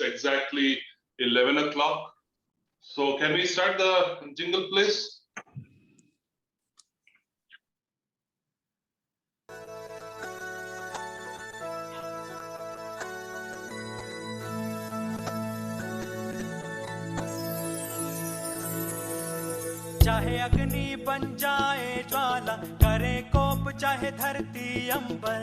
Exactly 11 o'clock. So can we start the jingle, please? चाहे अग्नि बन जाए ज्वाला, करे कोप चाहे धरती अंबर,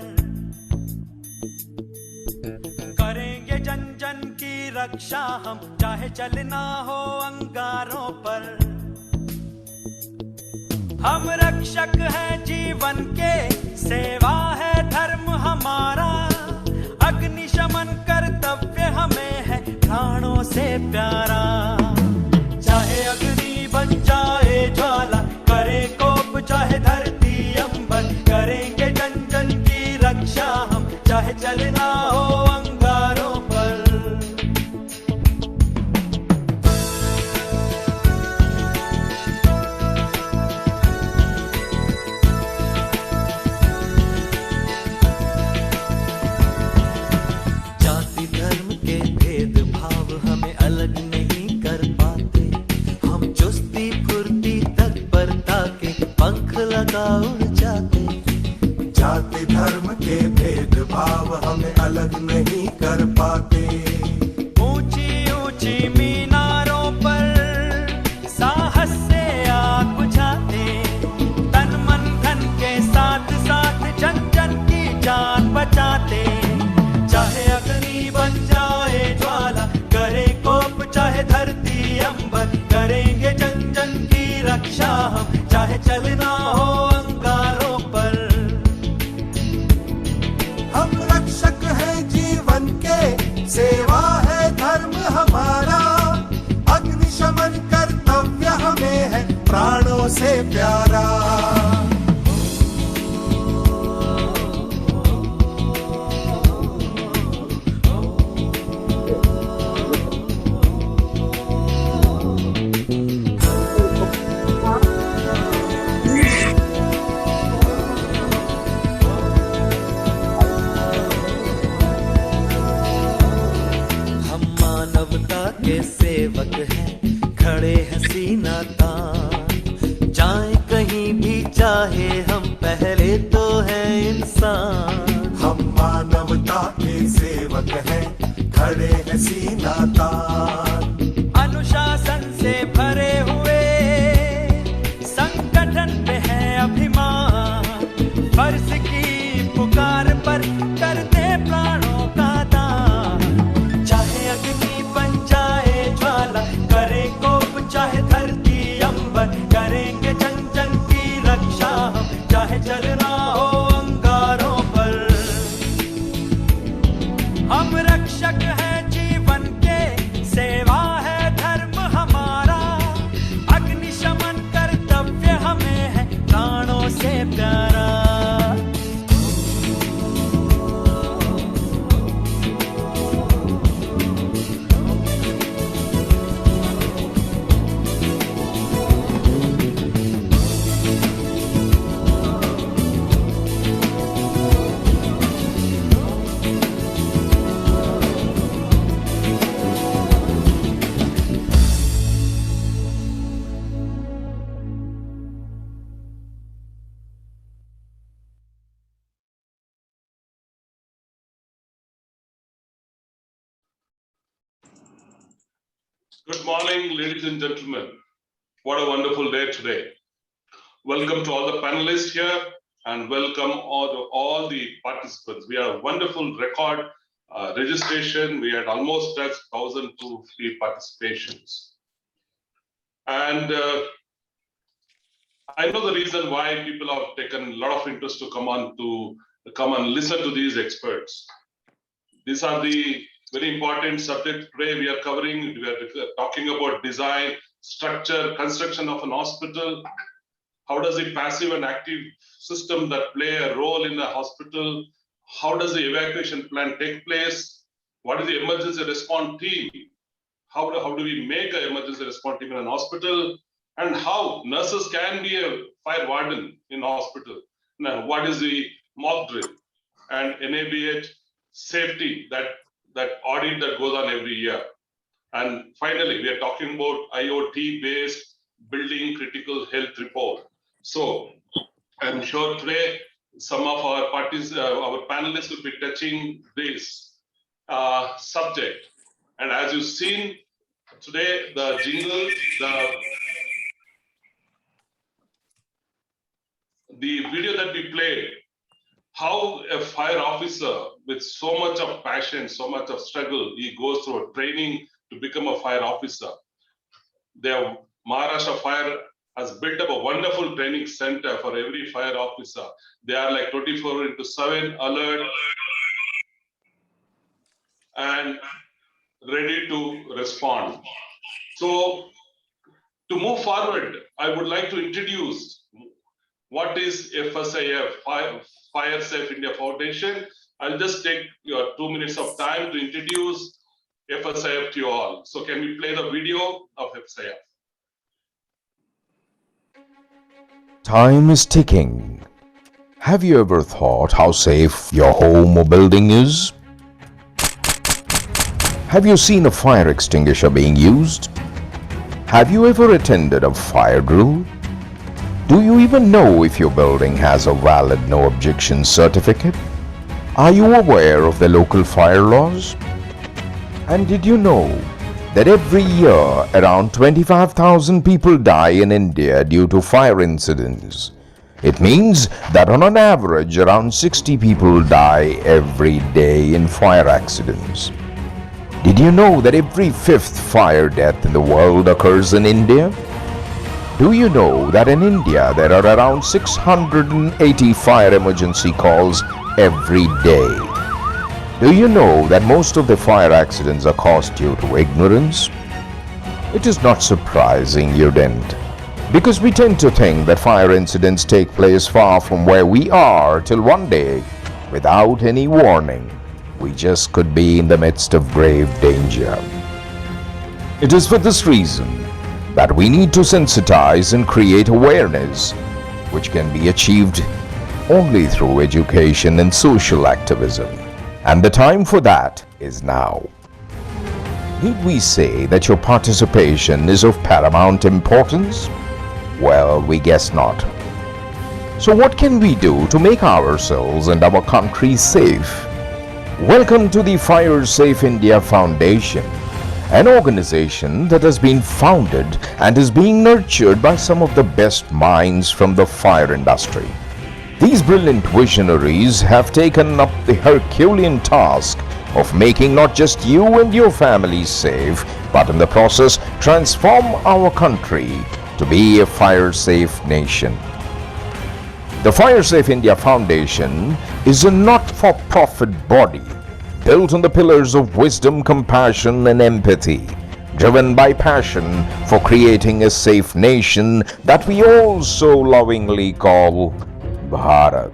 करेंगे जन जन की रक्षा हम, चाहे चलना हो अंगारों पर। हम रक्षक हैं जीवन के, सेवा है धर्म हमारा, अग्निशमन कर्तव्य हमें है प्राणों से प्यारा। चाहे अग्नि बन जाए ज्वाला, करे कोप चाहे धरती अंबर, करेंगे जन जन की रक्षा हम, चाहे चलना हो अंगारों पर। जाति धर्म के भेदभाव हमें अलग नहीं कर पाते, हम चुस्ती फुर्ती तत्परता के पंख लगा उड़ जाते। जाति धर्म के भेदभाव हमें अलग नहीं कर पाते। ऊंची ऊंची मीनारों पर साहस से आग बुझाते, तन मन धन के साथ साथ जन जन की जान बचाते। चाहे अग्नि बन जाए ज्वाला, करे कोप चाहे धरती अंबर, करेंगे जन जन की रक्षा हम, चाहे चलना हो अंगारों पर। हम रक्षक हैं जीवन के, सेवा है धर्म हमारा, अग्निशमन कर्तव्य हमें है प्राणों से प्यारा। के सेवक हैं, खड़े हैं सीना तान, जाएं कहीं भी चाहे हम, पहले तो हैं इंसान। हम मानवता के सेवक हैं, खड़े हैं सीना तान, अनुशासन से भरे हुए संगठन पे है अभिमान, फर्ज की पुकार पर करते प्राणों का दान। चाहे अग्नि बन जाए ज्वाला, करे कोप चाहे धरती अंबर, करेंगे जन जन की रक्षा हम, चाहे चलना हो अंगारों पर। हम रक्षक हैं जीवन के, सेवा है धर्म हमारा, अग्निशमन कर्तव्य हमें है प्राणों से प्यारा। Good morning, ladies and gentlemen. What a wonderful day today. Welcome to all the panelists here and welcome all the participants. We had a wonderful record registration. We had almost touched 1,250 participations. And I know the reason why people have taken a lot of interest to come and listen to these experts. These are the very important subject today we are covering. We are talking about design, structure, construction of an hospital. How does the passive and active system that play a role in a hospital? How does the evacuation plan take place? What is the emergency response team? How do we make an emergency response team in an hospital? And how nurses can be a fire warden in hospital? Now, what is the mock drill and enable safety that that audit that goes on every year. And finally, we are talking about IoT-based building critical health report. So I'm sure today some of our our panelists will be touching this subject. And as you've seen today, the jingle, the video that we played, how a fire officer with so much of passion, so much of struggle, he goes through a training to become a fire officer. The Maharashtra Fire has built up a wonderful training center for every fire officer. They are like 24/7 alert and ready to respond. So to move forward, I would like to introduce what is FSIF, Fire Safe India Foundation. I'll just take your 2 minutes of time to introduce FSIF to you all. So can we play the video of FSIF? Time is ticking. Have you ever thought how safe your home or building is? Have you seen a fire extinguisher being used? Have you ever attended a fire drill? Do you even know if your building has a valid no objection certificate? Are you aware of the local fire laws? And did you know that every year around 25,000 people die in India due to fire incidents? It means that on an average around 60 people die every day in fire accidents. Did you know that every fifth fire death in the world occurs in India? Do you know that in India there are around 680 fire emergency calls every day? Do you know that most of the fire accidents are caused due to ignorance? It is not surprising you didn't, because we tend to think that fire incidents take place far from where we are till one day, without any warning, we just could be in the midst of grave danger. It is for this reason that we need to sensitize and create awareness, which can be achieved only through education and social activism. And the time for that is now. Need we say that your participation is of paramount importance? Well, we guess not. So what can we do to make ourselves and our country safe? Welcome to the Fire Safe India Foundation, an organization that has been founded and is being nurtured by some of the best minds from the fire industry. These brilliant visionaries have taken up the Herculean task of making not just you and your family safe, but in the process transform our country to be a fire-safe nation. The Fire Safe India Foundation is a not-for-profit body built on the pillars of wisdom, compassion, and empathy, driven by passion for creating a safe nation that we all so lovingly call Bharat.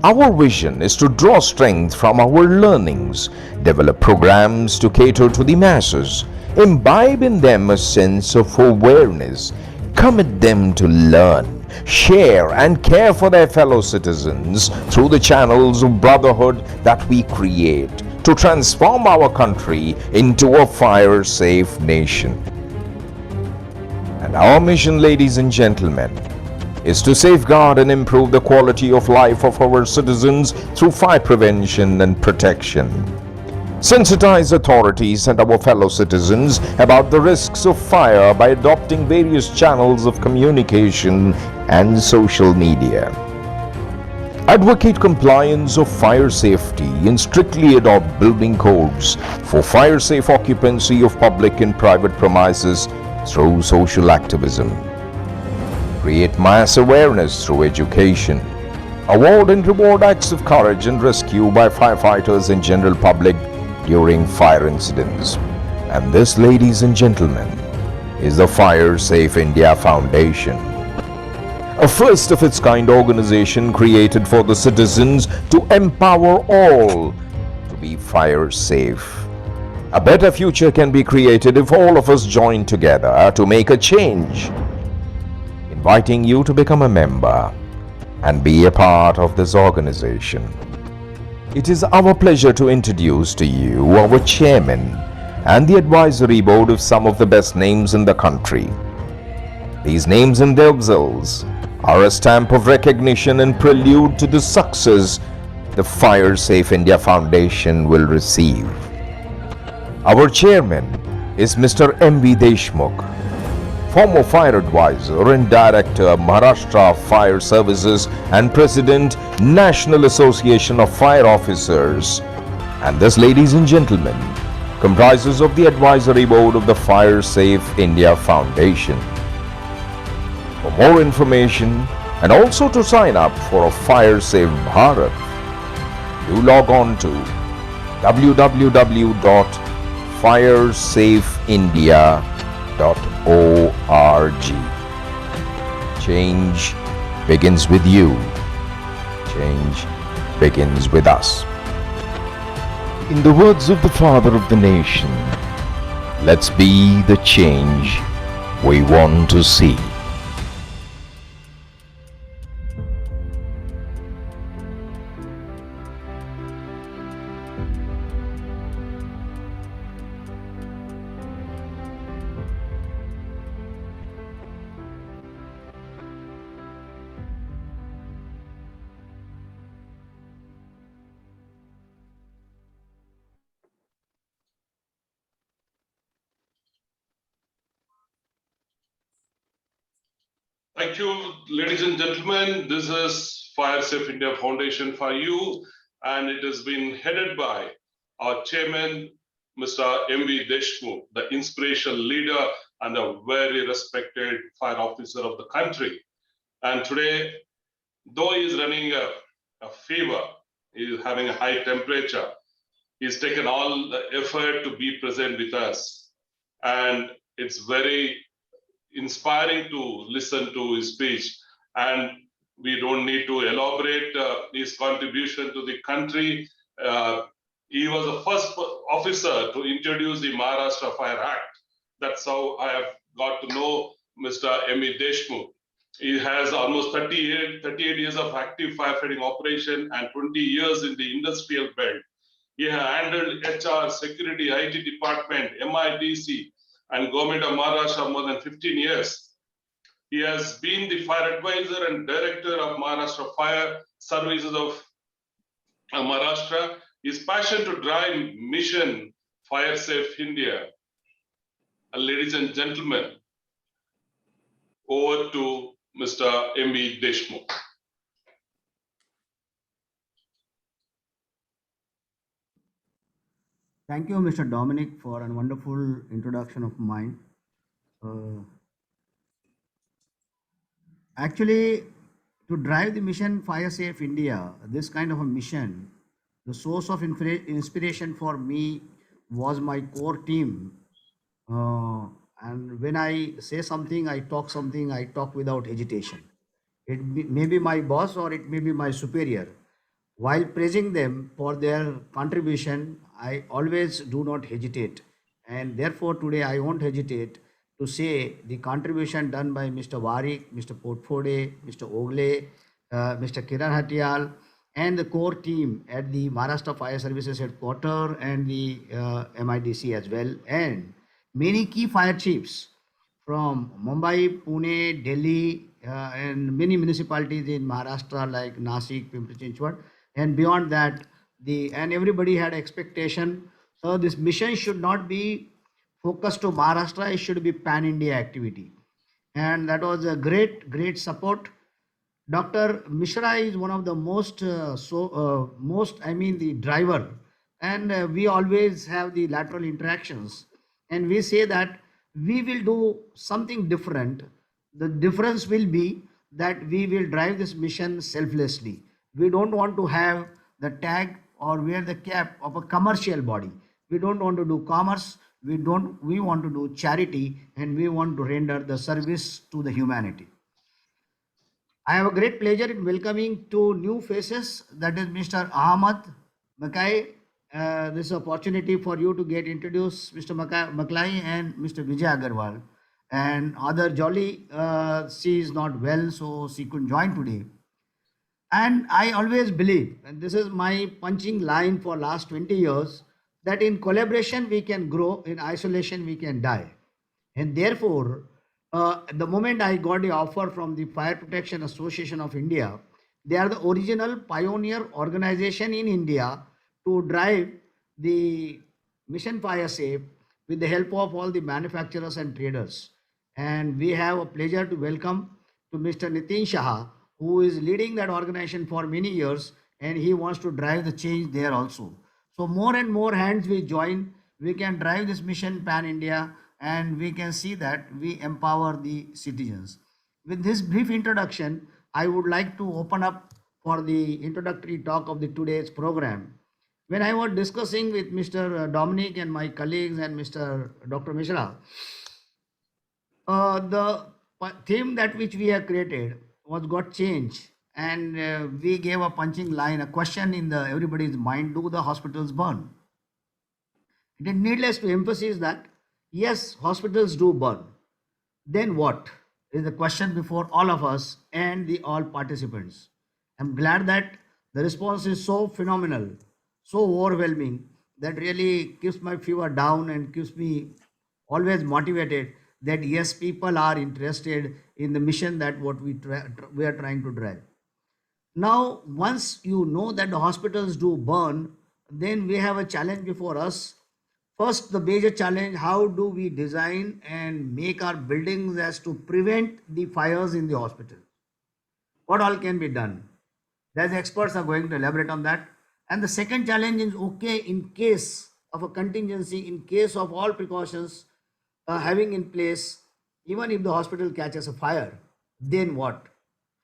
Our vision is to draw strength from our learnings, develop programs to cater to the masses, imbibe in them a sense of awareness, commit them to learn, share and care for their fellow citizens through the channels of brotherhood that we create to transform our country into a fire-safe nation. And our mission, ladies and gentlemen, is to safeguard and improve the quality of life of our citizens through fire prevention and protection. Sensitize authorities and our fellow citizens about the risks of fire by adopting various channels of communication and social media. Advocate compliance of fire safety and strictly adopt building codes for fire-safe occupancy of public and private premises through social activism. Create mass awareness through education. Award and reward acts of courage and rescue by firefighters and general public during fire incidents. And this, ladies and gentlemen, is the Fire Safe India Foundation, a first of its kind organization created for the citizens to empower all to be fire safe. A better future can be created if all of us join together to make a change. Inviting you to become a member and be a part of this organization. It is our pleasure to introduce to you our chairman and the advisory board of some of the best names in the country. These names in themselves are a stamp of recognition and prelude to the success the Fire Safe India Foundation will receive. Our chairman is Mr. M.V. Deshmukh, former fire advisor and director of Maharashtra Fire Services and president, National Association of Fire Officers. And this, ladies and gentlemen, comprises of the advisory board of the Fire Safe India Foundation. For more information and also to sign up for a Fire Safe Bharat, do log on to www.firesafeindia.org. Change begins with you. Change begins with us. In the words of the father of the nation, let's be the change we want to see. Thank you, ladies and gentlemen. This is Fire Safe India Foundation for you, and it has been headed by our chairman, Mr. M.V. Deshmukh, the inspirational leader and a very respected fire officer of the country. And today, though he is running a fever, he is having a high temperature, he's taken all the effort to be present with us. And it's very inspiring to listen to his speech, and we don't need to elaborate his contribution to the country. He was the first officer to introduce the Maharashtra Fire Act. That's how I have got to know Mr. M.E. Deshmukh. He has almost 38 years of active firefighting operation and 20 years in the industrial belt. He has handled HR, security, IT department, MIDC, and government of Maharashtra more than 15 years. He has been the fire advisor and director of Maharashtra Fire Services of Maharashtra. His passion to drive mission Fire Safe India. Ladies and gentlemen, over to Mr. M.V. Deshmukh. Thank you, Mr. Dominic, for a wonderful introduction of mine. Uh, Actually, to drive the mission Fire Safe India, this kind of a mission, the source of inspiration for me was my core team. Uh, and when I say something, I talk something, I talk without hesitation. May be my boss or it may be my superior. While praising them for their contribution, I always do not hesitate. And therefore, today I won't hesitate to say the contribution done by Mr. Warik, Mr. Potfode, Mr. Ogle, Mr. Kiran Hatial, and the core team at the Maharashtra Fire Services headquarters and the MIDC as well, and many key fire chiefs from Mumbai, Pune, Delhi, and many municipalities in Maharashtra like Nasik, Pimpri Chinchwad, and beyond that, and everybody had expectation. So this mission should not be focused to Maharashtra; it should be pan India activity, and that was a great support. Dr. Mishra is one of the most, I mean, the driver, and we always have the lateral interactions, and we say that we will do something different. The difference will be that we will drive this mission selflessly. We don't want to have the tag or wear the cap of a commercial body. We don't want to do commerce. We want to do charity, and we want to render the service to the humanity. I have a great pleasure in welcoming two new faces, that is Mr. Ahmad Mackay. This is opportunity for you to get introduced, Mr. Mackay and Mr. Vijay Agarwal. And other Jolly, she is not well, so she couldn't join today. And I always believe, and this is my punching line for last 20 years, that in collaboration we can grow, in isolation we can die. And therefore, the moment I got the offer from the Fire Protection Association of India, they are the original pioneer organization in India to drive the mission fire safe with the help of all the manufacturers and traders. And we have a pleasure to welcome to Mr. Nitin Shah, who is leading that organization for many years, and he wants to drive the change there also. So more and more hands we join, we can drive this mission pan India, and we can see that we empower the citizens. With this brief introduction, I would like to open up for the introductory talk of the today's program. When I was discussing with Mr. Dominic and my colleagues and Mr. Dr. Mishra, the theme that which we have created was got changed, and we gave a punching line, a question in the everybody's mind: do the hospitals burn? It is needless to emphasize that yes, hospitals do burn. Then what is the question before all of us and the all participants? I'm glad that the response is so phenomenal, so overwhelming, that really keeps my fever down and keeps me always motivated that yes, people are interested in the mission that what we are trying to drive. Now, once you know that the hospitals do burn, then we have a challenge before us. First, the major challenge: how do we design and make our buildings as to prevent the fires in the hospital? What all can be done? The experts are going to elaborate on that. And the second challenge is, okay, in case of a contingency, in case of all precautions having in place, even if the hospital catches a fire, then what?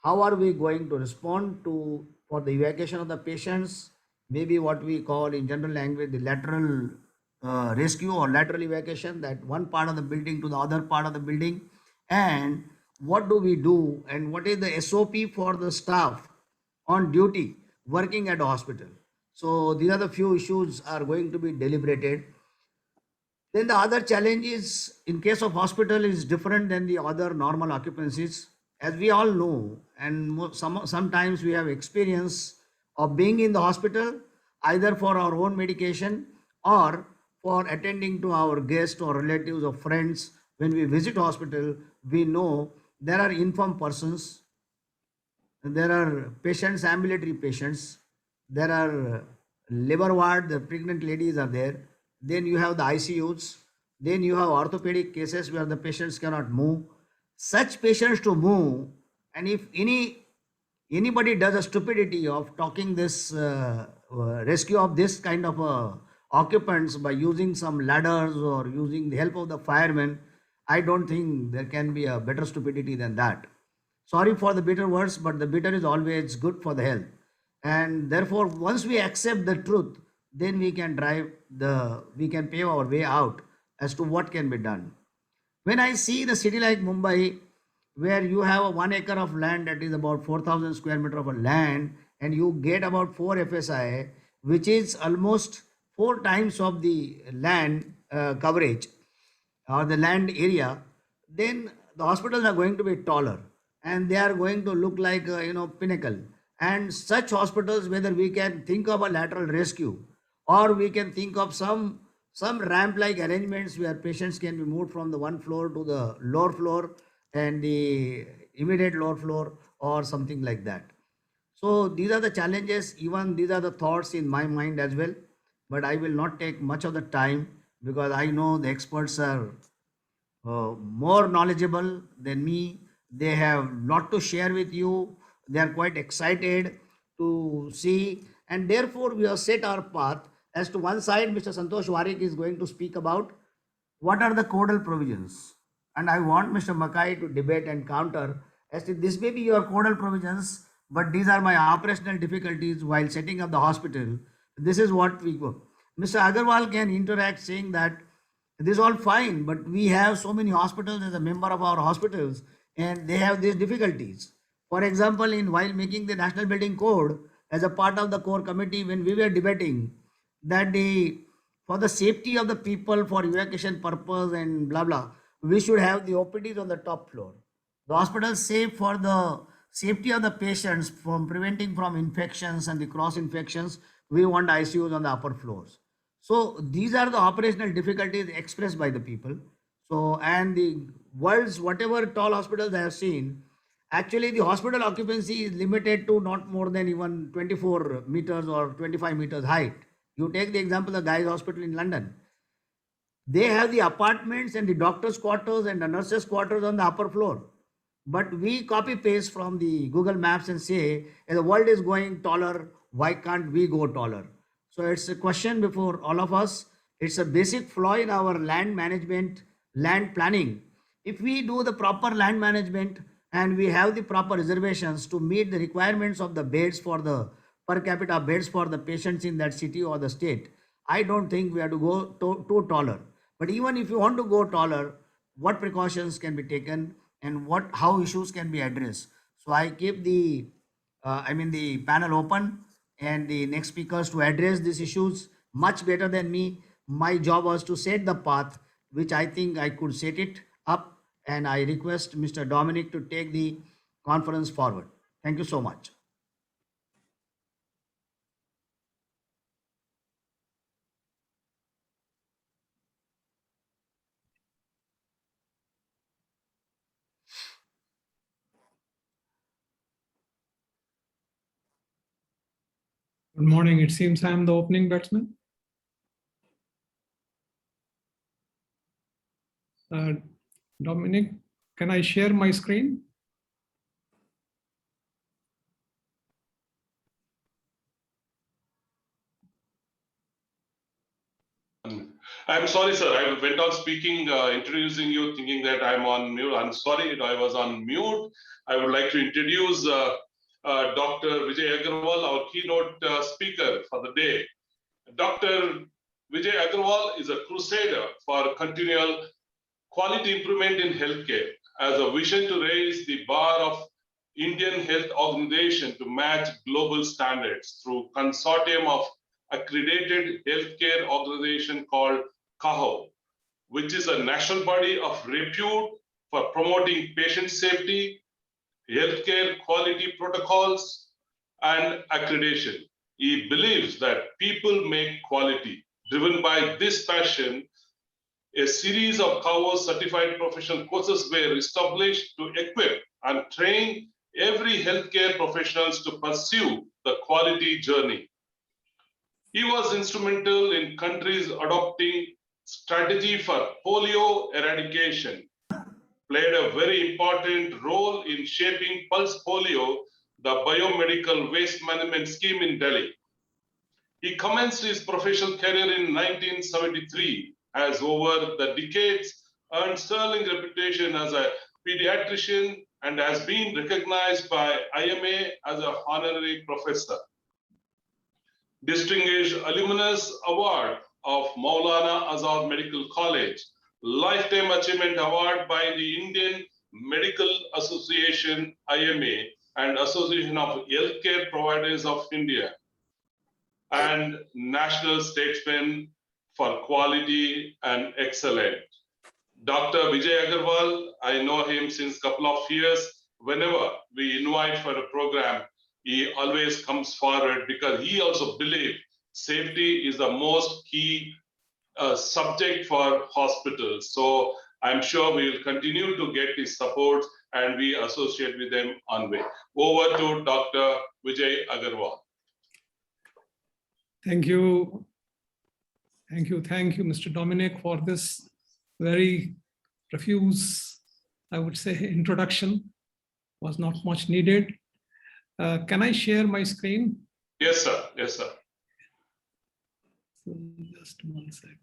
How are we going to respond to for the evacuation of the patients? Maybe what we call in general language the lateral rescue or lateral evacuation, that one part of the building to the other part of the building. And what do we do, and what is the SOP for the staff on duty working at a hospital? So these are the few issues are going to be deliberated. Then the other challenge is, in case of hospital, is different than the other normal occupancies. As we all know, and sometimes we have experience of being in the hospital either for our own medication or for attending to our guests or relatives or friends. When we visit hospital, we know there are infirm persons, there are patients, ambulatory patients, there are liver ward, the pregnant ladies are there, then you have the ICUs, then you have orthopedic cases where the patients cannot move. Such patients to move, and if anybody does a stupidity of talking this rescue of this kind of occupants by using some ladders or using the help of the firemen, I don't think there can be a better stupidity than that. Sorry for the bitter words, but the bitter is always good for the health. And therefore, once we accept the truth, then we can pave our way out as to what can be done. When I see the city like Mumbai, where you have a 1 acre of land, that is about 4,000 square meter of a land, and you get about 4 FSI, which is almost 4 times of the land coverage or the land area, then the hospitals are going to be taller and they are going to look like pinnacle. And such hospitals, whether we can think of a lateral rescue or we can think of some ramp like arrangements where patients can be moved from the one floor to the lower floor and the immediate lower floor or something like that. So these are the challenges, even these are the thoughts in my mind as well, but I will not take much of the time because I know the experts are more knowledgeable than me. They have lot to share with you. They are quite excited to see, and therefore we have set our path. As to one side, Mr. Santosh Warik is going to speak about what are the codal provisions, and I want Mr. Makai to debate and counter as to this may be your codal provisions, but these are my operational difficulties while setting up the hospital. This is what we go. Mr. Agarwal can interact saying that this is all fine, but we have so many hospitals as a member of our hospitals, and they have these difficulties. For example, in while making the National Building Code as a part of the core committee, when we were debating that for the safety of the people, for evacuation purpose and blah blah, we should have the OPDs on the top floor. The hospital safe for the safety of the patients from preventing from infections and the cross infections, we want ICUs on the upper floors. So these are the operational difficulties expressed by the people. So, and the world's whatever tall hospitals I have seen, actually the hospital occupancy is limited to not more than even 24 meters or 25 meters height. You take the example of Guy's Hospital in London. They have the apartments and the doctor's quarters and the nurses' quarters on the upper floor. But we copy paste from the Google Maps and say, "Hey, the world is going taller, why can't we go taller?" So it's a question before all of us. It's a basic flaw in our land management, land planning. If we do the proper land management and we have the proper reservations to meet the requirements of the beds for the per capita beds for the patients in that city or the state, I don't think we have to go too taller. But even if you want to go taller, what precautions can be taken and what how issues can be addressed? So I keep the panel open and the next speakers to address these issues much better than me. My job was to set the path, which I think I could set it up, and I request Mr. Dominic to take the conference forward. Thank you so much. Good morning. It seems I'm the opening batsman. Dominic, can I share my screen? I'm sorry, sir. I went on speaking, introducing you, thinking that I'm on mute. I'm sorry, I was on mute. I would like to introduce Dr. Vijay Agarwal, our keynote speaker for the day. Dr. Vijay Agarwal is a crusader for continual quality improvement in healthcare, as a vision to raise the bar of Indian health organization to match global standards through consortium of accredited healthcare organization called CAHO, which is a national body of repute for promoting patient safety, healthcare quality protocols, and accreditation. He believes that people make quality. Driven by this passion, a series of CAHO certified professional courses were established to equip and train every healthcare professionals to pursue the quality journey. He was instrumental in countries adopting strategy for polio eradication, played a very important role in shaping Pulse Polio, the biomedical waste management scheme in Delhi. He commenced his professional career in 1973, has over the decades earned sterling reputation as a pediatrician and has been recognized by IMA as an honorary professor. Distinguished Alumnus Award of Maulana Azad Medical College, Lifetime Achievement Award by the Indian Medical Association IMA and Association of Healthcare Providers of India, and National Statesman for Quality and Excellence. Dr. Vijay Agarwal, I know him since a couple of years. Whenever we invite for a program, he always comes forward because he also believes safety is the most key subject for hospitals. So I'm sure we will continue to get his support and we associate with them on way. Over to Dr. Vijay Agarwal. Thank you. Thank you, Mr. Dominic, for this very profuse, I would say, introduction. Was not much needed. Can I share my screen? Yes, sir. Yes, sir. So just 1 second.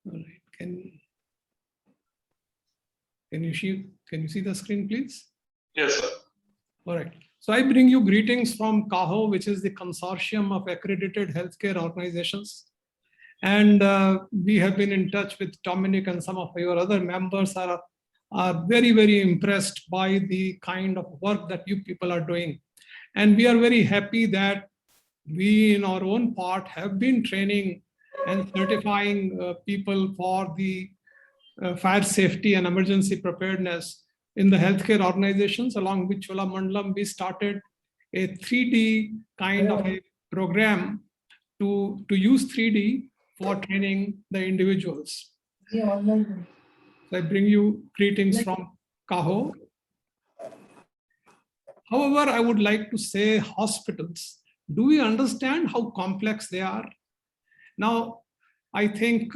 All right. Can you see the screen, please? Yes, sir. All right. So I bring you greetings from CAHO, which is the consortium of accredited healthcare organizations. And we have been in touch with Dominic, and some of your other members are very, very impressed by the kind of work that you people are doing. And we are very happy that we in our own part have been training and certifying people for the fire safety and emergency preparedness in the healthcare organizations, along with Cholamandalam, we started a 3D kind of a program to use 3D for training the individuals. So I bring you greetings from Kaho. However, I would like to say hospitals. Do we understand how complex they are? Now, I think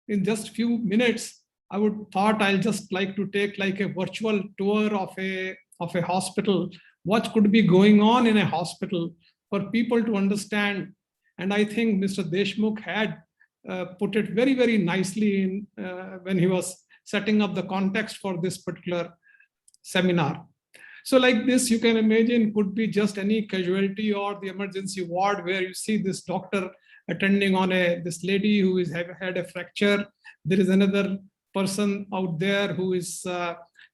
in just few minutes, I'll just like to take like a virtual tour of a hospital. What could be going on in a hospital for people to understand? And I think Mr. Deshmukh had put it very, very nicely in when he was setting up the context for this particular seminar. So like this, you can imagine, could be just any casualty or the emergency ward where you see this doctor attending on this lady who is had a fracture. There is another person out there who is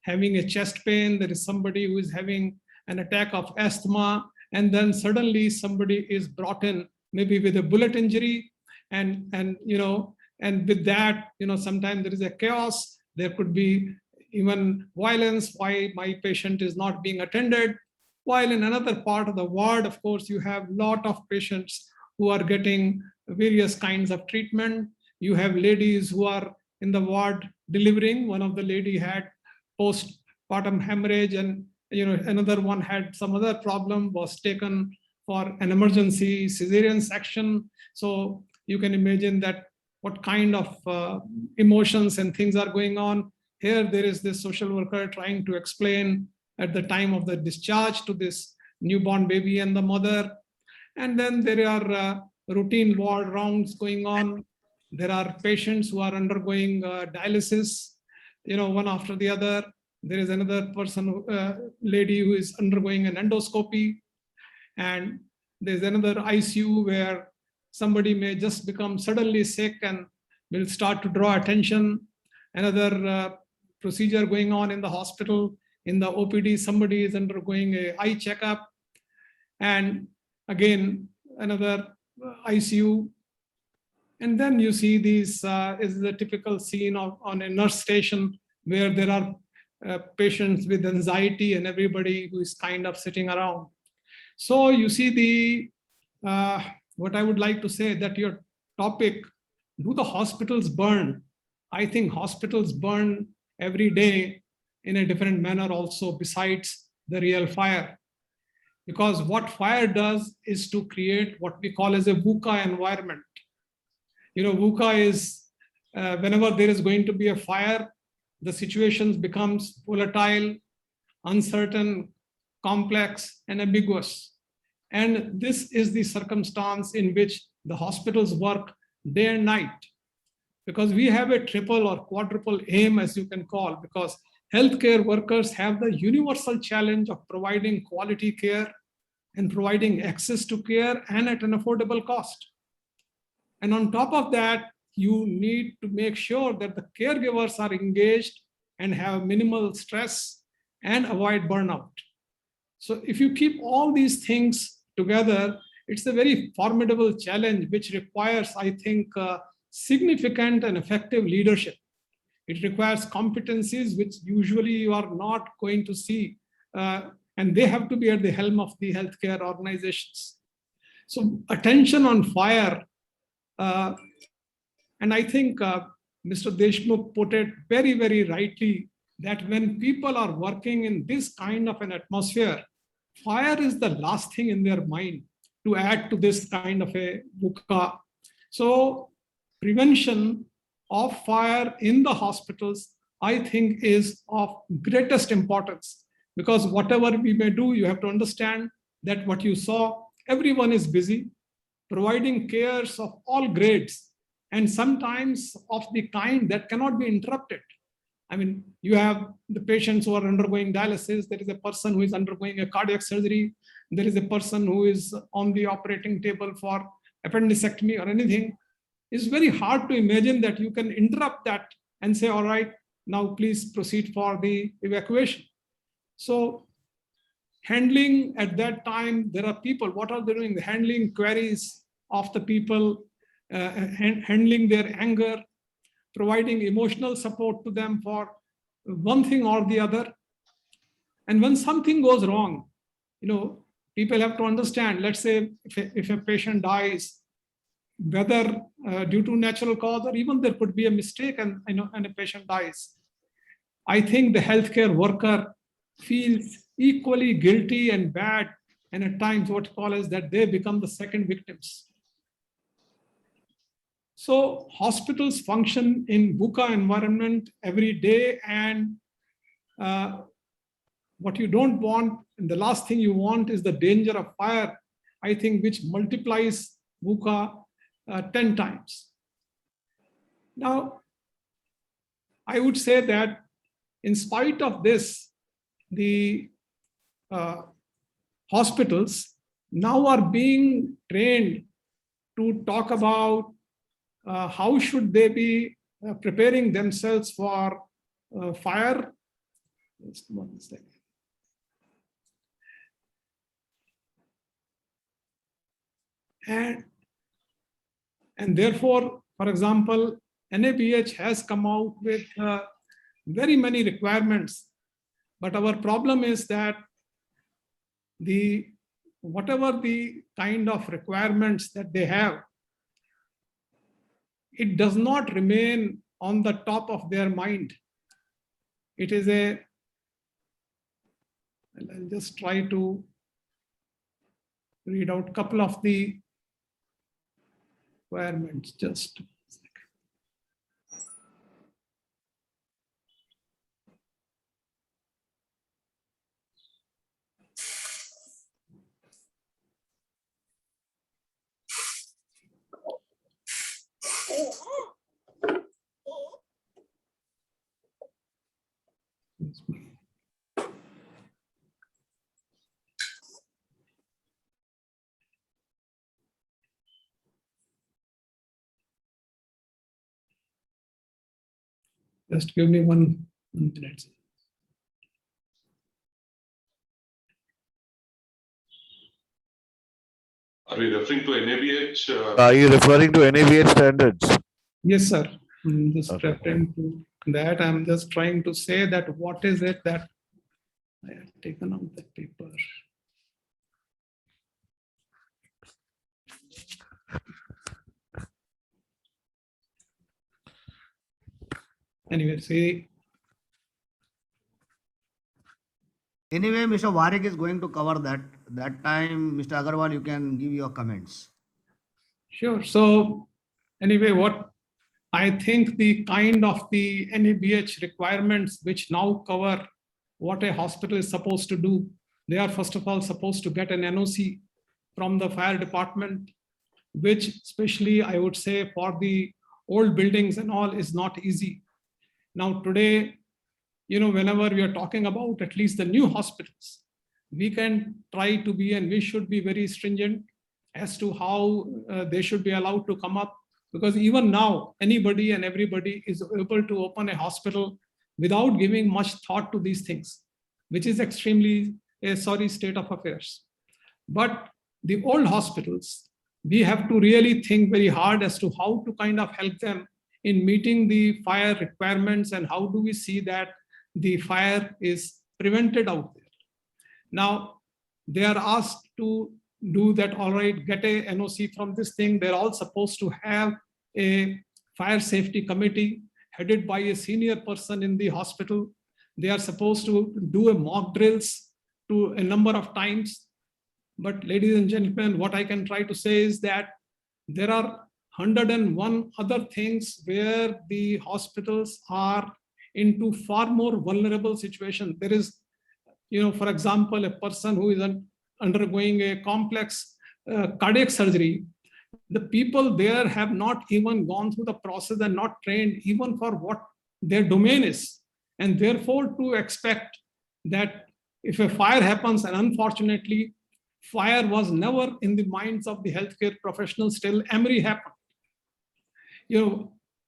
having a chest pain. There is somebody who is having an attack of asthma. And then suddenly somebody is brought in maybe with a bullet injury. And with that, sometimes there is a chaos. There could be even violence, why my patient is not being attended. While in another part of the ward, of course, you have a lot of patients who are getting various kinds of treatment. You have ladies who are in the ward delivering. One of the lady had postpartum hemorrhage, and another one had some other problem, was taken for an emergency cesarean section. So you can imagine that what kind of emotions and things are going on. Here, there is this social worker trying to explain at the time of the discharge to this newborn baby and the mother. And then there are routine ward rounds going on. There are patients who are undergoing dialysis, one after the other. There is another person, lady who is undergoing an endoscopy. And there's another ICU where somebody may just become suddenly sick and will start to draw attention. Another procedure going on in the hospital. In the OPD, somebody is undergoing an eye checkup. And again, another ICU. And then you see these is the typical scene on a nurse station where there are patients with anxiety and everybody who is kind of sitting around. So you see what I would like to say, that your topic, do the hospitals burn? I think hospitals burn every day in a different manner also, besides the real fire. Because what fire does is to create what we call as a VUCA environment. VUCA is whenever there is going to be a fire, the situation becomes volatile, uncertain, complex, and ambiguous. And this is the circumstance in which the hospitals work day and night. Because we have a triple or quadruple aim, as you can call, because healthcare workers have the universal challenge of providing quality care and providing access to care and at an affordable cost. And on top of that, you need to make sure that the caregivers are engaged and have minimal stress and avoid burnout. So if you keep all these things together, it's a very formidable challenge which requires, I think, significant and effective leadership. It requires competencies which usually you are not going to see, and they have to be at the helm of the healthcare organizations. So attention on fire, and I think Mr. Deshmukh put it very, very rightly, that when people are working in this kind of an atmosphere, fire is the last thing in their mind to add to this kind of a VUCA. So prevention of fire in the hospitals, I think, is of greatest importance, because whatever we may do, you have to understand that what you saw, everyone is busy providing cares of all grades, and sometimes of the kind that cannot be interrupted. I mean, you have the patients who are undergoing dialysis. There is a person who is undergoing a cardiac surgery. There is a person who is on the operating table for appendectomy or anything. It's very hard to imagine that you can interrupt that and say, all right, now please proceed for the evacuation. So handling at that time, there are people, what are they doing? Handling queries of the people, handling their anger, providing emotional support to them for one thing or the other. And when something goes wrong, people have to understand, let's say if a patient dies, whether due to natural cause or even there could be a mistake and a patient dies, I think the healthcare worker feels equally guilty and bad, and at times what you call is that they become the second victims. So hospitals function in VUCA environment every day, and what you don't want, and the last thing you want is the danger of fire, I think, which multiplies VUCA 10 times. Now, I would say that in spite of this, the hospitals now are being trained to talk about how should they be preparing themselves for fire. Just one second. And therefore, for example, NABH has come out with very many requirements, but our problem is that whatever the kind of requirements that they have, it does not remain on the top of their mind. It is I'll just try to read out a couple of the requirements. Just a second. Just give me one minute. Are we referring to NABH? Are you referring to NABH standards? Yes, sir. I'm just Okay. referring to that. I'm just trying to say that what is it that I have taken out the paper. Anyway, see. Anyway, Mr. Warik is going to cover that. That time, Mr. Agarwal, you can give your comments. Sure. So anyway, what I think the kind of the NABH requirements which now cover what a hospital is supposed to do, they are first of all supposed to get an NOC from the fire department, which especially I would say for the old buildings and all is not easy. Now today, whenever we are talking about at least the new hospitals, we can try to be, and we should be very stringent as to how they should be allowed to come up, because even now anybody and everybody is able to open a hospital without giving much thought to these things, which is extremely a sorry state of affairs. But the old hospitals, we have to really think very hard as to how to kind of help them in meeting the fire requirements, and how do we see that the fire is prevented out there. Now, they are asked to do that, all right, get a NOC from this thing. They're all supposed to have a fire safety committee headed by a senior person in the hospital. They are supposed to do a mock drills to a number of times. But ladies and gentlemen, what I can try to say is that there are 101 other things where the hospitals are into far more vulnerable situation. There is, for example, a person who is undergoing a complex cardiac surgery. The people there have not even gone through the process and not trained even for what their domain is. And therefore, to expect that if a fire happens, and unfortunately, fire was never in the minds of the healthcare professionals till Emory happened.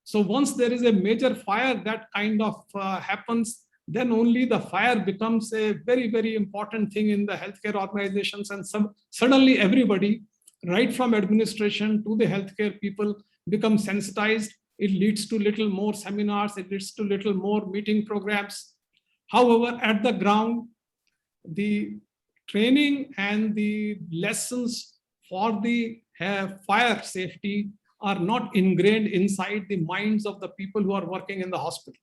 So once there is a major fire that kind of happens, then only the fire becomes a very, very important thing in the healthcare organizations. And suddenly everybody, right from administration to the healthcare people, become sensitized It leads to little more seminars. It leads to little more meeting programs. However, at the ground, the training and the lessons for the fire safety are not ingrained inside the minds of the people who are working in the hospital.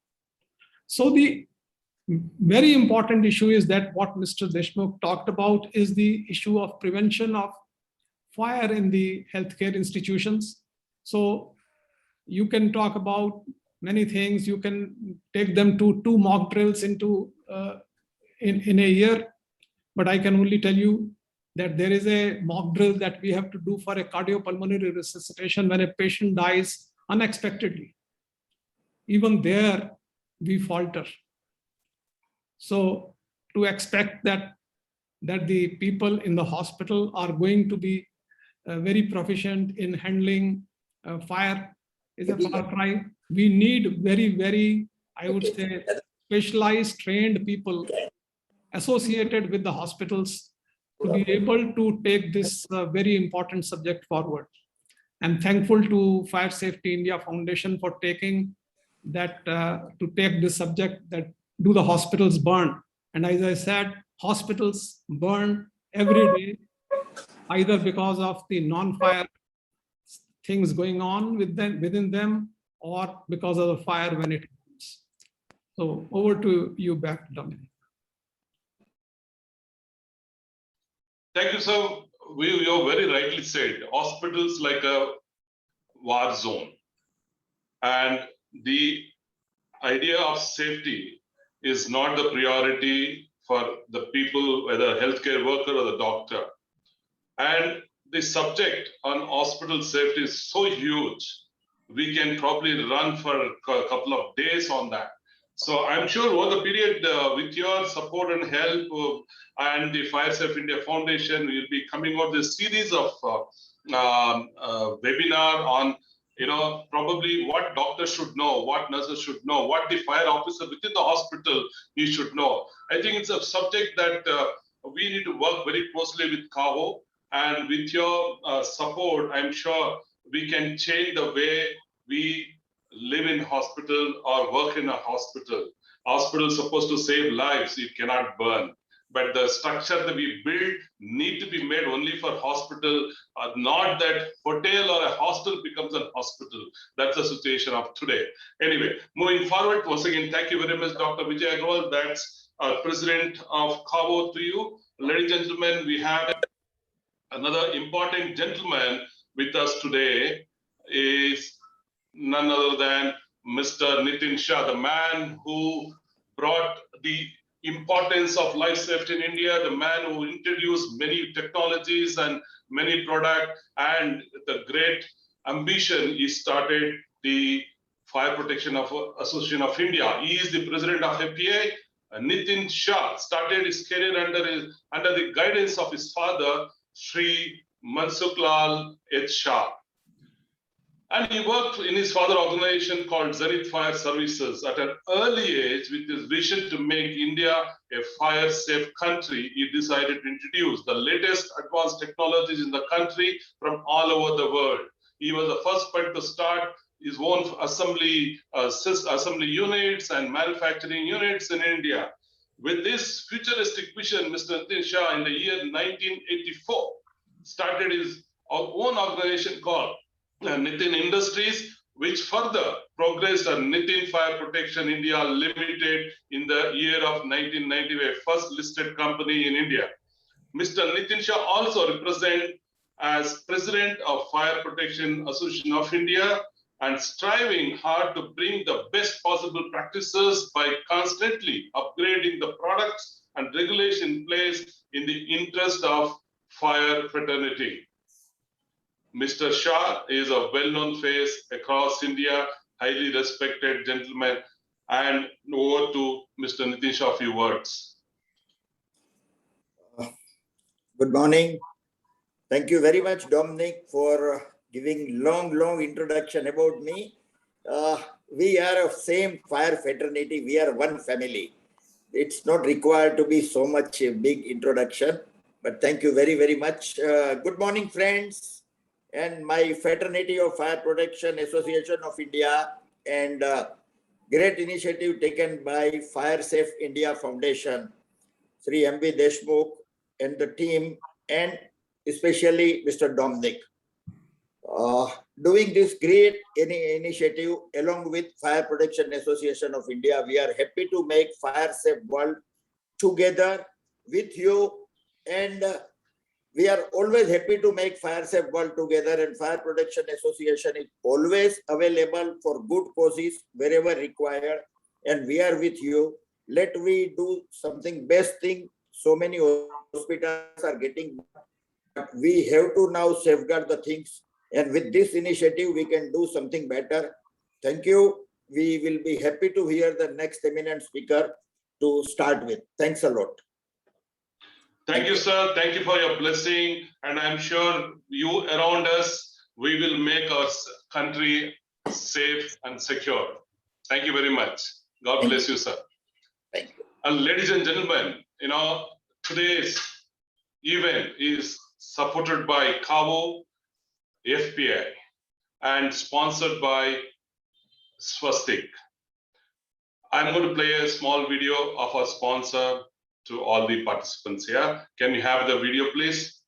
So the very important issue is that what Mr. Deshmukh talked about is the issue of prevention of fire in the healthcare institutions. So you can talk about many things. You can take them to 2 mock drills into in a year, but I can only tell you that there is a mock drill that we have to do for a cardiopulmonary resuscitation when a patient dies unexpectedly. Even there, we falter. So to expect that the people in the hospital are going to be very proficient in handling fire is a far cry. We need very, very, I would say, specialized, trained people associated with the hospitals to be able to take this very important subject forward. I'm thankful to Fire Safety India Foundation for taking that, to take this subject, that do the hospitals burn? And as I said, hospitals burn every day, either because of the non-fire things going on within them, or because of the fire when it happens. So over to you, back to Dominic. Thank you, sir. You have very rightly said, hospitals like a war zone. And the idea of safety is not the priority for the people, whether healthcare worker or the doctor. And the subject on hospital safety is so huge, we can probably run for a couple of days on that. So I'm sure over the period, with your support and help and the Fire Safe India Foundation, we'll be coming out with a series of webinar on, probably what doctors should know, what nurses should know, what the fire officer within the hospital he should know. I think it's a subject that we need to work very closely with CAHO, and with your support, I'm sure we can change the way we live in hospital or work in a hospital. Hospital is supposed to save lives, it cannot burn. But the structure that we build need to be made only for hospital, not that hotel or a hostel becomes a hospital. That's the situation of today. Anyway, moving forward, once again, thank you very much, Dr. Vijay Agrawal. That's President of CAHO to you. Ladies and gentlemen, we have another important gentleman with us today, is none other than Mr. Nitin Shah, the man who brought the importance of life safety in India, the man who introduced many technologies and many products, and the great ambition he started the Fire Protection Association of India. He is the president of FPA. Nitin Shah started his career under the guidance of his father, Sri Mansuklal H. Shah. And he worked in his father organization called Zenith Fire Services. At an early age, with his vision to make India a fire-safe country, he decided to introduce the latest advanced technologies in the country from all over the world. He was the first one to start his own assembly units and manufacturing units in India. With this futuristic vision, Mr. Nitin Shah, in the year 1984, started his own organization called Nitin Industries, which further progressed on Nitin Fire Protection India Limited in the year of 1990, a first listed company in India. Mr. Nitin Shah also represents as president of Fire Protection Association of India, and striving hard to bring the best possible practices by constantly upgrading the products and regulation in place in the interest of fire fraternity. Mr. Shah is a well-known face across India, highly respected gentleman. And over to Mr. Nitin Shah, a few words. Good morning. Thank you very much, Dominic, for giving long introduction about me. We are of same fire fraternity. We are one family. It's not required to be so much a big introduction, but thank you very much. Good morning, friends. and my fraternity of Fire Protection Association of India, and great initiative taken by Fire Safe India Foundation, Sri M.B. Deshmukh and the team, and especially Mr. Dominic. Doing this great initiative along with Fire Protection Association of India, we are happy to make Fire Safe World together with you, and we are always happy to make Fire Safe World together, and Fire Protection Association is always available for good causes wherever required, and we are with you. Let we do something best thing. So many hospitals are getting, but we have to now safeguard the things, and with this initiative we can do something better. Thank you. We will be happy to hear the next eminent speaker to start with. Thanks a lot. Thank you, sir. Thank you for your blessing. And I'm sure you around us, we will make our country safe and secure. Thank you very much. God bless you, sir. Thank you. And ladies and gentlemen, today's event is supported by CAVO, FPI, and sponsored by Swastik. I'm going to play a small video of our sponsor to all the participants here. Can we have the video, please?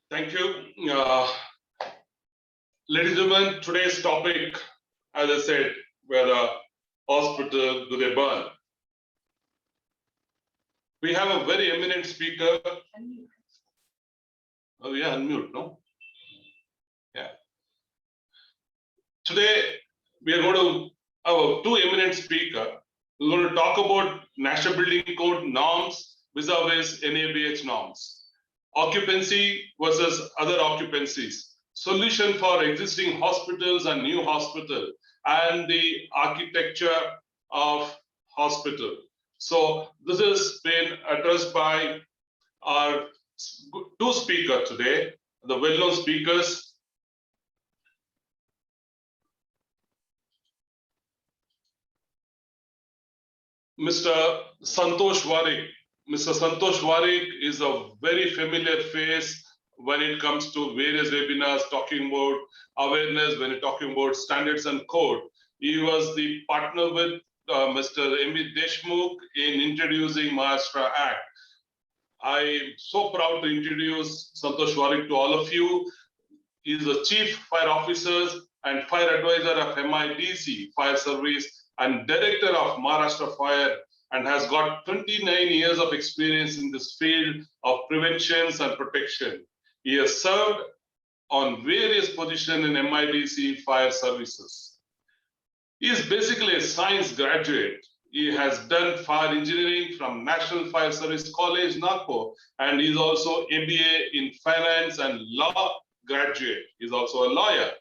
Thank you. Ladies and gentlemen, today's topic, as I said, where the hospital do they burn? We have a very eminent speaker. Oh yeah, unmute, no? Yeah. Today, we are going to have two eminent speakers. We're going to talk about National Building Code norms vis-a-vis NABH norms. Occupancy versus other occupancies, solution for existing hospitals and new hospital, and the architecture of hospital. So this has been addressed by our two speakers today, the well-known speakers. Mr. Santosh Warik. Mr. Santosh Warik is a very familiar face when it comes to various webinars talking about awareness, when you're talking about standards and code. He was the partner with Mr. M.B. Deshmukh in introducing Maharashtra Act. I'm so proud to introduce Santosh Warik to all of you. He's the Chief Fire Officer and Fire Advisor of MIDC Fire Service and Director of Maharashtra Fire and has got 29 years of experience in this field of preventions and protection. He has served on various positions in MIDC fire services. He is basically a science graduate. He has done fire engineering from National Fire Service College, Nagpur, and he is also MBA in finance and law graduate. He is also a lawyer.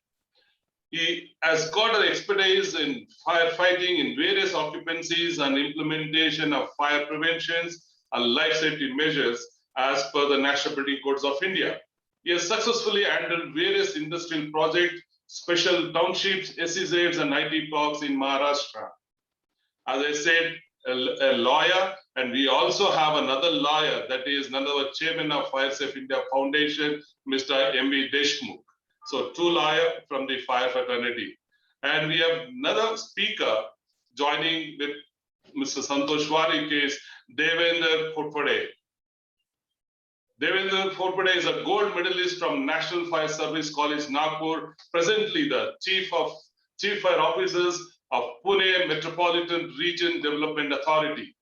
He has got an expertise in firefighting in various occupancies and implementation of fire preventions and life safety measures as per the National Building Codes of India. He has successfully handled various industrial projects, special townships, SEZs, and IT parks in Maharashtra. As I said, a lawyer, and we also have another lawyer, that is none other chairman of Fire Safe India Foundation, Mr. M.V. Deshmukh. So two lawyers from the fire fraternity. And we have another speaker joining with Mr. Santosh Wari case, Devendra Khotpade. Devendra Khotpade is a gold medalist from National Fire Service College, Nagpur, presently the Chief Fire Officers of Pune Metropolitan Region Development Authority.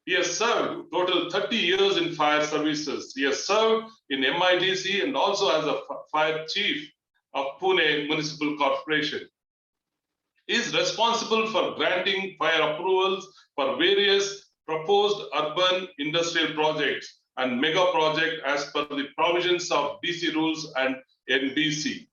He has served total 30 years in fire services. He has served in MIDC and also as a fire chief of Pune Municipal Corporation. He is responsible for granting fire approvals for various proposed urban industrial projects and mega projects as per the provisions of DC rules and NBC.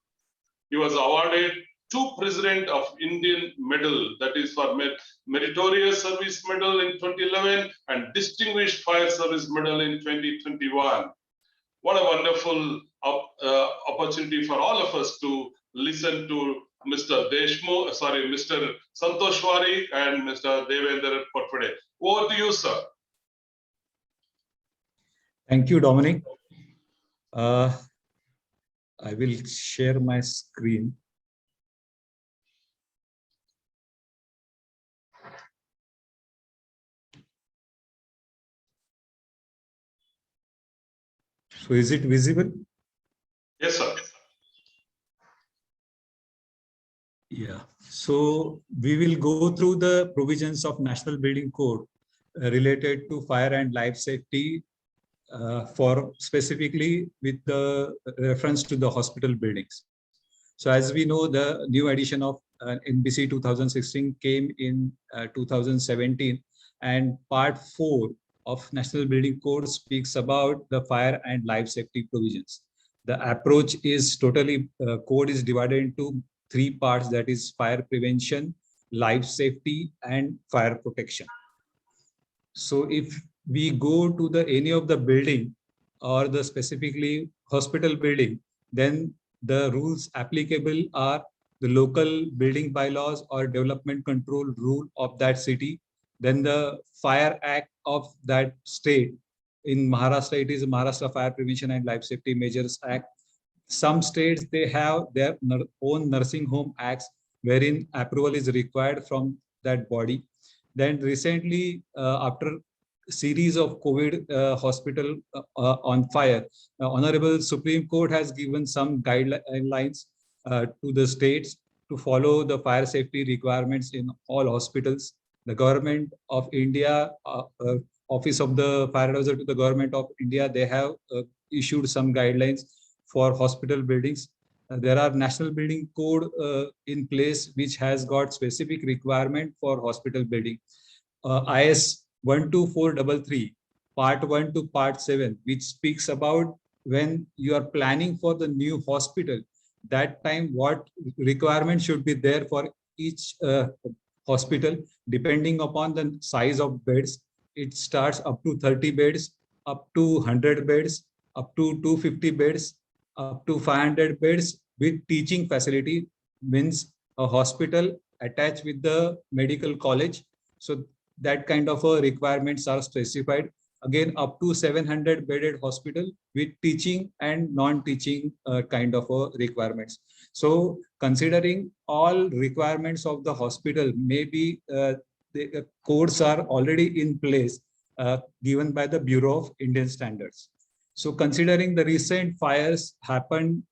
He was awarded 2 President of Indian Medal, that is for Meritorious Service Medal in 2011 and Distinguished Fire Service Medal in 2021. What a wonderful opportunity for all of us to listen to Mr. Mr. Santosh Wari and Mr. Devendra Khotpade. Over to you, sir. Thank you, Dominic. I will share my screen. So is it visible? Yes, sir. Yeah. So we will go through the provisions of National Building Code related to fire and life safety for specifically with the reference to the hospital buildings. So as we know, the new edition of NBC 2016 came in 2017, and part 4 of National Building Code speaks about the fire and life safety provisions. The approach is totally, code is divided into 3 parts, that is fire prevention, life safety, and fire protection. So if we go to the any of the building or the specifically hospital building, then the rules applicable are the local building bylaws or development control rule of that city, then the Fire Act of that state. In Maharashtra, it is Maharashtra Fire Prevention and Life Safety Measures Act. Some states, they have their own nursing home acts wherein approval is required from that body. Then recently, after series of COVID hospital on fire, Honorable Supreme Court has given some guidelines to the states to follow the fire safety requirements in all hospitals. The Government of India, Office of the Fire Advisor to the Government of India, they have issued some guidelines for hospital buildings. There are National Building Code in place which has got specific requirement for hospital building. IS 12433, part 1 to part 7, which speaks about when you are planning for the new hospital, that time what requirement should be there for each hospital, depending upon the size of beds. It starts up to 30 beds, up to 100 beds, up to 250 beds, up to 500 beds with teaching facility, means a hospital attached with the medical college. So that kind of requirements are specified. Again, up to 700 bedded hospital with teaching and non-teaching kind of requirements. So considering all requirements of the hospital, maybe the codes are already in place given by the Bureau of Indian Standards. So considering the recent fires happened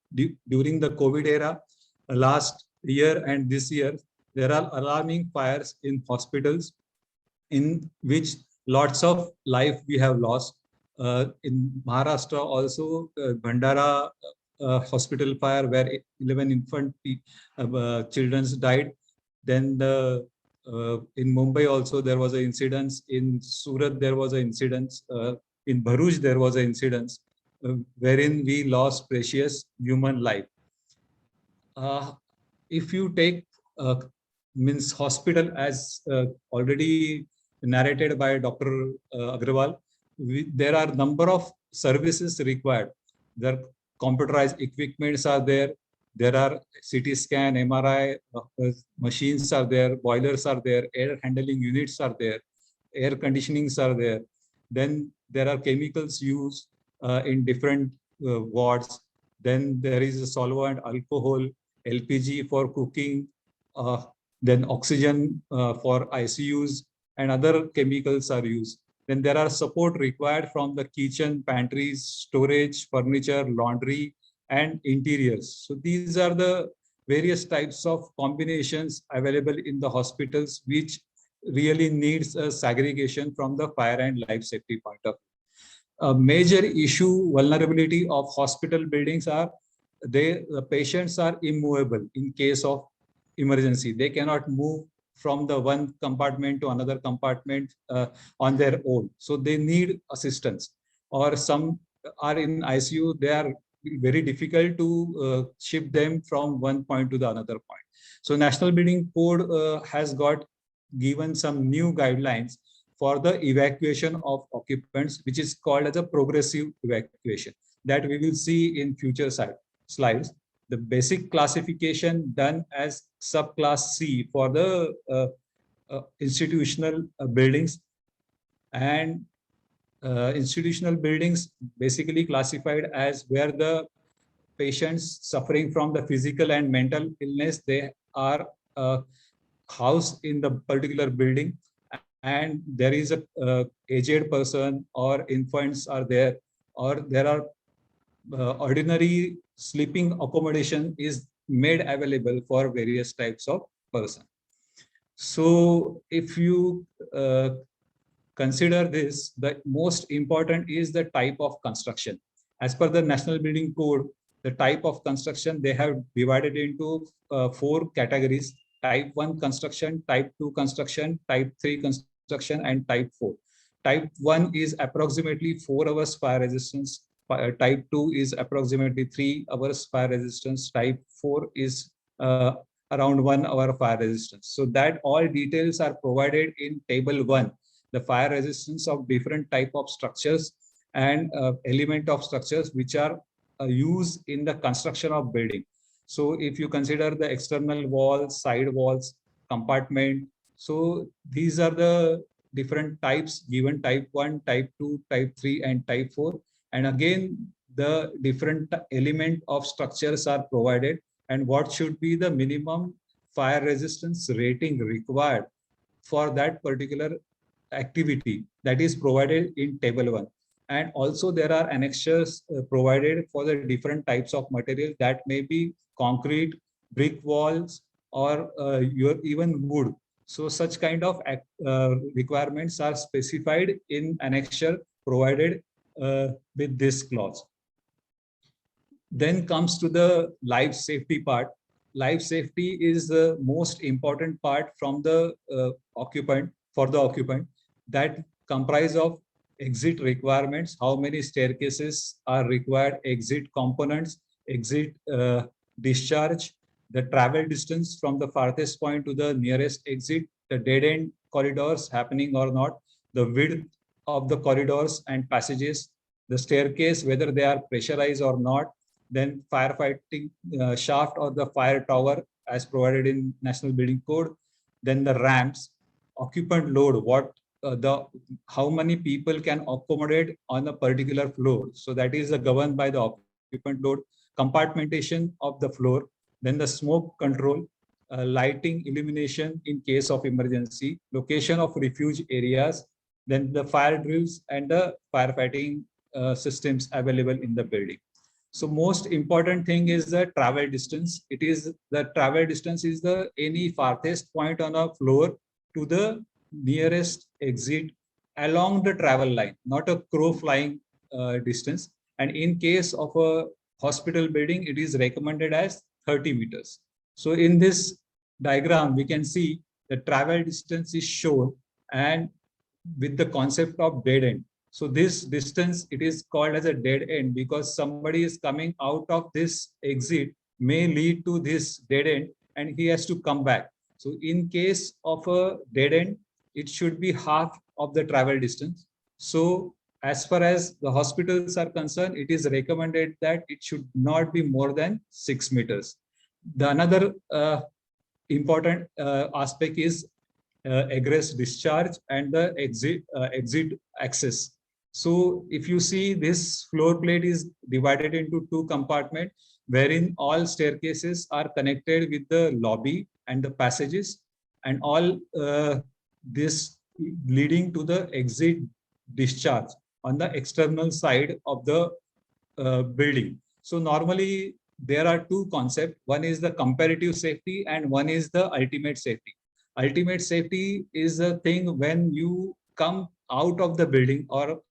during the COVID era, last year and this year, there are alarming fires in hospitals. in which lots of life we have lost. In Maharashtra also, Bhandara hospital fire where 11 infant children died. Then in Mumbai also there was an incident. In Surat there was an incident. In Bharuch there was an incident wherein we lost precious human life. If you take means hospital as already narrated by Dr. Agrawal, there are number of services required. There computerized equipments are there. There are CT scan, MRI machines are there, boilers are there, air handling units are there, air conditionings are there. Then there are chemicals used in different wards. Then there is a solvent, alcohol, LPG for cooking, then oxygen for ICUs, and other chemicals are used. Then there are support required from the kitchen, pantries, storage, furniture, laundry, and interiors. So these are the various types of combinations available in the hospitals, which really needs a segregation from the fire and life safety point of view. A major issue, vulnerability of hospital buildings are the patients are immovable in case of emergency. They cannot move from the one compartment to another compartment on their own. So they need assistance. Or some are in ICU, they are very difficult to shift them from one point to the another point. So National Building Code has got given some new guidelines for the evacuation of occupants, which is called as a progressive evacuation, that we will see in future slides. The basic classification done as subclass C for the institutional buildings, and institutional buildings basically classified as where the patients suffering from the physical and mental illness, they are housed in the particular building, and there is a aged person or infants are there, or there are ordinary sleeping accommodation is made available for various types of person. So if you consider this, the most important is the type of construction. As per the National Building Code, the type of construction they have divided into 4 categories: type 1 construction, type 2 construction, type 3 construction, and type 4. Type 1 is approximately 4 hours fire resistance. Type 2 is approximately 3 hours fire resistance. Type 4 is around 1 hour fire resistance. So that all details are provided in table 1, the fire resistance of different type of structures and element of structures which are used in the construction of building. So if you consider the external walls, side walls, compartment, so these are the different types given: type 1, type 2, type 3, and type 4. And again, the different element of structures are provided, and what should be the minimum fire resistance rating required for that particular activity, that is provided in table 1. And also there are annexures provided for the different types of material, that may be concrete, brick walls, or even wood. So such kind of requirements are specified in annexure provided with this clause. Then comes to the life safety part. Life safety is the most important part from the occupant, for the occupant, that comprise of exit requirements, how many staircases are required, exit components, exit discharge, the travel distance from the farthest point to the nearest exit, the dead end corridors happening or not, the width of the corridors and passages, the staircase, whether they are pressurized or not, then firefighting shaft or the fire tower as provided in National Building Code, then the ramps, occupant load, what how many people can accommodate on a particular floor. So that is governed by the occupant load, compartmentation of the floor, then the smoke control, lighting, illumination in case of emergency, location of refuge areas, then the fire drills and the firefighting systems available in the building. So most important thing is the travel distance. It is the travel distance is the any farthest point on a floor to the nearest exit along the travel line, not a crow flying distance. And in case of a hospital building, it is recommended as 30 meters. So in this diagram, we can see the travel distance is shown and with the concept of dead end. So this distance, it is called as a dead end because somebody is coming out of this exit may lead to this dead end and he has to come back. So in case of a dead end, it should be half of the travel distance. So as far as the hospitals are concerned, it is recommended that it should not be more than 6 meters. The another important aspect is egress discharge and the exit access. So if you see, this floor plate is divided into 2 compartments wherein all staircases are connected with the lobby and the passages, and all this leading to the exit discharge on the external side of the building. So normally there are 2 concepts. One is the comparative safety and one is the ultimate safety. Ultimate safety is a thing when you come out of the building or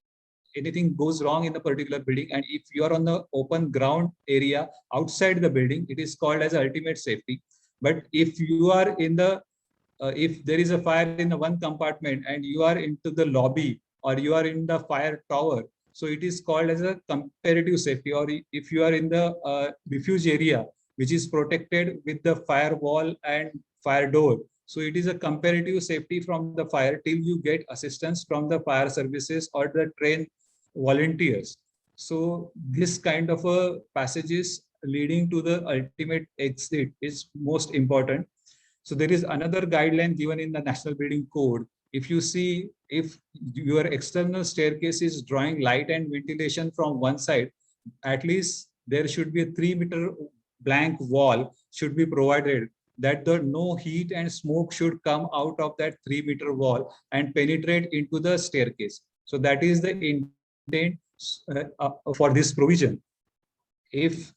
anything goes wrong in a particular building, and if you are on the open ground area outside the building, it is called as ultimate safety. But if you are in the if there is a fire in the one compartment and you are into the lobby or you are in the fire tower, so it is called as a comparative safety. Or if you are in the refuge area, which is protected with the firewall and fire door, so it is a comparative safety from the fire till you get assistance from the fire services or the trained volunteers. So this kind of a passages leading to the ultimate exit is most important. So there is another guideline given in the National Building Code. If you see, if your external staircase is drawing light and ventilation from one side, at least there should be a 3-meter blank wall should be provided, that the no heat and smoke should come out of that 3-meter wall and penetrate into the staircase. So that is the intent for this provision. If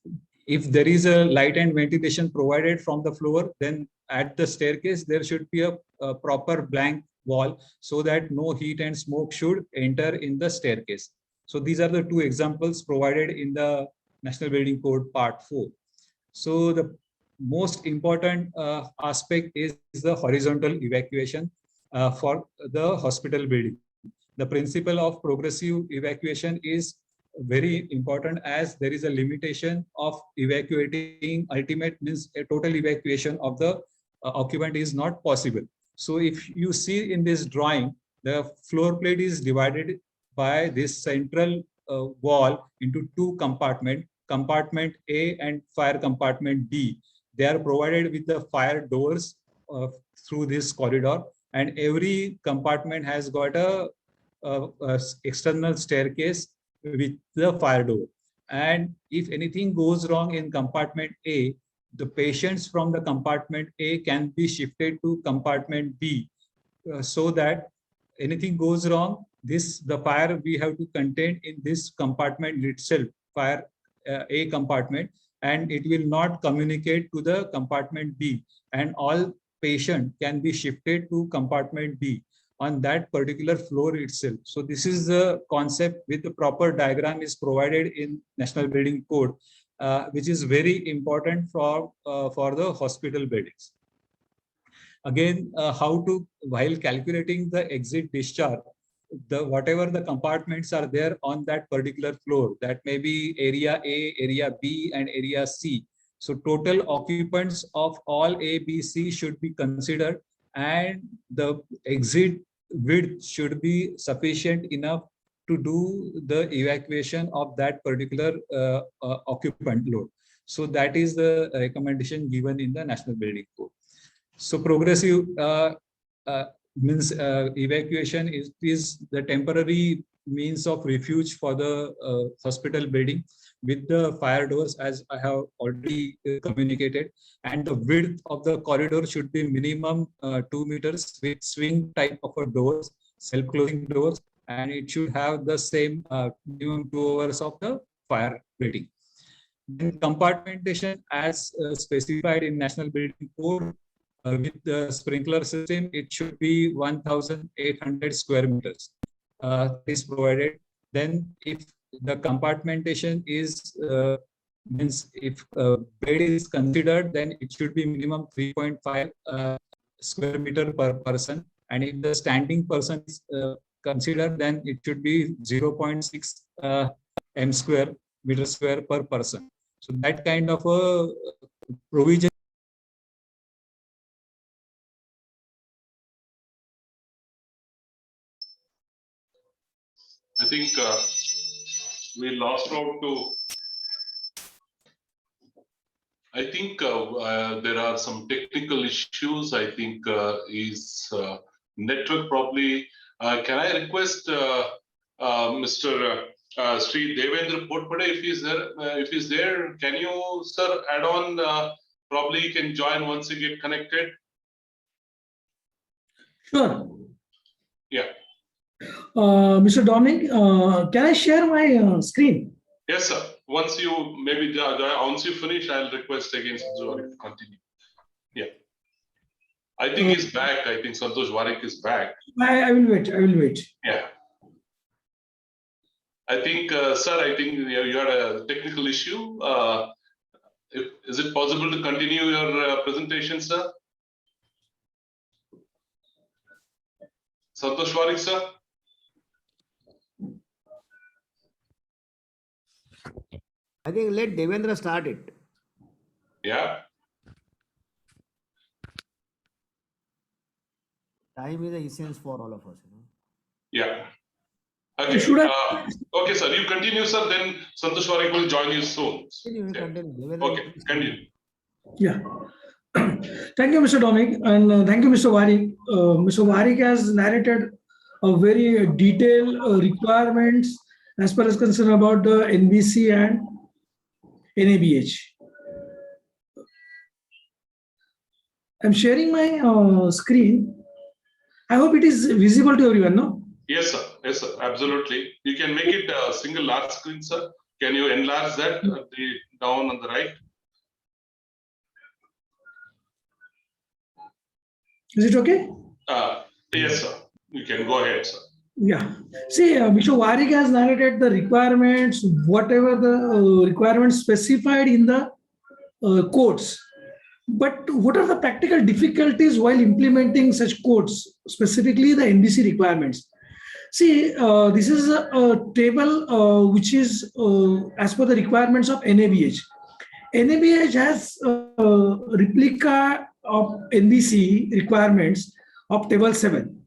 there is a light and ventilation provided from the floor, then at the staircase there should be a proper blank wall so that no heat and smoke should enter in the staircase. So these are the 2 examples provided in the National Building Code Part 4. So the most important aspect is the horizontal evacuation for the hospital building. The principle of progressive evacuation is very important, as there is a limitation of evacuating. Ultimate means a total evacuation of the occupant is not possible. So if you see in this drawing, the floor plate is divided by this central wall into 2 compartments, compartment A and fire compartment B. They are provided with the fire doors through this corridor, and every compartment has got a external staircase with the fire door. And if anything goes wrong in compartment A, the patients from the compartment A can be shifted to compartment B, so that anything goes wrong, the fire we have to contain in this compartment itself, fire A compartment, and it will not communicate to the compartment B, and all patient can be shifted to compartment B on that particular floor itself. So this is the concept with the proper diagram is provided in National Building Code, which is very important for the hospital buildings. Again, how to, while calculating the exit discharge, whatever the compartments are there on that particular floor, that may be area A, area B, and area C. So total occupants of all A, B, C should be considered, and the exit width should be sufficient enough to do the evacuation of that particular occupant load. So that is the recommendation given in the National Building Code. So progressive means evacuation is the temporary means of refuge for the hospital building with the fire doors, as I have already communicated, and the width of the corridor should be minimum 2 meters with swing type of a doors, self-closing doors, and it should have the same minimum 2 hours of the fire rating. Then compartmentation, as specified in National Building Code, with the sprinkler system, it should be 1,800 square meters. Is provided. Then, if the compartmentation is means if bed is considered, then it should be minimum 3.5 square meter per person. And if the standing person is considered, then it should be 0.6 meter square per person. So that kind of a provision. I think we lost out to. I think there are some technical issues. I think is network probably. Can I request Mr. Sri Devendra Potpade if he's there? If he's there, can you, sir, add on? Probably you can join once you get connected. Sure. Yeah. Mr. Dominic, can I share my screen? Yes, sir. Once you once you finish, I'll request again Santosh to continue. Yeah. I think he's back. I think Santosh Warik is back. I will wait. I will wait. Yeah. I think, sir, I think you had a technical issue. Is it possible to continue your presentation, sir? Santosh Warik, sir? I think let Devendra start it. Yeah. Time is the essence for all of us. Yeah. Okay. Okay, sir. You continue, sir. Then Santosh Warik will join you soon. Okay. Continue. Yeah. Thank you, Mr. Dominic, and thank you, Mr. Warik. Mr. Warik has narrated a very detailed requirements as far as concerned about the NBC and NABH. I'm sharing my screen. I hope it is visible to everyone, no? Yes, sir. Yes, sir. Absolutely. You can make it a single large screen, sir. Can you enlarge that down on the right? Is it okay? Yes, sir. You can go ahead, sir. Yeah. See, Mr. Warik has narrated the requirements, whatever the requirements specified in the codes. But what are the practical difficulties while implementing such codes, specifically the NBC requirements? See, this is a table which is as per the requirements of NABH. NABH has a replica of NBC requirements of table 7.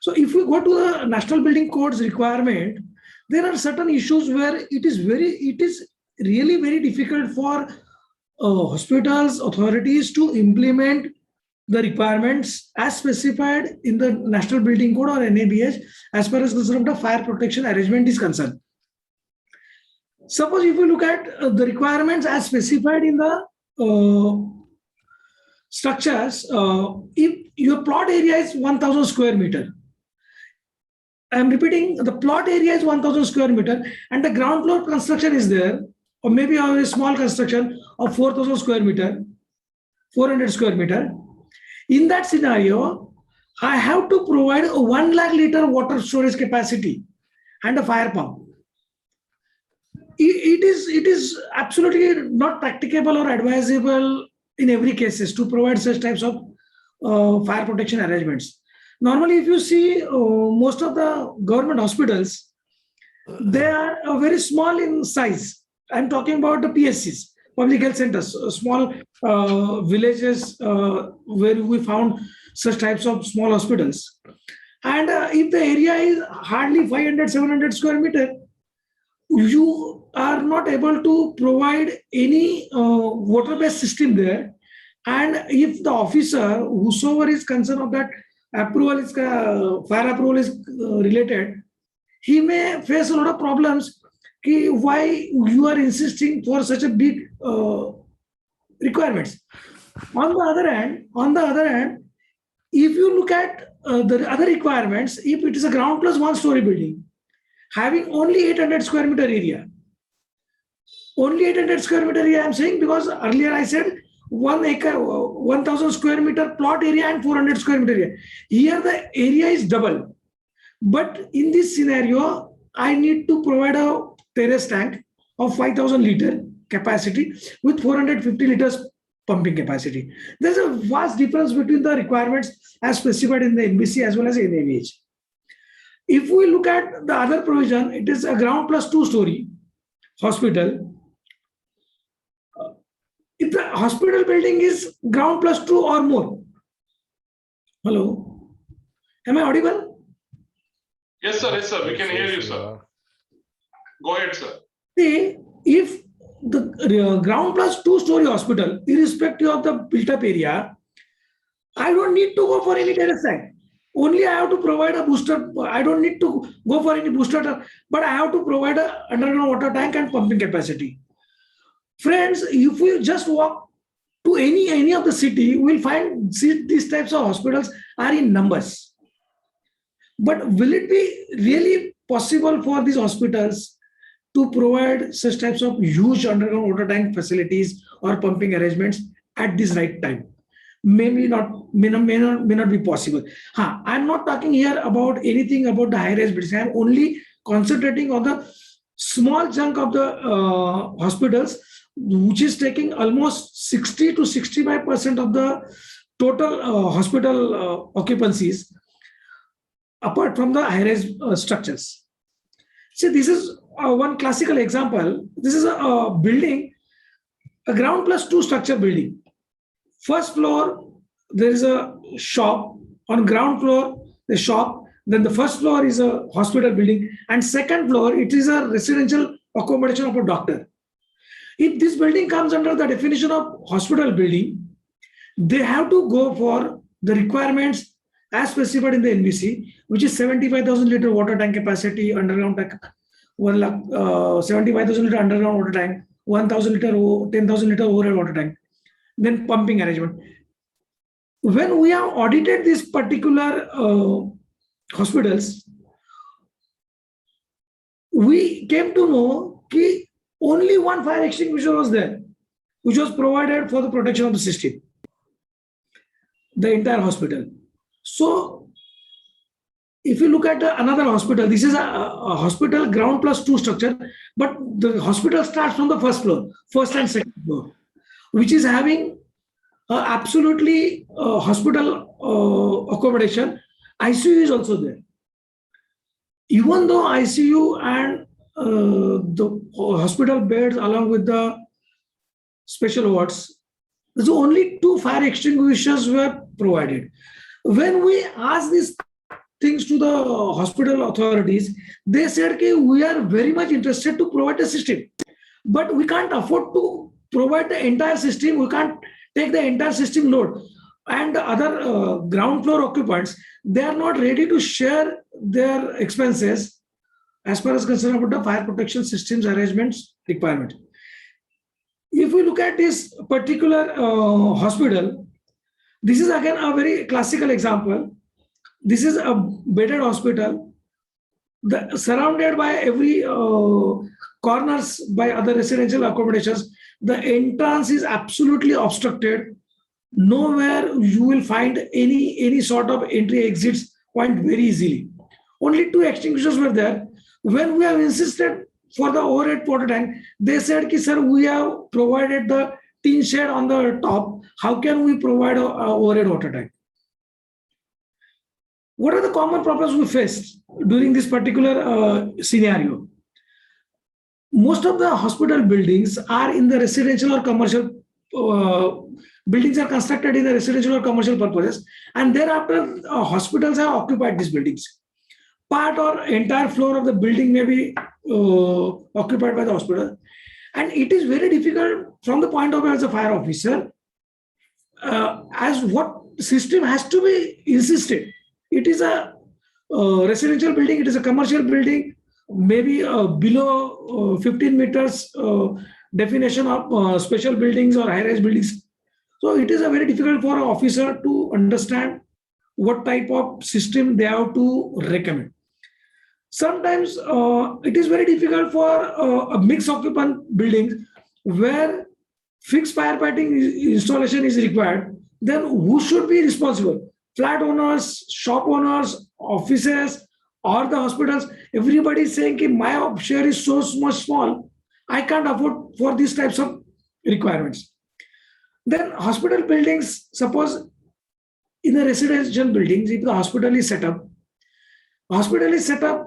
So if we go to the National Building Codes requirement, there are certain issues where it is really very difficult for hospitals, authorities to implement the requirements as specified in the National Building Code or NABH as far as concerned the fire protection arrangement is concerned. Suppose if you look at the requirements as specified in the structures, if your plot area is 1,000 square meter, I'm repeating, the plot area is 1,000 square meter and the ground floor construction is there, or maybe a small construction of 4,000 square meter, 400 square meter. In that scenario, I have to provide a 1 lakh liter water storage capacity and a fire pump. It is absolutely not practicable or advisable in every cases to provide such types of fire protection arrangements. Normally, if you see most of the government hospitals, they are very small in size. I'm talking about the PSCs, public health centers, small villages where we found such types of small hospitals. And if the area is hardly 500, 700 square meter, you are not able to provide any water-based system there. And if the officer, whosoever is concerned of that approval is fire approval is related, he may face a lot of problems. Why you are insisting for such a big requirements? On the other hand, if you look at the other requirements, if it is a ground plus 1 story building, having only 800 square meter area, only 800 square meter area, I'm saying because earlier I said 1 acre, 1000 square meter plot area and 400 square meter area. Here the area is double. But in this scenario, I need to provide a terrace tank of 5000 liter capacity with 450 liters pumping capacity. There's a vast difference between the requirements as specified in the NBC as well as NAVH. If we look at the other provision, it is a ground plus 2-story hospital. If the hospital building is ground plus 2 or more. Hello, am I audible? Yes, sir. Yes, sir. We can hear you, sir. Go ahead, sir. See, if the ground plus 2-story hospital, irrespective of the built-up area, I don't need to go for any terrace tank. Only I have to provide a booster. I don't need to go for any booster, but I have to provide an underground water tank and pumping capacity. Friends, if we just walk to any of the city, we'll find these types of hospitals are in numbers. But will it be really possible for these hospitals to provide such types of huge underground water tank facilities or pumping arrangements at this right time? Maybe not, may not be possible. I'm not talking here about anything about the high-rise buildings. I'm only concentrating on the small chunk of the hospitals, which is taking almost 60 to 65% of the total hospital occupancies, apart from the high-rise structures. See, this is one classical example. This is a building, a ground plus 2 structure building. First floor, there is a shop. On ground floor, the shop. Then the first floor is a hospital building. And second floor, it is a residential accommodation of a doctor. If this building comes under the definition of hospital building, they have to go for the requirements as specified in the NBC, which is 75,000 liter water tank capacity, underground tank, 75,000 liter underground water tank, 1,000 liter, 10,000 liter overhead water tank, then pumping arrangement. When we have audited these particular hospitals, we came to know that only one fire extinguisher was there, which was provided for the protection of the system, the entire hospital. So, if you look at another hospital, this is a hospital ground plus 2 structure, but the hospital starts from the first floor, first and second floor, which is having absolutely hospital accommodation. ICU is also there. Even though ICU and the hospital beds along with the special wards, there's only 2 fire extinguishers were provided. When we asked these things to the hospital authorities, they said, okay, we are very much interested to provide the system, but we can't afford to provide the entire system. We can't take the entire system load. And the other ground floor occupants, they are not ready to share their expenses as far as concerned about the fire protection systems arrangements requirement. If we look at this particular hospital, this is again a very classical example. This is a bedded hospital, surrounded by every corners by other residential accommodations. The entrance is absolutely obstructed. Nowhere you will find any sort of entry exits point very easily. Only 2 extinguishers were there. When we have insisted for the overhead water tank, they said, sir, we have provided the tin shed on the top. How can we provide an overhead water tank? What are the common problems we faced during this particular scenario? Most of the hospital buildings are in the residential or commercial buildings are constructed in the residential or commercial purposes, and thereafter hospitals have occupied these buildings. Part or entire floor of the building may be occupied by the hospital, and it is very difficult from the point of view as a fire officer, as what system has to be insisted. It is a residential building, it is a commercial building, maybe below 15 meters definition of special buildings or high-rise buildings. So it is a very difficult for an officer to understand what type of system they have to recommend. Sometimes it is very difficult for a mixed occupant building where fixed firefighting installation is required, then who should be responsible? Flat owners, shop owners, offices, or the hospitals? Everybody is saying that my share is so much small, I can't afford for these types of requirements. Then hospital buildings, suppose in a residential buildings, if the hospital is set up,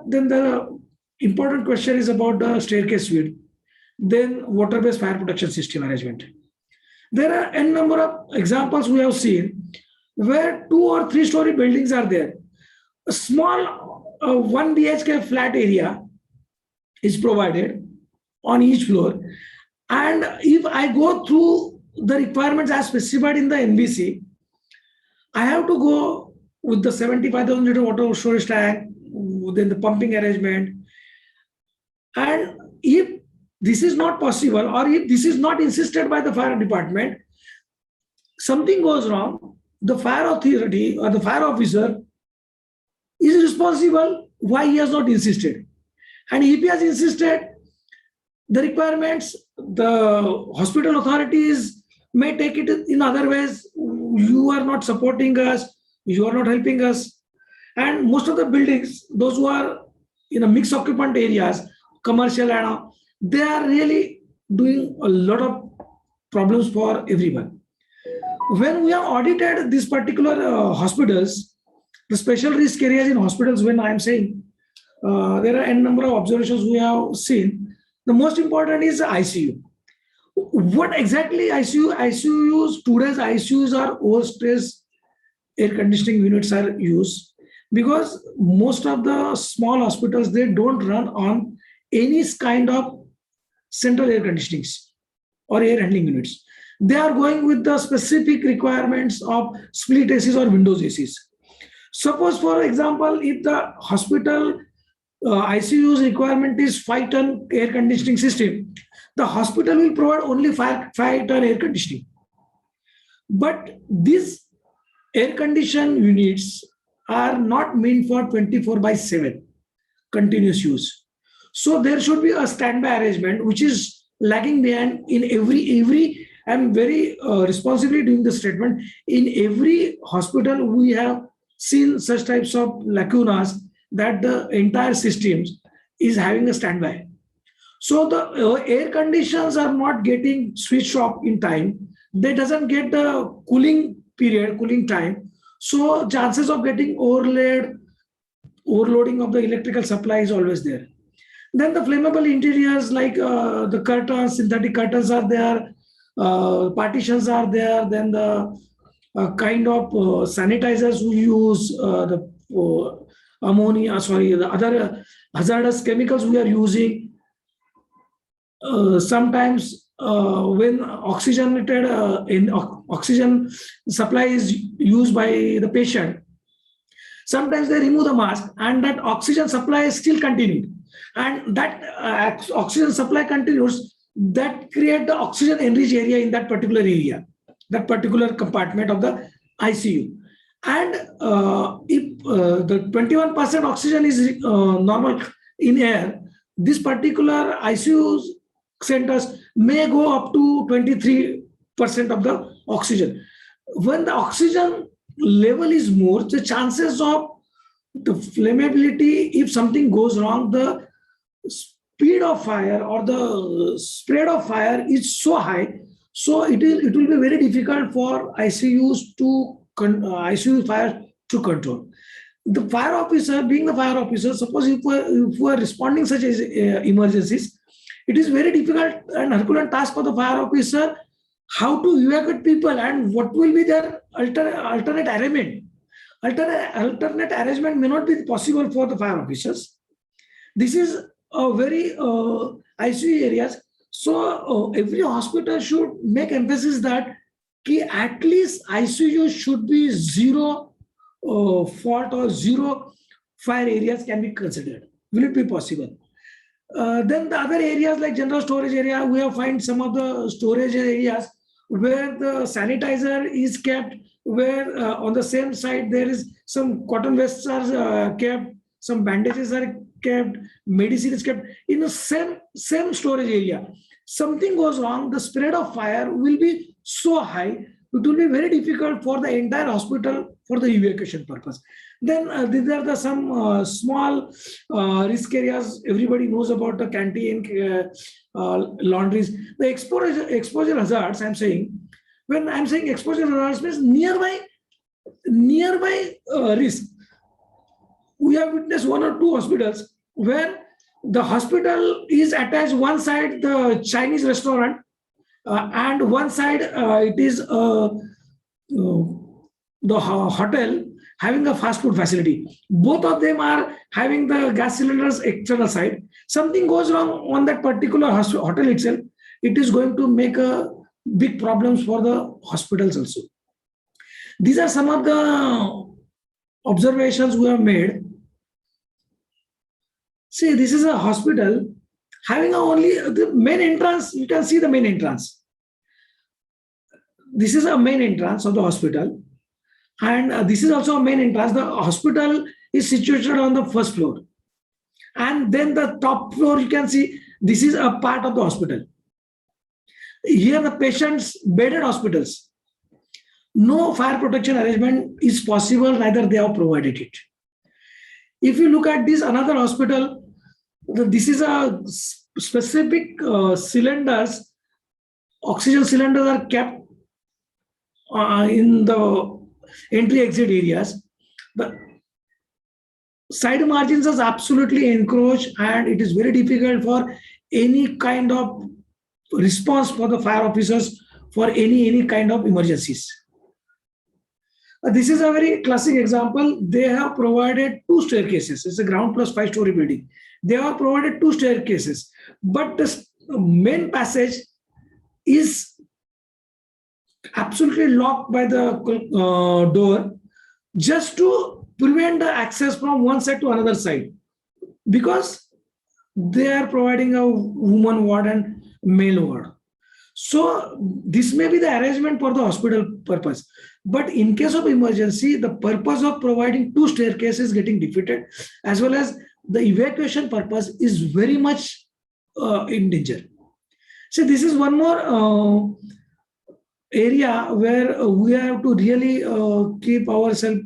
then the important question is about the staircase width, then water-based fire protection system arrangement. There are n number of examples we have seen where 2 or 3 story buildings are there. A small 1 BHK flat area is provided on each floor. And if I go through the requirements as specified in the NBC, I have to go with the 75,000 liter water storage tank, then the pumping arrangement. And if this is not possible, or if this is not insisted by the fire department, something goes wrong, the fire authority or the fire officer is responsible why he has not insisted. And if he has insisted, the requirements, the hospital authorities may take it in other ways. You are not supporting us, you are not helping us. And most of the buildings, those who are in a mixed occupant areas, commercial and all, they are really doing a lot of problems for everyone. When we have audited these particular hospitals, the special risk areas in hospitals, when I am saying, there are n number of observations we have seen. The most important is ICU. What exactly ICU? ICUs, today's ICUs are overstressed air conditioning units are used, because most of the small hospitals, they don't run on any kind of central air conditionings or air handling units. They are going with the specific requirements of split ACs or windows ACs. Suppose, for example, if the hospital ICU's requirement is 5-ton air conditioning system, the hospital will provide only 5-ton air conditioning. But these air conditioned units are not meant for 24/7 continuous use. So there should be a standby arrangement, which is lagging behind in every. I'm very responsibly doing the statement. In every hospital, we have seen such types of lacunas that the entire systems is having a standby. So the air conditions are not getting switched off in time. They doesn't get the cooling period, cooling time. So chances of getting overloading of the electrical supply is always there. Then the flammable interiors like the curtains, synthetic curtains are there, partitions are there. Then the kind of sanitizers we use, the the other hazardous chemicals we are using. Sometimes when oxygen supply is used by the patient, sometimes they remove the mask and that oxygen supply is still continued. And that oxygen supply continues, that create the oxygen enriched area in that particular area, that particular compartment of the ICU. And if the 21% oxygen is normal in air, this particular ICU centers may go up to 23% of the oxygen. When the oxygen level is more, the chances of the flammability, if something goes wrong, the speed of fire or the spread of fire is so high, so it will be very difficult for ICUs to ICU fire to control. The fire officer, being the fire officer, suppose if we are responding such as emergencies, it is very difficult and Herculean task for the fire officer how to evacuate people and what will be their alternate arrangement. Alternate arrangement may not be possible for the fire officers. This is a very ICU areas. So every hospital should make emphasis that at least ICU should be zero fault or zero fire areas can be considered. Will it be possible? Then the other areas like general storage area, we have find some of the storage areas where the sanitizer is kept, where on the same side there is some cotton wastes are kept, some bandages are kept, medicine is kept in the same storage area. something goes wrong, the spread of fire will be so high, it will be very difficult for the entire hospital for the evacuation purpose. Then these are the some small risk areas. Everybody knows about the canteen, laundries. The exposure hazards, I'm saying, when I'm saying exposure hazards means nearby risk. We have witnessed one or two hospitals where the hospital is attached, one side the Chinese restaurant, and one side it is the hotel having a fast food facility. Both of them are having the gas cylinders external side. Something goes wrong on that particular hotel itself, it is going to make a big problems for the hospitals also. These are some of the observations we have made. See, this is a hospital having only the main entrance. You can see the main entrance. This is a main entrance of the hospital. And this is also a main entrance. The hospital is situated on the first floor. And then the top floor, you can see, this is a part of the hospital. Here the patients bedded hospitals. No fire protection arrangement is possible, neither they have provided it. If you look at this another hospital, this is a specific cylinders, oxygen cylinders are kept in the entry exit areas. The side margins are absolutely encroached and it is very difficult for any kind of response for the fire officers for any kind of emergencies. This is a very classic example. They have provided 2 staircases. It's a ground plus 5-story building. They have provided 2 staircases, but the main passage is absolutely locked by the door just to prevent the access from one side to another side, because they are providing a woman ward and male ward. So this may be the arrangement for the hospital purpose, but in case of emergency, the purpose of providing 2 staircases getting defeated, as well as the evacuation purpose is very much in danger. So this is one more area where we have to really keep ourselves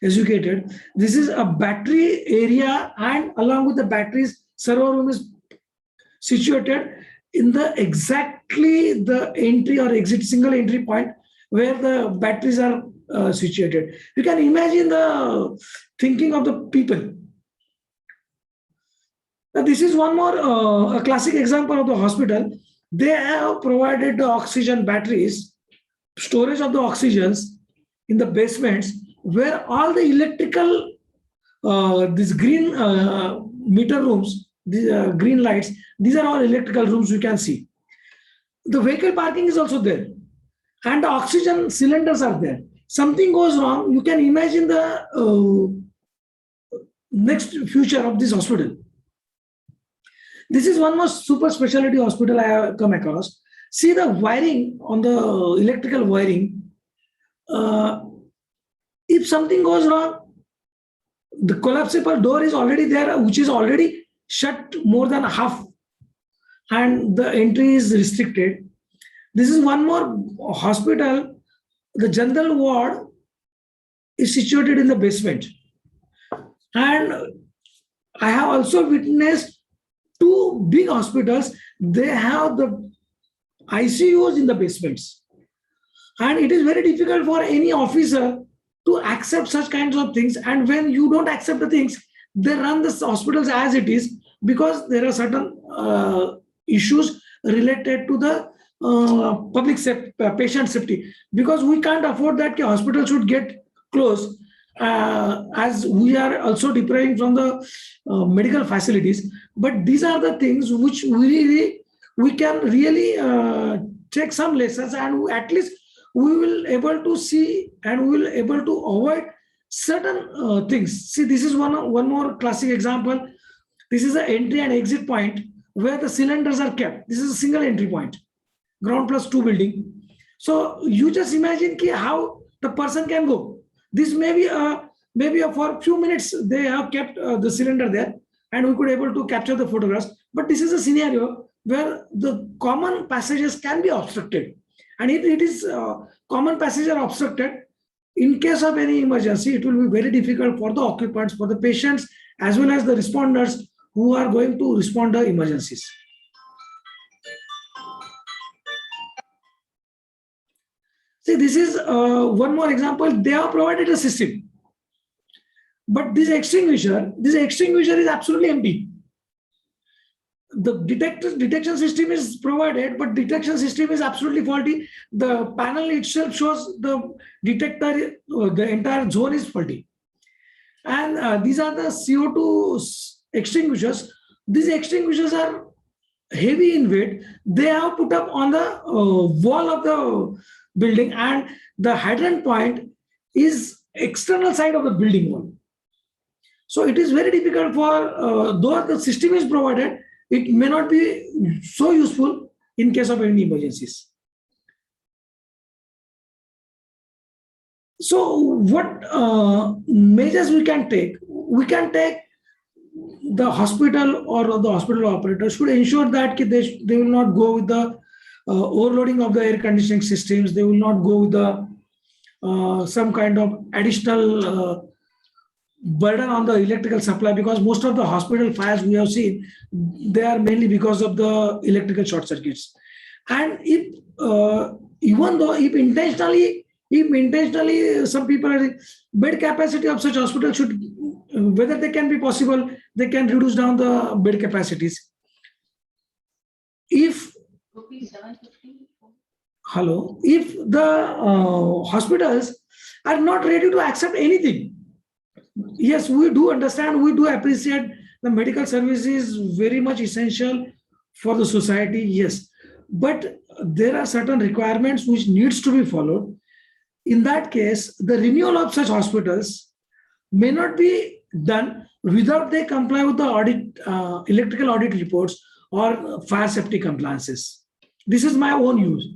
educated. This is a battery area, and along with the batteries, server room is situated in the exactly the entry or exit single entry point where the batteries are situated. You can imagine the thinking of the people. Now, this is one more a classic example of the hospital. They have provided the oxygen batteries, storage of the oxygens in the basements, where all the electrical, these green meter rooms, these green lights, these are all electrical rooms you can see. The vehicle parking is also there, and the oxygen cylinders are there. Something goes wrong, you can imagine the next future of this hospital. This is one more super specialty hospital I have come across. See the wiring on the electrical wiring. If something goes wrong, the collapsible door is already there, which is already shut more than half, and the entry is restricted. This is one more hospital. The general ward is situated in the basement. And I have also witnessed 2 big hospitals, they have the ICUs in the basements. And it is very difficult for any officer to accept such kinds of things. And when you don't accept the things, they run the hospitals as it is, because there are certain issues related to the public patient safety. Because we can't afford that the hospital should get closed, as we are also depriving from the medical facilities. But these are the things which we can really take some lessons, and at least we will able to see and we will able to avoid certain things. See, this is one more classic example. This is an entry and exit point where the cylinders are kept. This is a single entry point, ground plus 2 building. So you just imagine how the person can go. This may be for a few minutes they have kept the cylinder there, and we could able to capture the photographs. But this is a scenario where the common passages can be obstructed. And if it is common passages are obstructed, in case of any emergency, it will be very difficult for the occupants, for the patients, as well as the responders who are going to respond to emergencies. See, this is one more example. They have provided a system, but this extinguisher is absolutely empty. The detection system is provided, but detection system is absolutely faulty. The panel itself shows the detector, the entire zone is faulty. And these are the CO2 extinguishers. These extinguishers are heavy in weight. They are put up on the wall of the building, and the hydrant point is external side of the building wall. So it is very difficult for, though the system is provided, it may not be so useful in case of any emergencies. So what measures we can take? We can take the hospital or the hospital operator should ensure that they will not go with the overloading of the air conditioning systems. They will not go with the some kind of additional burden on the electrical supply, because most of the hospital fires we have seen, they are mainly because of the electrical short circuits. And if even though if intentionally some people are, bed capacity of such hospitals should, whether they can be possible, they can reduce down the bed capacities. If the hospitals are not ready to accept anything, yes, we do understand, we do appreciate the medical service is very much essential for the society, yes, but there are certain requirements which needs to be followed. In that case, the renewal of such hospitals may not be done without they comply with the audit, electrical audit reports or fire safety compliances. This is my own use.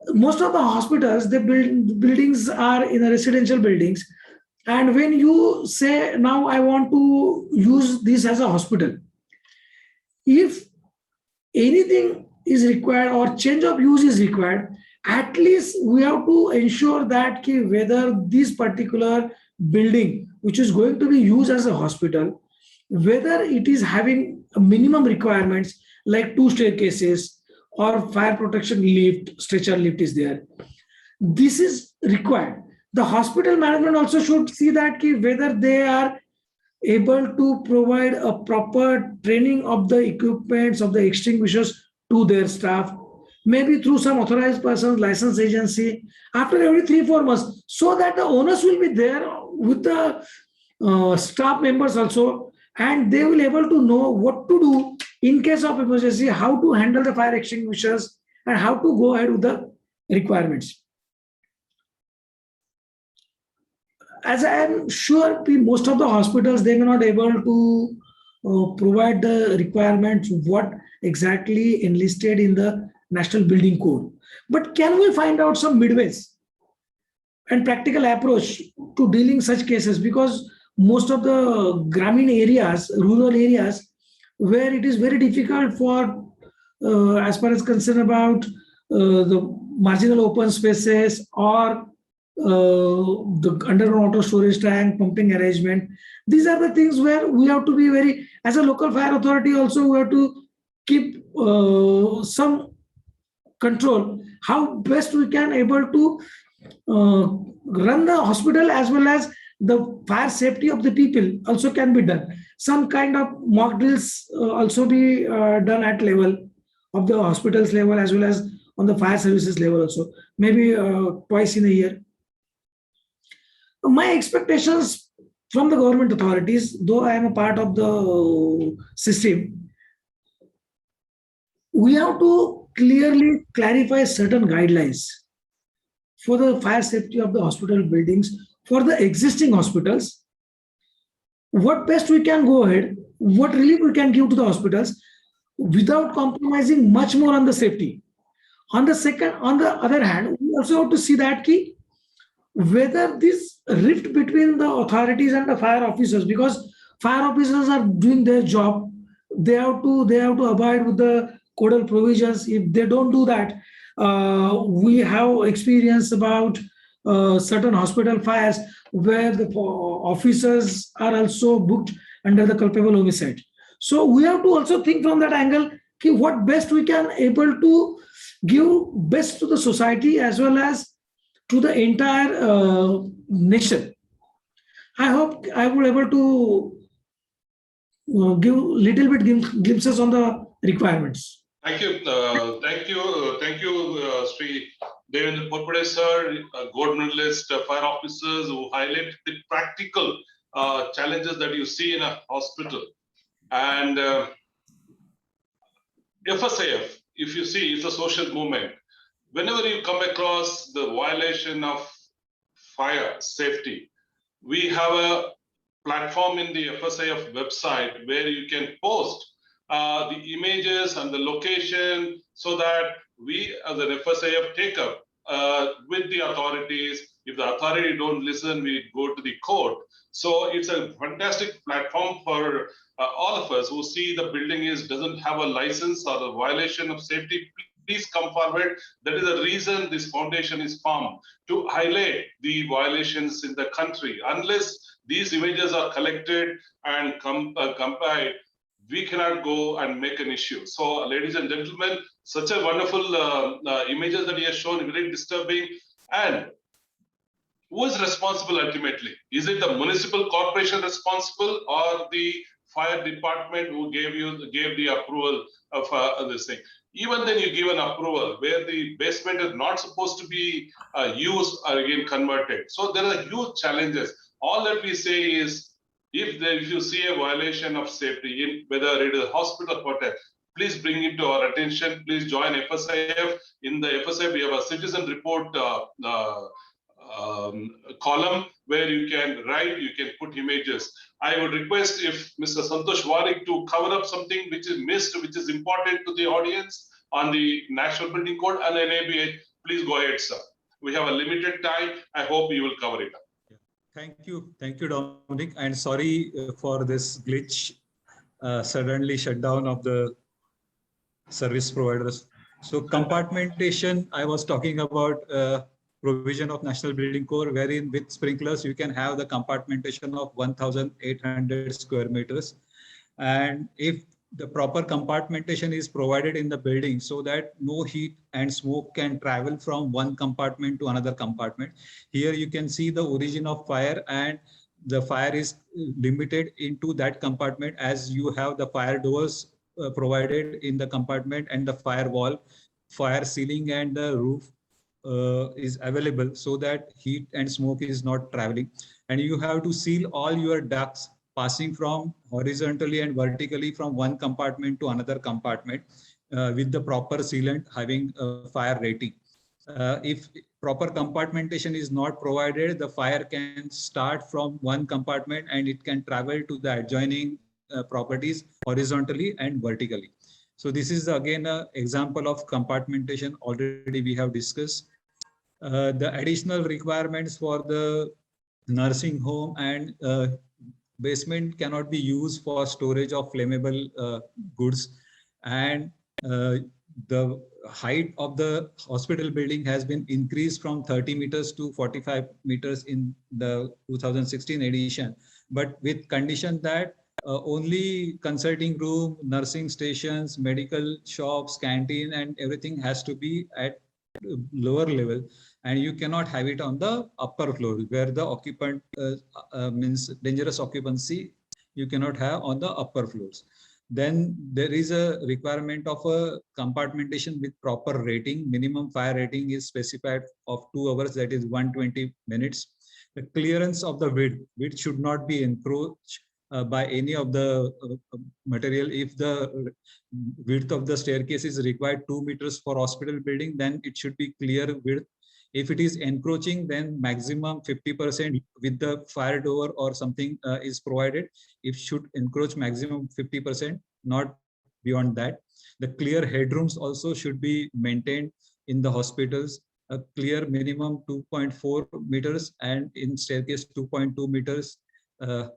Most of the hospitals, the buildings are in the residential buildings. And when you say, now I want to use this as a hospital, if anything is required or change of use is required, at least we have to ensure that whether this particular building, which is going to be used as a hospital, whether it is having minimum requirements like 2 staircases or fire protection lift, stretcher lift is there. This is required. The hospital management also should see that whether they are able to provide a proper training of the equipments of the extinguishers to their staff, maybe through some authorized person, license agency, after every 3-4 months, so that the owners will be there with the staff members also, and they will able to know what to do in case of emergency, how to handle the fire extinguishers, and how to go ahead with the requirements. As I am sure, most of the hospitals, they may not able to provide the requirements what exactly enlisted in the National Building Code. But can we find out some midways and practical approach to dealing such cases? Because most of the Gramin areas, rural areas, where it is very difficult for, as far as concerned about the marginal open spaces or the underground auto storage tank, pumping arrangement. These are the things where we have to be very, as a local fire authority also, we have to keep some control, how best we can able to run the hospital, as well as the fire safety of the people also can be done. Some kind of mock drills also be done at level of the hospitals level, as well as on the fire services level also, maybe twice in a year. My expectations from the government authorities, though I am a part of the system, we have to clearly clarify certain guidelines for the fire safety of the hospital buildings for the existing hospitals. What best we can go ahead, what relief we can give to the hospitals without compromising much more on the safety. On the other hand, we also have to see that whether this rift between the authorities and the fire officers, because fire officers are doing their job they have to abide with the codal provisions. If they don't do that, we have experience about certain hospital fires where the officers are also booked under the culpable homicide. So we have to also think from that angle, ki what best we can able to give best to the society as well as to the entire nation. I hope I will able to give little bit glimpses on the requirements. Thank you, Sri Devendra Porpade sir, gold medalist fire officers who highlight the practical challenges that you see in a hospital. And FSAF, if you see, it's a social movement. Whenever you come across the violation of fire safety, we have a platform in the FSAF website where you can post the images and the location so that we as an FSAF take up with the authorities. If the authority don't listen, we go to the court. So it's a fantastic platform for all of us who see the building doesn't have a license or a violation of safety. Please come forward. That is the reason this foundation is formed, to highlight the violations in the country. Unless these images are collected and compiled, we cannot go and make an issue. So, ladies and gentlemen, such a wonderful images that he has shown, very disturbing. And who is responsible ultimately? Is it the municipal corporation responsible or the fire department who gave the approval of this thing? Even then you give an approval where the basement is not supposed to be used or again converted. So there are huge challenges. All that we say is, if you see a violation of safety, in whether it is a hospital or hotel, please bring it to our attention. Please join FSIF. In the FSIF, we have a citizen report column where you can write, you can put images. I would request if Mr. Santosh Warik to cover up something which is missed, which is important to the audience on the National Building Code and NABH. Please go ahead, sir. We have a limited time. I hope you will cover it up. Thank you, Dominic, and sorry for this glitch, suddenly shutdown of the service providers. So compartmentation, I was talking about provision of National Building Code, wherein with sprinklers you can have the compartmentation of 1,800 square meters, and if the proper compartmentation is provided in the building so that no heat and smoke can travel from one compartment to another compartment. Here you can see the origin of fire, and the fire is limited into that compartment as you have the fire doors provided in the compartment, and the fire wall, fire ceiling and the roof is available so that heat and smoke is not traveling. And you have to seal all your ducts passing from horizontally and vertically from one compartment to another compartment with the proper sealant having a fire rating. If proper compartmentation is not provided, the fire can start from one compartment and it can travel to the adjoining properties horizontally and vertically. So this is again an example of compartmentation already we have discussed. The additional requirements for the nursing home and basement cannot be used for storage of flammable goods, and the height of the hospital building has been increased from 30 meters to 45 meters in the 2016 edition, but with condition that only consulting room, nursing stations, medical shops, canteen and everything has to be at lower level, and you cannot have it on the upper floor where the occupant means dangerous occupancy you cannot have on the upper floors. Then there is a requirement of a compartmentation with proper rating. Minimum fire rating is specified of 2 hours, that is 120 minutes. The clearance of the width should not be encroached by any of the material. If the width of the staircase is required 2 meters for hospital building, then it should be clear width. If it is encroaching, then maximum 50% with the fire door or something is provided. It should encroach maximum 50%, not beyond that. The clear headrooms also should be maintained in the hospitals. A clear minimum 2.4 meters and in staircase 2.2 meters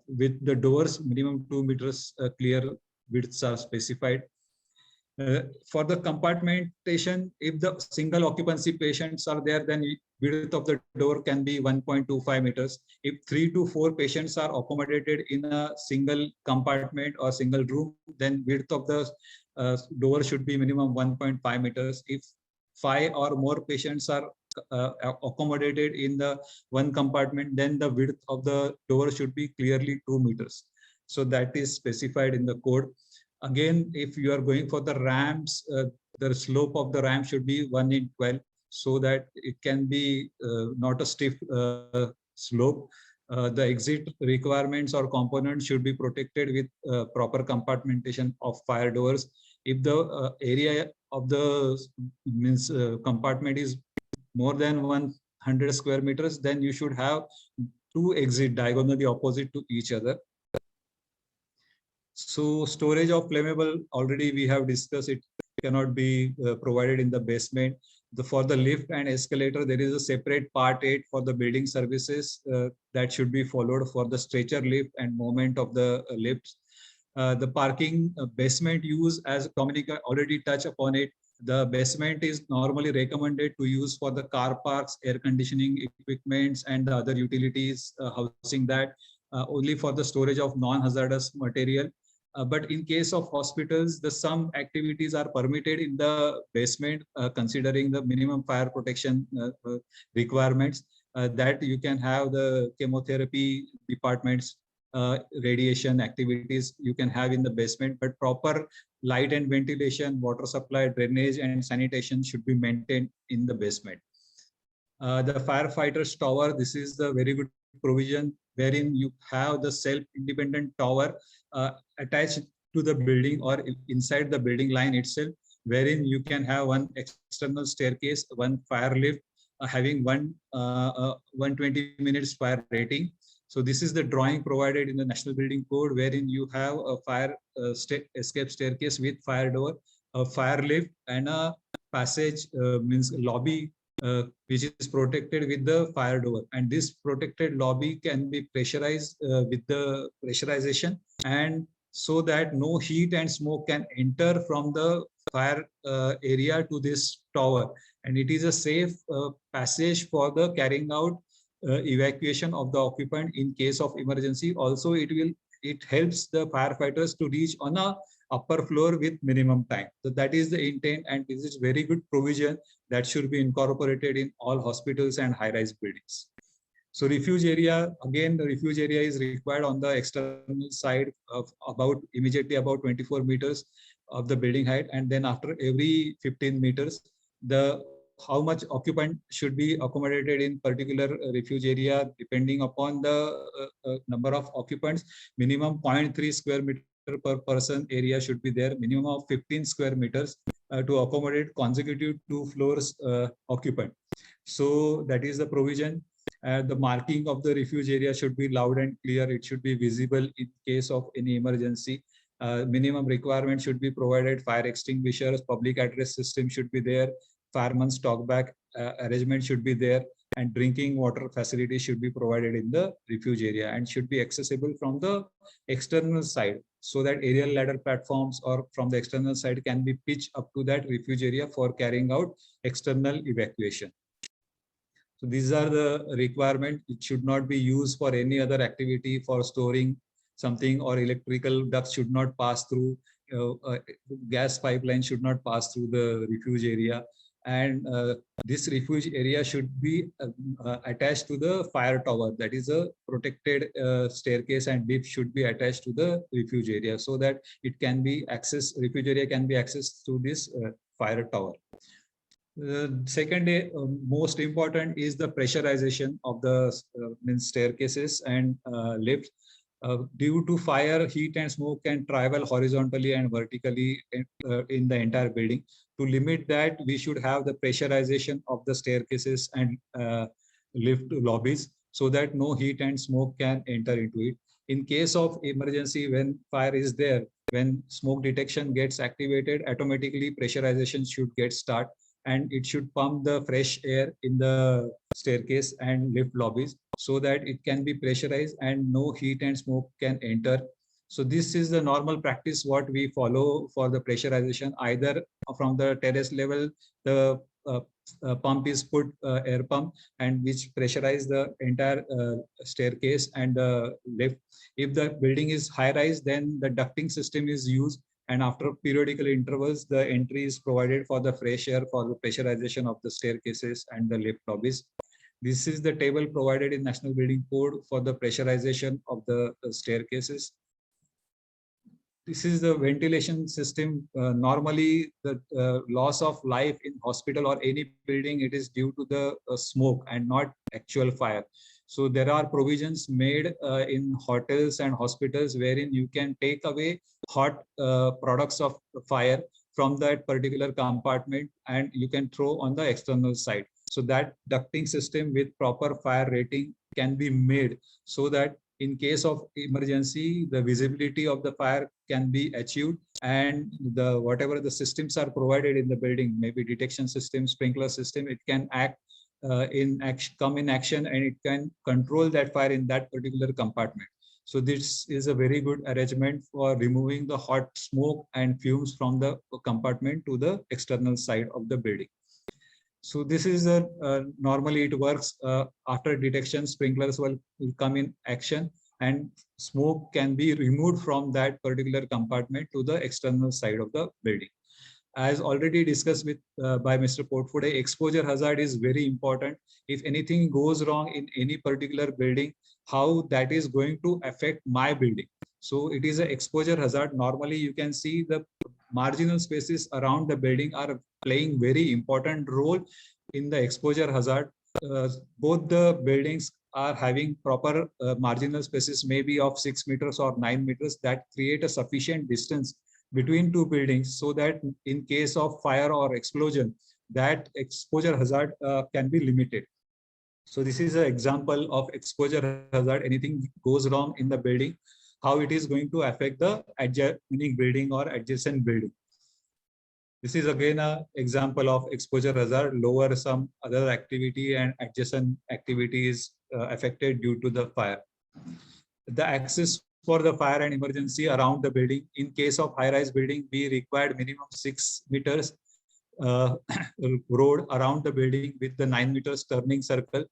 with the doors minimum 2 meters clear widths are specified. For the compartmentation, if the single occupancy patients are there, then width of the door can be 1.25 meters. If 3 to 4 patients are accommodated in a single compartment or single room, then width of the door should be minimum 1.5 meters. If 5 or more patients are accommodated in the one compartment, then the width of the door should be clearly 2 meters. So that is specified in the code. Again, if you are going for the ramps, the slope of the ramp should be 1:12, so that it can be not a stiff slope. The exit requirements or components should be protected with proper compartmentation of fire doors. If the area of the compartment is more than 100 square meters, then you should have 2 exits diagonally opposite to each other. So storage of flammable, already we have discussed, it cannot be provided in the basement. For the lift and escalator, there is a separate part 8 for the building services that should be followed for the stretcher lift and movement of the lifts. The parking basement use, as Dominic already touched upon it, the basement is normally recommended to use for the car parks, air conditioning equipments, and the other utilities housing that, only for the storage of non-hazardous material. But in case of hospitals, some activities are permitted in the basement, considering the minimum fire protection requirements, that you can have the chemotherapy departments, radiation activities you can have in the basement, but proper light and ventilation, water supply, drainage, and sanitation should be maintained in the basement. The firefighters tower, this is the very good provision wherein you have the self-independent tower attached to the building or inside the building line itself, wherein you can have one external staircase, one fire lift, having 120 minutes fire rating. So this is the drawing provided in the National Building Code, wherein you have a fire escape staircase with fire door, a fire lift, and a passage, means lobby, which is protected with the fire door. And this protected lobby can be pressurized with the pressurization, and so that no heat and smoke can enter from the fire area to this tower. And it is a safe passage for the carrying out evacuation of the occupant in case of emergency. Also, it helps the firefighters to reach on a upper floor with minimum time. So that is the intent, and this is very good provision that should be incorporated in all hospitals and high-rise buildings. So refuge area, again, the refuge area is required on the external side of immediately about 24 meters of the building height, and then after every 15 meters, how much occupant should be accommodated in particular refuge area, depending upon the number of occupants. Minimum 0.3 square meter per person area should be there, minimum of 15 square meters to accommodate consecutive 2 floors occupant. So that is the provision. The marking of the refuge area should be loud and clear. It should be visible in case of any emergency. Minimum requirement should be provided. Fire extinguishers, public address system should be there. Fireman's talk back arrangement should be there, and drinking water facility should be provided in the refuge area and should be accessible from the external side, so that aerial ladder platforms or from the external side can be pitched up to that refuge area for carrying out external evacuation. So these are the requirements. It should not be used for any other activity for storing something, or electrical ducts should not pass through, gas pipeline should not pass through the refuge area. And this refuge area should be attached to the fire tower. That is a protected staircase and lift should be attached to the refuge area, so that it can be accessed, refuge area can be accessed through this fire tower. The second most important is the pressurization of the staircases and lifts. Due to fire, heat and smoke can travel horizontally and vertically in the entire building. To limit that, we should have the pressurization of the staircases and lift lobbies, so that no heat and smoke can enter into it. In case of emergency, when fire is there, when smoke detection gets activated, automatically pressurization should get start, and it should pump the fresh air in the staircase and lift lobbies, so that it can be pressurized and no heat and smoke can enter. So this is the normal practice what we follow for the pressurization. Either from the terrace level, the pump is put, air pump, and which pressurize the entire staircase and the lift. If the building is high rise, then the ducting system is used, and after periodical intervals, the entry is provided for the fresh air for the pressurization of the staircases and the lift lobbies. This is the table provided in National Building Code for the pressurization of the staircases. This is the ventilation system. Normally, the loss of life in hospital or any building, it is due to the smoke and not actual fire. So there are provisions made in hotels and hospitals wherein you can take away hot products of fire from that particular compartment and you can throw on the external side. So that ducting system with proper fire rating can be made so that in case of emergency, the visibility of the fire can be achieved, and the whatever the systems are provided in the building, maybe detection system, sprinkler system, it can act come in action, and it can control that fire in that particular compartment. So this is a very good arrangement for removing the hot smoke and fumes from the compartment to the external side of the building. So this is normally it works after detection, sprinklers will come in action and smoke can be removed from that particular compartment to the external side of the building. As already discussed with by Mr. Portfode, exposure hazard is very important. If anything goes wrong in any particular building, how that is going to affect my building. So it is an exposure hazard. Normally you can see the marginal spaces around the building are playing very important role in the exposure hazard. Both the buildings are having proper marginal spaces, maybe of 6 meters or 9 meters, that create a sufficient distance between two buildings so that in case of fire or explosion, that exposure hazard can be limited. So this is an example of exposure hazard. Anything goes wrong in the building, how it is going to affect the adjoining building or adjacent building. This is again an example of exposure hazard. Lower some other activity and adjacent activity is affected due to the fire. The access for the fire and emergency around the building. In case of high-rise building, we required minimum 6 meters road around the building with the 9 meters turning circle,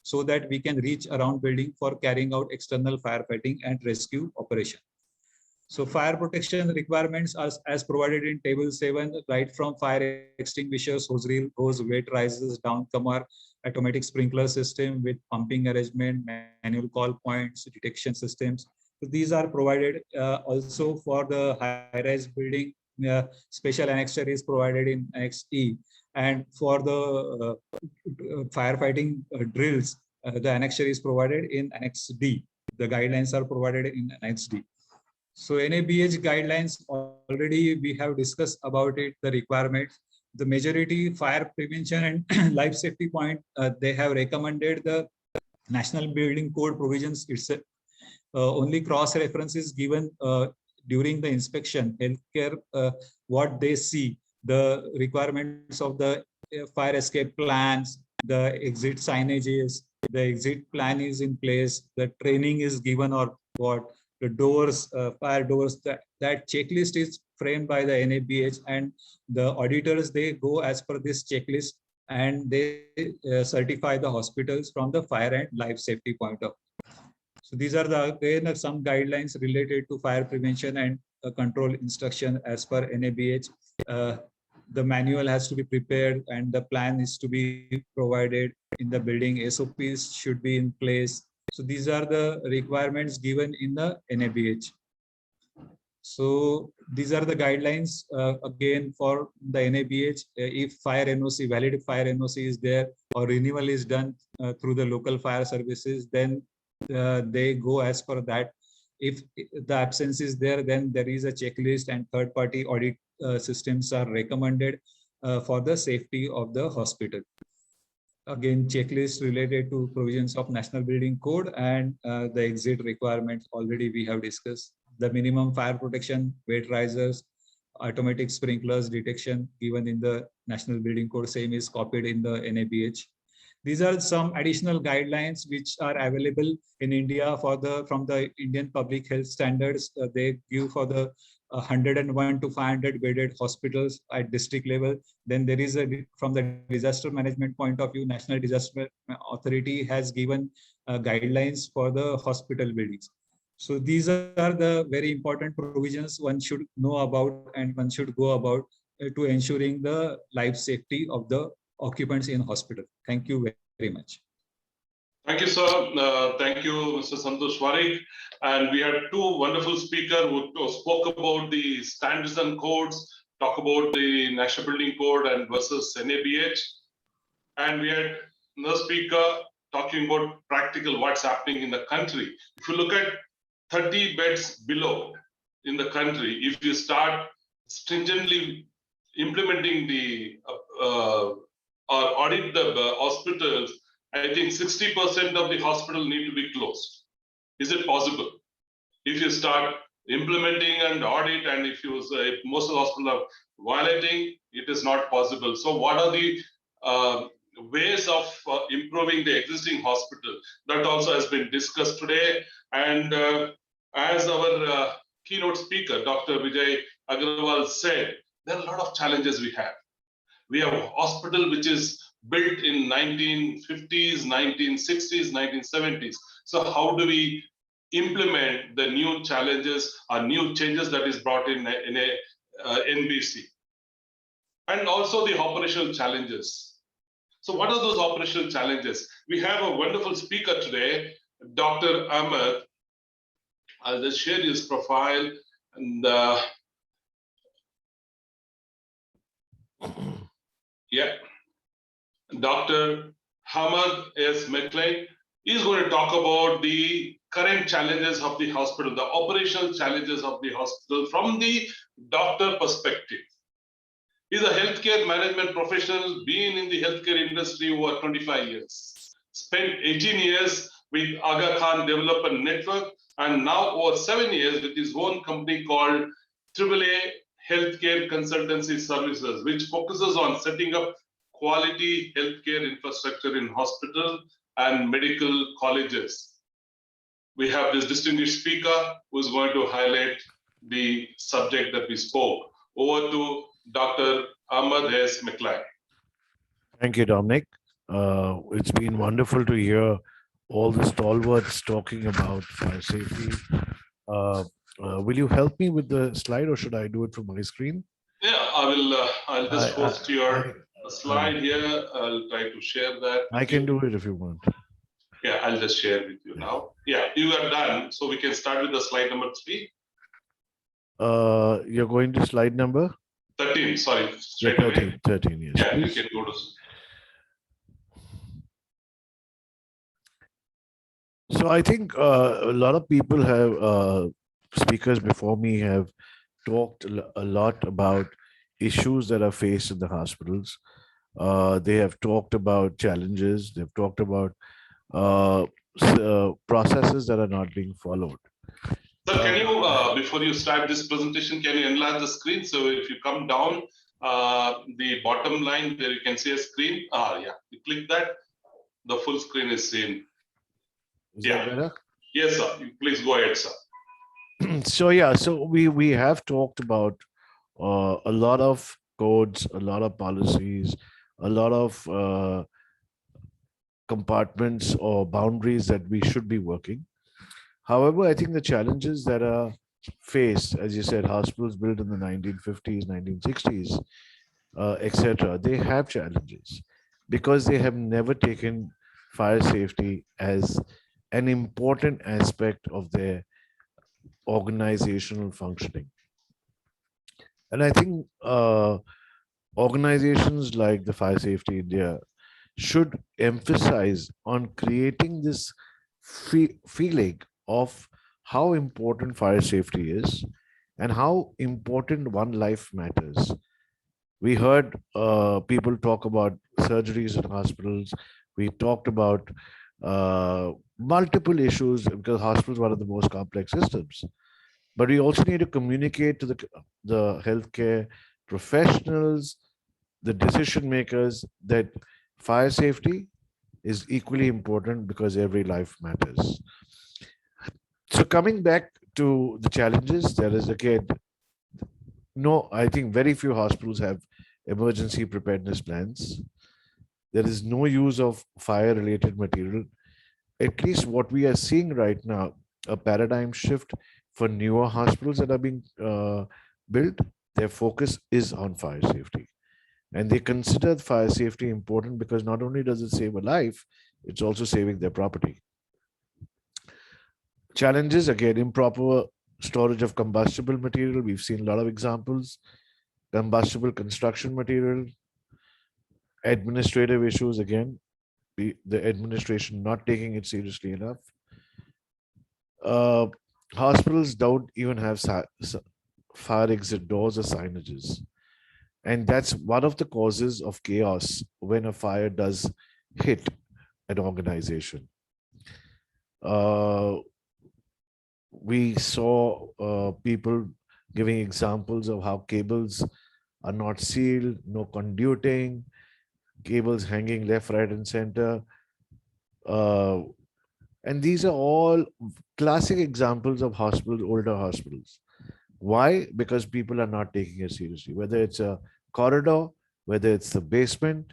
so that we can reach around building for carrying out external firefighting and rescue operation. So fire protection requirements are as provided in table 7, right from fire extinguishers, hose reel, hose, weight risers, downcomer, automatic sprinkler system with pumping arrangement, manual call points, detection systems. So these are provided also for the high-rise building. Special annexure is provided in Annex E, and for the firefighting drills, the annexure is provided in Annex D. The guidelines are provided in Annex D. So NABH guidelines, already we have discussed about it, the requirements. The majority fire prevention and life safety point, they have recommended the National Building Code provisions itself. Only cross reference is given during the inspection. Healthcare, what they see, the requirements of the fire escape plans, the exit signages, the exit plan is in place, the training is given or what, the doors, fire doors, that checklist is framed by the NABH, and the auditors, they go as per this checklist and they certify the hospitals from the fire and life safety point of view. So these are the again some guidelines related to fire prevention and control instruction as per NABH. The manual has to be prepared and the plan is to be provided in the building. SOPs should be in place. So these are the requirements given in the NABH. So these are the guidelines again for the NABH. If fire NOC, valid fire NOC is there or renewal is done through the local fire services, then they go as per that. If the absence is there, then there is a checklist and third-party audit systems are recommended for the safety of the hospital. Again, checklist related to provisions of National Building Code and the exit requirements already we have discussed. The minimum fire protection, weight risers, automatic sprinklers detection given in the National Building Code, same is copied in the NABH. These are some additional guidelines which are available in India from the Indian Public Health Standards. They give for the 101 to 500 bedded hospitals at district level. Then there is from the disaster management point of view, National Disaster Authority has given guidelines for the hospital buildings. So these are the very important provisions one should know about and one should go about to ensuring the life safety of the occupants in hospital. Thank you very much. Thank you, sir. Thank you, Mr. Santosh Warik. And we had two wonderful speakers who spoke about the standards and codes, talk about the National Building Code and versus NABH. And we had another speaker talking about practical what's happening in the country. If you look at 30 beds below in the country, if you start stringently implementing the or audit the hospitals, I think 60% of the hospital need to be closed. Is it possible? If you start implementing and audit, and if most of the hospitals are violating, it is not possible. So what are the ways of improving the existing hospital? That also has been discussed today. And as our keynote speaker, Dr. Vijay Agrawal said, there are a lot of challenges we have. We have a hospital which is built in 1950s, 1960s, 1970s. So how do we implement the new challenges or new changes that is brought in a NBC? And also the operational challenges. So what are those operational challenges? We have a wonderful speaker today, Dr. Ahmed. I'll just share his profile. And yeah, Dr. Hamad S. McLean is going to talk about the current challenges of the hospital, the operational challenges of the hospital from the doctor perspective. He's a healthcare management professional, been in the healthcare industry over 25 years, spent 18 years with Aga Khan Development Network, and now over 7 years with his own company called AAA Healthcare Consultancy Services, which focuses on setting up quality healthcare infrastructure in hospital and medical colleges. We have this distinguished speaker who is going to highlight the subject that we spoke. Over to Dr. Ahmed S. McLean. Thank you, Dominic. It's been wonderful to hear all the stalwarts talking about fire safety. Will you help me with the slide, or should I do it from my screen? Yeah, I will. I'll just post your slide here. I'll try to share that. I can do it if you want. Yeah, I'll just share with you now. Yeah, you are done. So we can start with the slide number 3. You're going to slide number 13. Sorry, yeah, 13. 13, yes. Yeah, Please. you can go to. So I think a lot of people have, speakers before me have talked a lot about issues that are faced in the hospitals. They have talked about challenges. They've talked about processes that are not being followed. Sir, can you, before you start this presentation, can you enlarge the screen? So if you come down the bottom line, there you can see a screen. Yeah, you click that, the full screen is seen. Is that better? Yes, sir. Please go ahead, sir. So yeah, so we have talked about a lot of codes, a lot of policies, a lot of compartments or boundaries that we should be working. However, I think the challenges that are faced, as you said, hospitals built in the 1950s, 1960s, etc., they have challenges because they have never taken fire safety as an important aspect of their organizational functioning. And I think organizations like the Fire Safety India should emphasize on creating this feeling of how important fire safety is and how important one life matters. We heard people talk about surgeries in hospitals. We talked about multiple issues because hospitals are one of the most complex systems. But we also need to communicate to the healthcare professionals, the decision makers, that fire safety is equally important because every life matters. So coming back to the challenges, there is again, no, I think very few hospitals have emergency preparedness plans. There is no use of fire related material. At least what we are seeing right now, a paradigm shift for newer hospitals that are being built, their focus is on fire safety. And they consider fire safety important because not only does it save a life, it's also saving their property. Challenges, again, improper storage of combustible material. We've seen a lot of examples. Combustible construction material, administrative issues, again, the administration not taking it seriously enough. Uh, Hospitals don't even have fire exit doors or signages. And that's one of the causes of chaos when a fire does hit an organization. We saw people giving examples of how cables are not sealed, no conduiting, cables hanging left, right, and center. And these are all classic examples of hospitals, older hospitals. Why? Because people are not taking it seriously, whether it's a corridor, whether it's the basement,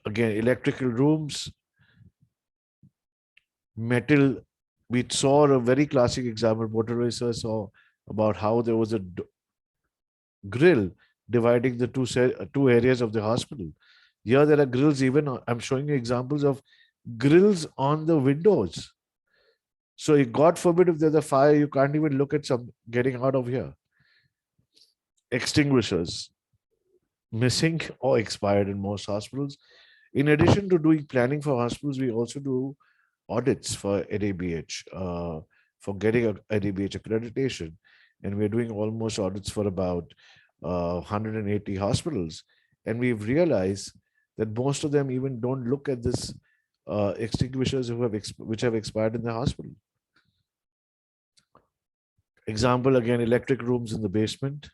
again, electrical rooms, metal. We saw a very classic example, motorizer saw about how there was a grill dividing the two areas of the hospital. Here there are grills, even I'm showing you examples of grills on the windows. So God forbid if there's a fire, you can't even look at some getting out of here. Extinguishers missing or expired in most hospitals. In addition to doing planning for hospitals, we also do audits for NABH, for getting a NABH accreditation. And we're doing almost audits for about 180 hospitals. And we've realized that most of them even don't look at this extinguishers which have expired in the hospital. Example, again, electric rooms in the basement.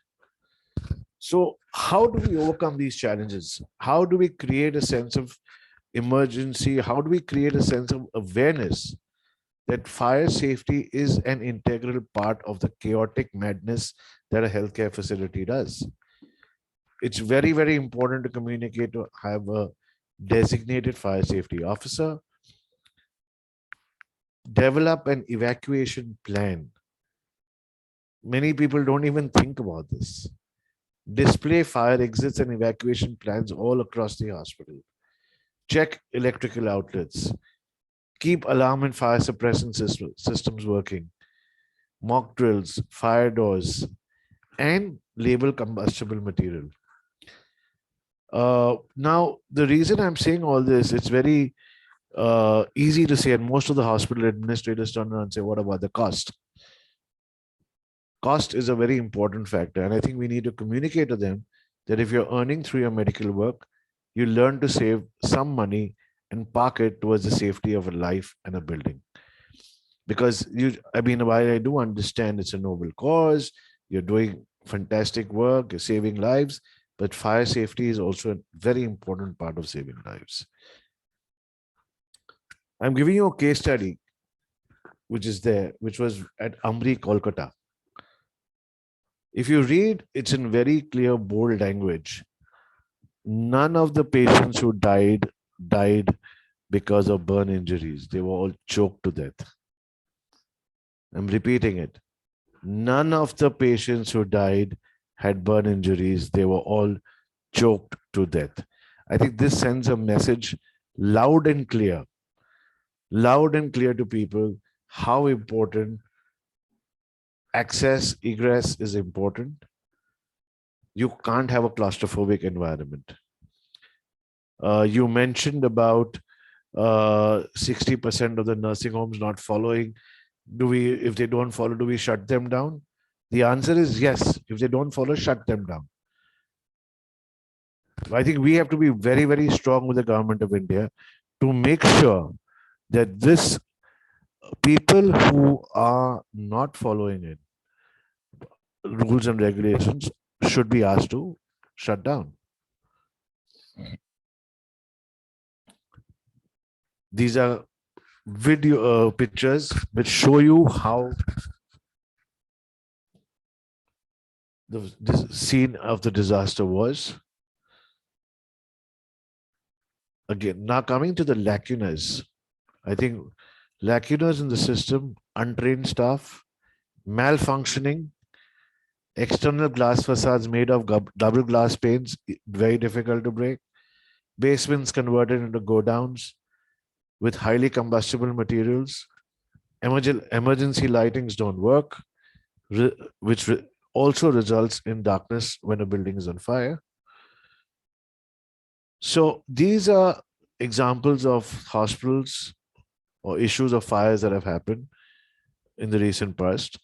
So how do we overcome these challenges? How do we create a sense of emergency? How do we create a sense of awareness that fire safety is an integral part of the chaotic madness that a healthcare facility does? It's very, very important to communicate, to have a designated fire safety officer, develop an evacuation plan. Many people don't even think about this. Display fire exits and evacuation plans all across the hospital. Check electrical outlets. Keep alarm and fire suppression systems working. Mock drills, fire doors, and label combustible material. Now, the reason I'm saying all this, it's very easy to say, and most of the hospital administrators turn around and say, what about the cost? Cost is a very important factor. And I think we need to communicate to them that if you're earning through your medical work, you learn to save some money and park it towards the safety of a life and a building. Because while I do understand it's a noble cause, you're doing fantastic work, you're saving lives, but fire safety is also a very important part of saving lives. I'm giving you a case study, which was at Amri, Kolkata. If you read, it's in very clear, bold language. None of the patients who died because of burn injuries. They were all choked to death. I'm repeating it. None of the patients who died had burn injuries. They were all choked to death. I think this sends a message loud and clear to people how important access, egress is important. You can't have a claustrophobic environment. You mentioned about 60% of the nursing homes not following. If they don't follow, do we shut them down? The answer is yes. If they don't follow, shut them down. I think we have to be very, very strong with the government of India to make sure that this people who are not following it, rules and regulations, should be asked to shut down. These are video pictures which show you how the scene of the disaster was. Again, now coming to the lacunas, I think lacunas in the system, untrained staff, malfunctioning, external glass facades made of double glass panes, very difficult to break, basements converted into godowns with highly combustible materials, emergency lightings don't work, which also results in darkness when a building is on fire. So these are examples of hospitals or issues of fires that have happened in the recent past.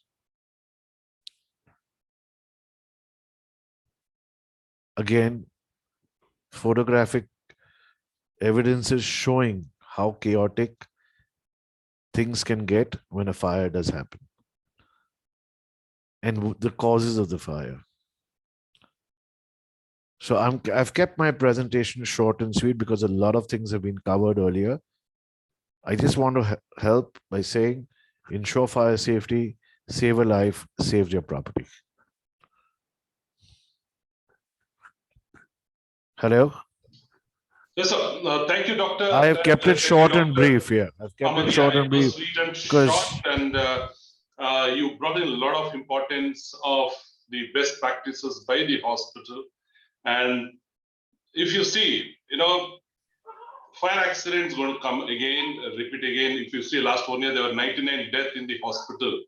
Again, photographic evidence is showing how chaotic things can get when a fire does happen and the causes of the fire. So I've kept my presentation short and sweet because a lot of things have been covered earlier. I just want to help by saying, ensure fire safety, save a life, save your property. Hello? Yes, sir. Thank you, Doctor. I have kept it short and brief here. I've kept it short and It was brief sweet and because short, and you brought in a lot of importance of the best practices by the hospital. And if you see, fire accidents going to come again, repeat again. If you see last 1 year, there were 99 deaths in the hospital,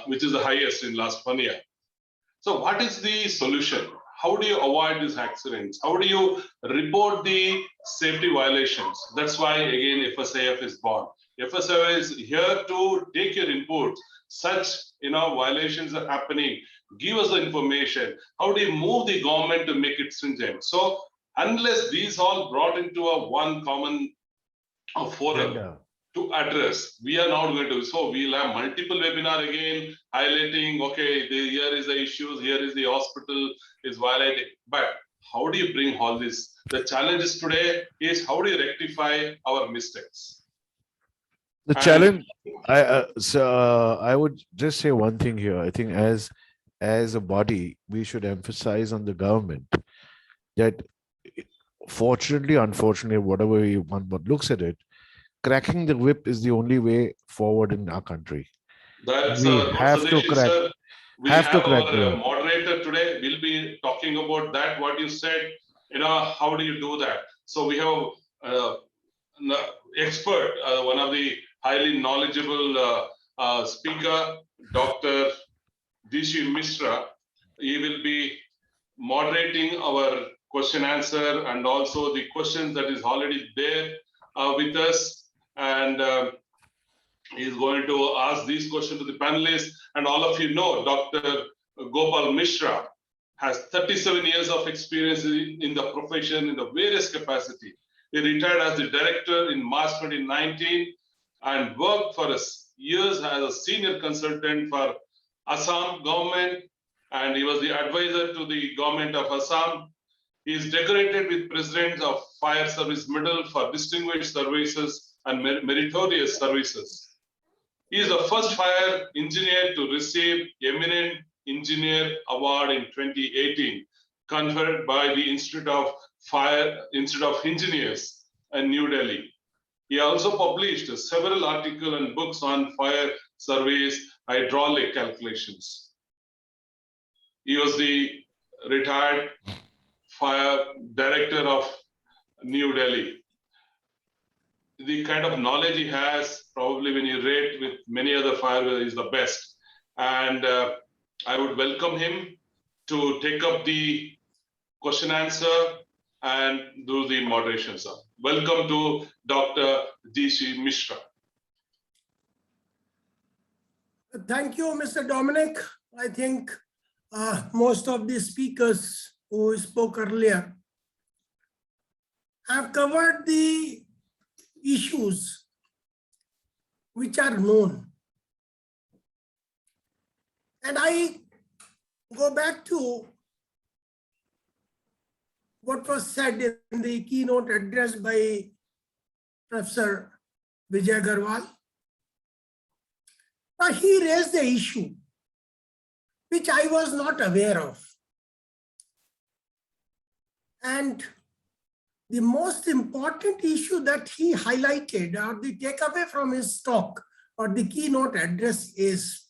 which is the highest in last 1 year. So what is the solution? How do you avoid these accidents? How do you report the safety violations? That's why, again, FSIF is born. FSIF is here to take your inputs. Such, violations are happening. Give us the information. How do you move the government to make it stringent? So unless these all brought into a one common forum to address, we are not going to. So we'll have multiple webinar again highlighting, okay, here is the issues, here is the hospital is violating. But how do you bring all this? The challenges today is how do you rectify our mistakes? the challenge, I would just say one thing here. I think as a body, we should emphasize on the government that fortunately, unfortunately, whatever one looks at it, cracking the whip is the only way forward in our country. That's we a have to suggestion, crack. sir. We have to have crack our the whip. moderator today. We'll be talking about that. What you said, how do you do that? So we have an expert, one of the highly knowledgeable speaker, Dr. DC Mishra. He will be moderating our question answer and also the questions that is already there with us. And he's going to ask these questions to the panelists. And all of you know, Dr. Gopal Mishra has 37 years of experience in the profession in the various capacity. He retired as the director in March 2019 and worked for years as a senior consultant for Assam government, and he was the advisor to the government of Assam. He is decorated with President of Fire Service Medal for distinguished services and meritorious services. He is the first fire engineer to receive Eminent Engineer Award in 2018, conferred by the Institute of Engineers in New Delhi. He also published several articles and books on fire surveys, hydraulic calculations. He was the retired fire director of New Delhi. The kind of knowledge he has, probably when you rate with many other fire, is the best. And I would welcome him to take up the question answer and do the moderation, sir. Welcome to Dr. DC Mishra. Thank you, Mr. Dominic. I think most of the speakers who spoke earlier have covered the issues which are known. And I go back to what was said in the keynote address by Professor Vijay Agarwal. Now, he raised the issue which I was not aware of. And the most important issue that he highlighted, or the takeaway from his talk or the keynote address, is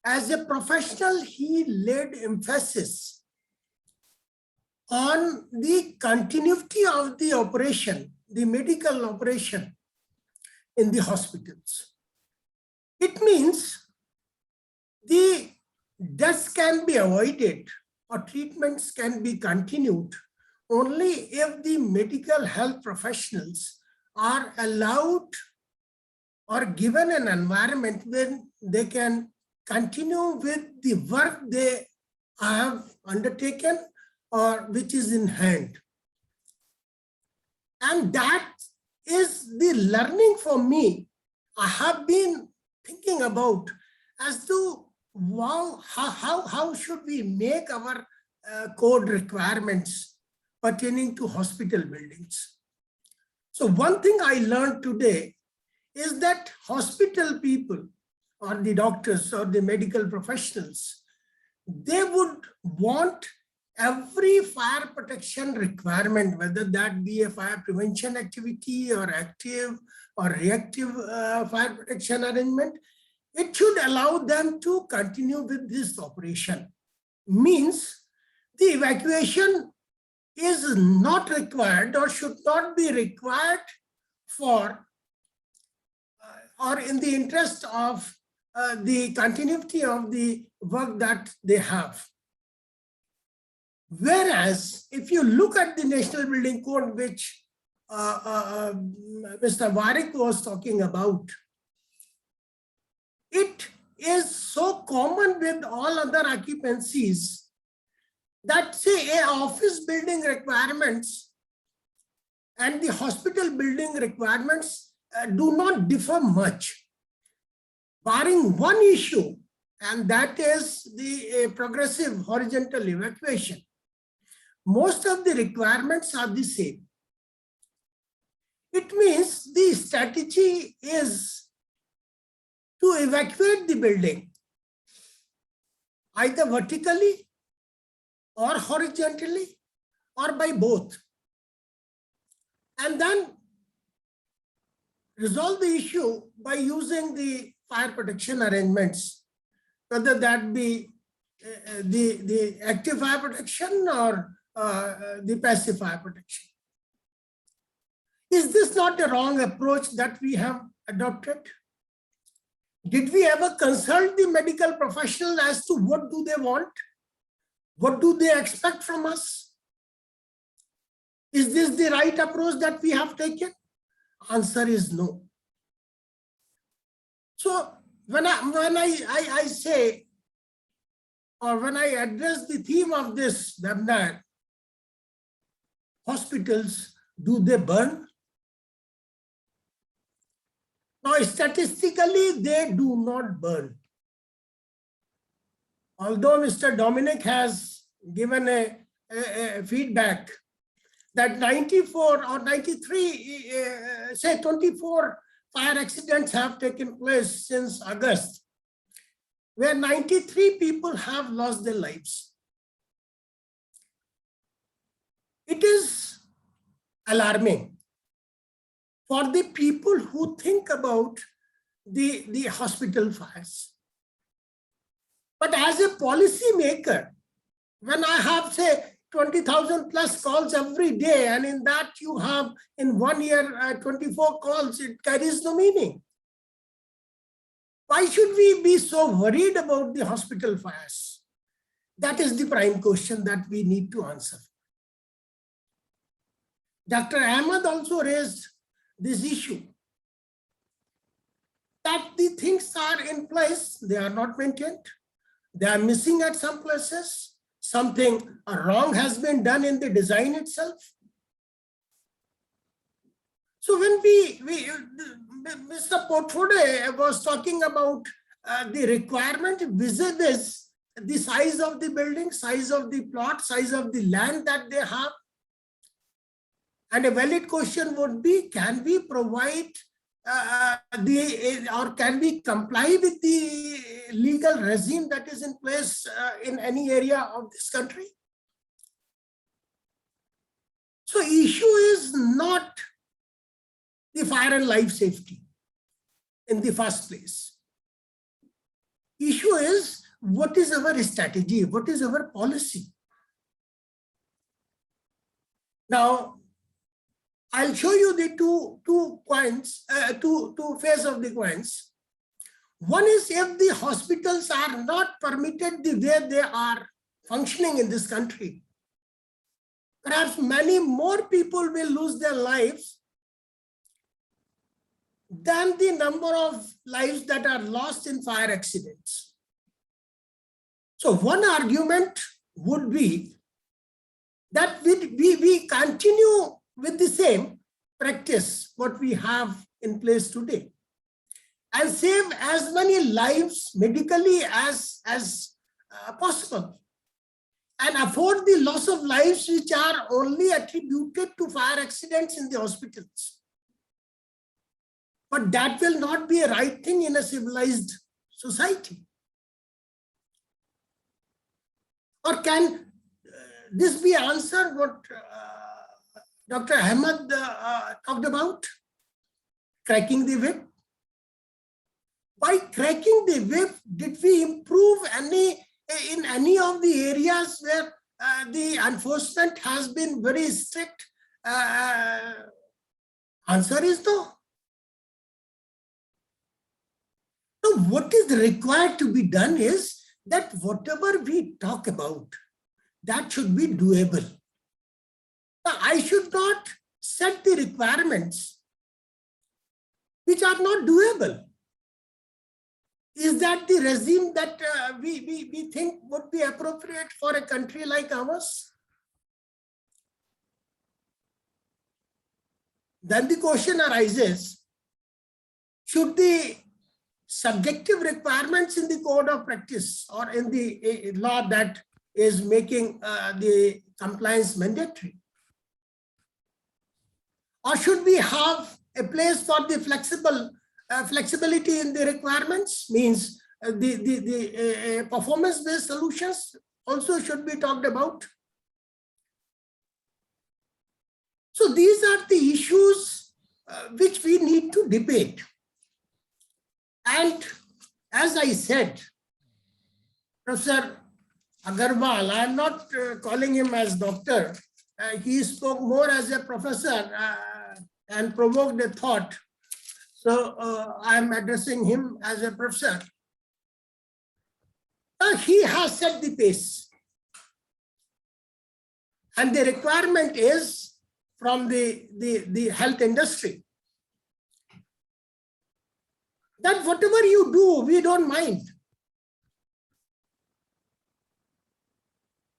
as a professional, he laid emphasis on the continuity of the operation, the medical operation in the hospitals. It means the deaths can be avoided or treatments can be continued only if the medical health professionals are allowed or given an environment where they can continue with the work they have undertaken or which is in hand. And that is the learning for me. I have been thinking about as to wow, how should we make our code requirements pertaining to hospital buildings. So one thing I learned today is that hospital people or the doctors or the medical professionals, they would want every fire protection requirement, whether that be a fire prevention activity or active or reactive fire protection arrangement, it should allow them to continue with this operation. Means the evacuation is not required or should not be required for or in the interest of the continuity of the work that they have. Whereas if you look at the National Building Code, which Mr. Warik was talking about, it is so common with all other occupancies that say office building requirements and the hospital building requirements do not differ much, barring one issue, and that is the progressive horizontal evacuation. Most of the requirements are the same. It means the strategy is to evacuate the building either vertically or horizontally or by both, and then resolve the issue by using the fire protection arrangements, whether that be the active fire protection or the passive fire protection. Is this not a wrong approach that we have adopted? Did we ever consult the medical professionals as to what do they want? What do they expect from us? Is this the right approach that we have taken? Answer is no. So when I say, or when I address the theme of this webinar, hospitals, do they burn? Now, statistically, they do not burn. Although Mr. Dominic has given a feedback that 94 or 93, say 24 fire accidents have taken place since August, where 93 people have lost their lives. It is alarming for the people who think about the hospital fires. But as a policy maker, when I have, say, 20,000 plus calls every day, and in that you have in 1 year 24 calls, it carries no meaning. Why should we be so worried about the hospital fires? That is the prime question that we need to answer. Dr. Ahmed also raised this issue, that the things are in place, they are not maintained, they are missing at some places, something wrong has been done in the design itself. So when Mr. Potfode was talking about the requirement vis-a-vis the size of the building, size of the plot, size of the land that they have, And a valid question would be, can we provide or can we comply with the legal regime that is in place in any area of this country? So issue is not the fire and life safety in the first place. Issue is, what is our strategy? What is our policy? Now, I'll show you the two points, two phases of the coins. One is, if the hospitals are not permitted the way they are functioning in this country, perhaps many more people will lose their lives than the number of lives that are lost in fire accidents. So one argument would be that we continue with the same practice what we have in place today and save as many lives medically as possible, and afford the loss of lives which are only attributed to fire accidents in the hospitals. But that will not be a right thing in a civilized society. Or can this be answered what Dr. Ahmed talked about? Cracking the whip. By cracking the whip, did we improve in any of the areas where the enforcement has been very strict? Answer is no. So what is required to be done is that whatever we talk about, that should be doable. Now, I should not set the requirements which are not doable. Is that the regime that we think would be appropriate for a country like ours? Then the question arises, should the subjective requirements in the code of practice or in the law that is making the compliance mandatory, or should we have a place for the flexibility in the requirements? Means the performance-based solutions also should be talked about. So these are the issues which we need to debate. And as I said, Professor Agarwal, I am not calling him as doctor. He spoke more as a professor and provoked a thought. So I am addressing him as a professor. He has set the pace. And the requirement is from the health industry that whatever you do, we don't mind.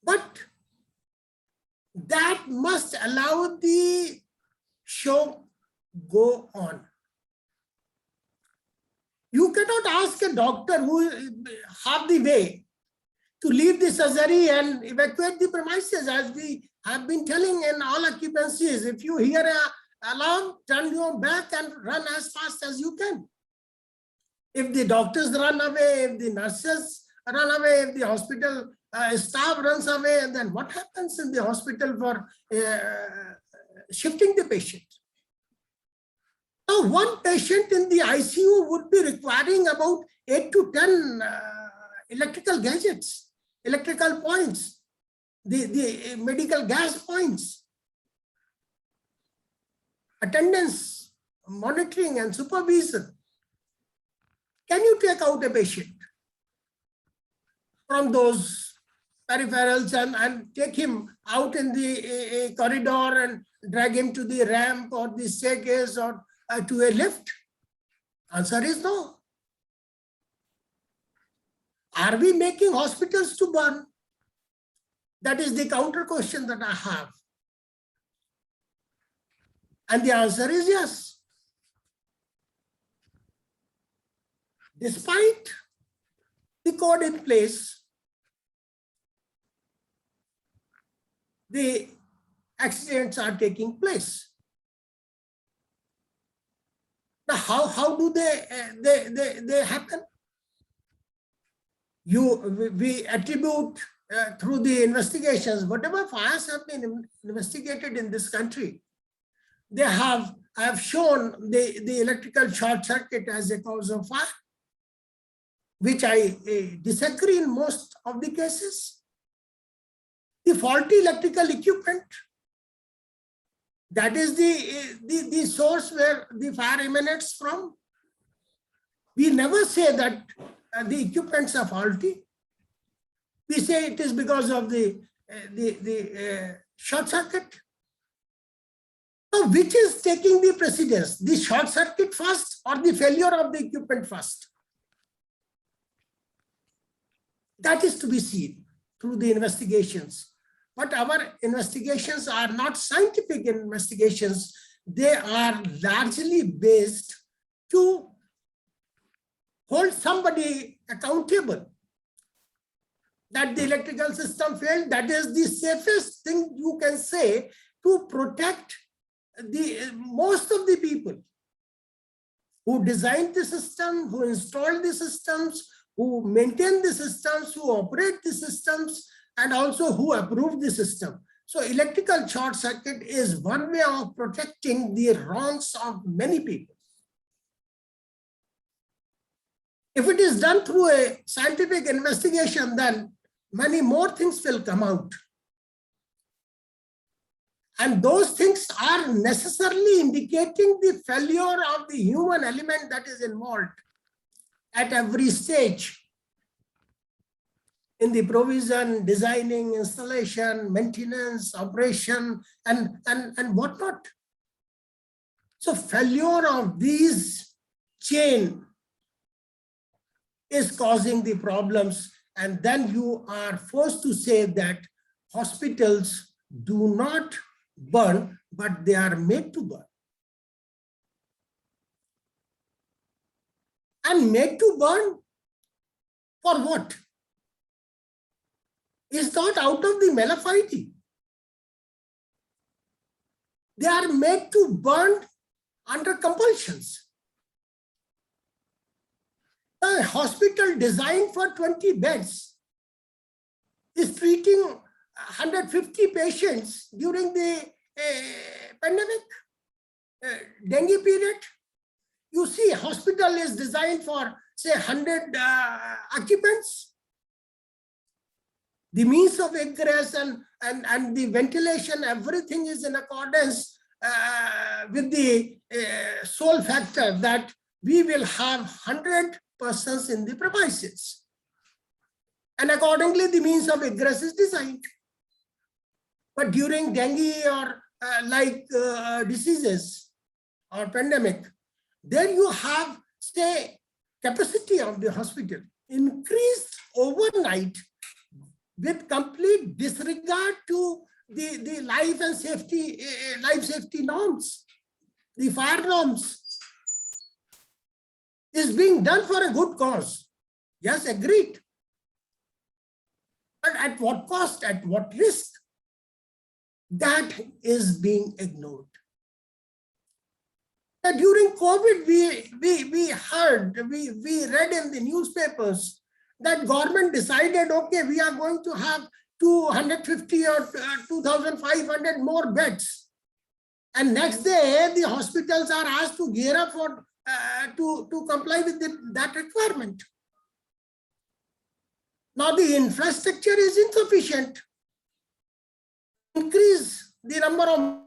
But that must allow the show go on. You cannot ask a doctor who is half the way to leave the surgery and evacuate the premises, as we have been telling in all occupancies. If you hear an alarm, turn your back and run as fast as you can. If the doctors run away, if the nurses run away, if the hospital staff runs away, and then what happens in the hospital for shifting the patient? Now, one patient in the ICU would be requiring about 8 to 10 electrical gadgets, electrical points, the medical gas points, attendance, monitoring and supervision. Can you take out a patient from those peripherals and take him out in the corridor and drag him to the ramp or the staircase or to a lift? Answer is no. Are we making hospitals to burn? That is the counter question that I have. And the answer is yes. Despite the code in place, the accidents are taking place. Now, how do they happen? We attribute through the investigations, whatever fires have been investigated in this country, I have shown the electrical short circuit as a cause of fire, which I disagree in most of the cases. The faulty electrical equipment, that is the source where the fire emanates from. We never say that the equipments are faulty. We say it is because of the short circuit. So which is taking the precedence, the short circuit first or the failure of the equipment first? That is to be seen through the investigations. But our investigations are not scientific investigations. They are largely based to hold somebody accountable that the electrical system failed. That is the safest thing you can say to protect most of the people who designed the system, who installed the systems, who maintain the systems, who operate the systems, and also who approve the system. So electrical short circuit is one way of protecting the wrongs of many people. If it is done through a scientific investigation, then many more things will come out. And those things are necessarily indicating the failure of the human element that is involved at every stage in the provision, designing, installation, maintenance, operation, and whatnot. So failure of these chain is causing the problems, and then you are forced to say that hospitals do not burn, but they are made to burn. And made to burn for what? It's not out of the malafide. They are made to burn under compulsions. A hospital designed for 20 beds is treating 150 patients during the pandemic, dengue period. You see, hospital is designed for, say, 100 occupants. The means of egress and the ventilation, everything is in accordance with the sole factor that we will have 100 persons in the premises. And accordingly, the means of egress is designed. But during dengue or like diseases or pandemic, there you have, say, capacity of the hospital increased overnight with complete disregard to the life and safety, life safety norms, the fire norms. Is being done for a good cause. Yes, agreed. But at what cost, at what risk? That is being ignored. During COVID, we heard, we read in the newspapers that government decided, okay, we are going to have 250 or 2,500 more beds. And next day, the hospitals are asked to gear up for to comply with that requirement. Now the infrastructure is insufficient. Increase the number of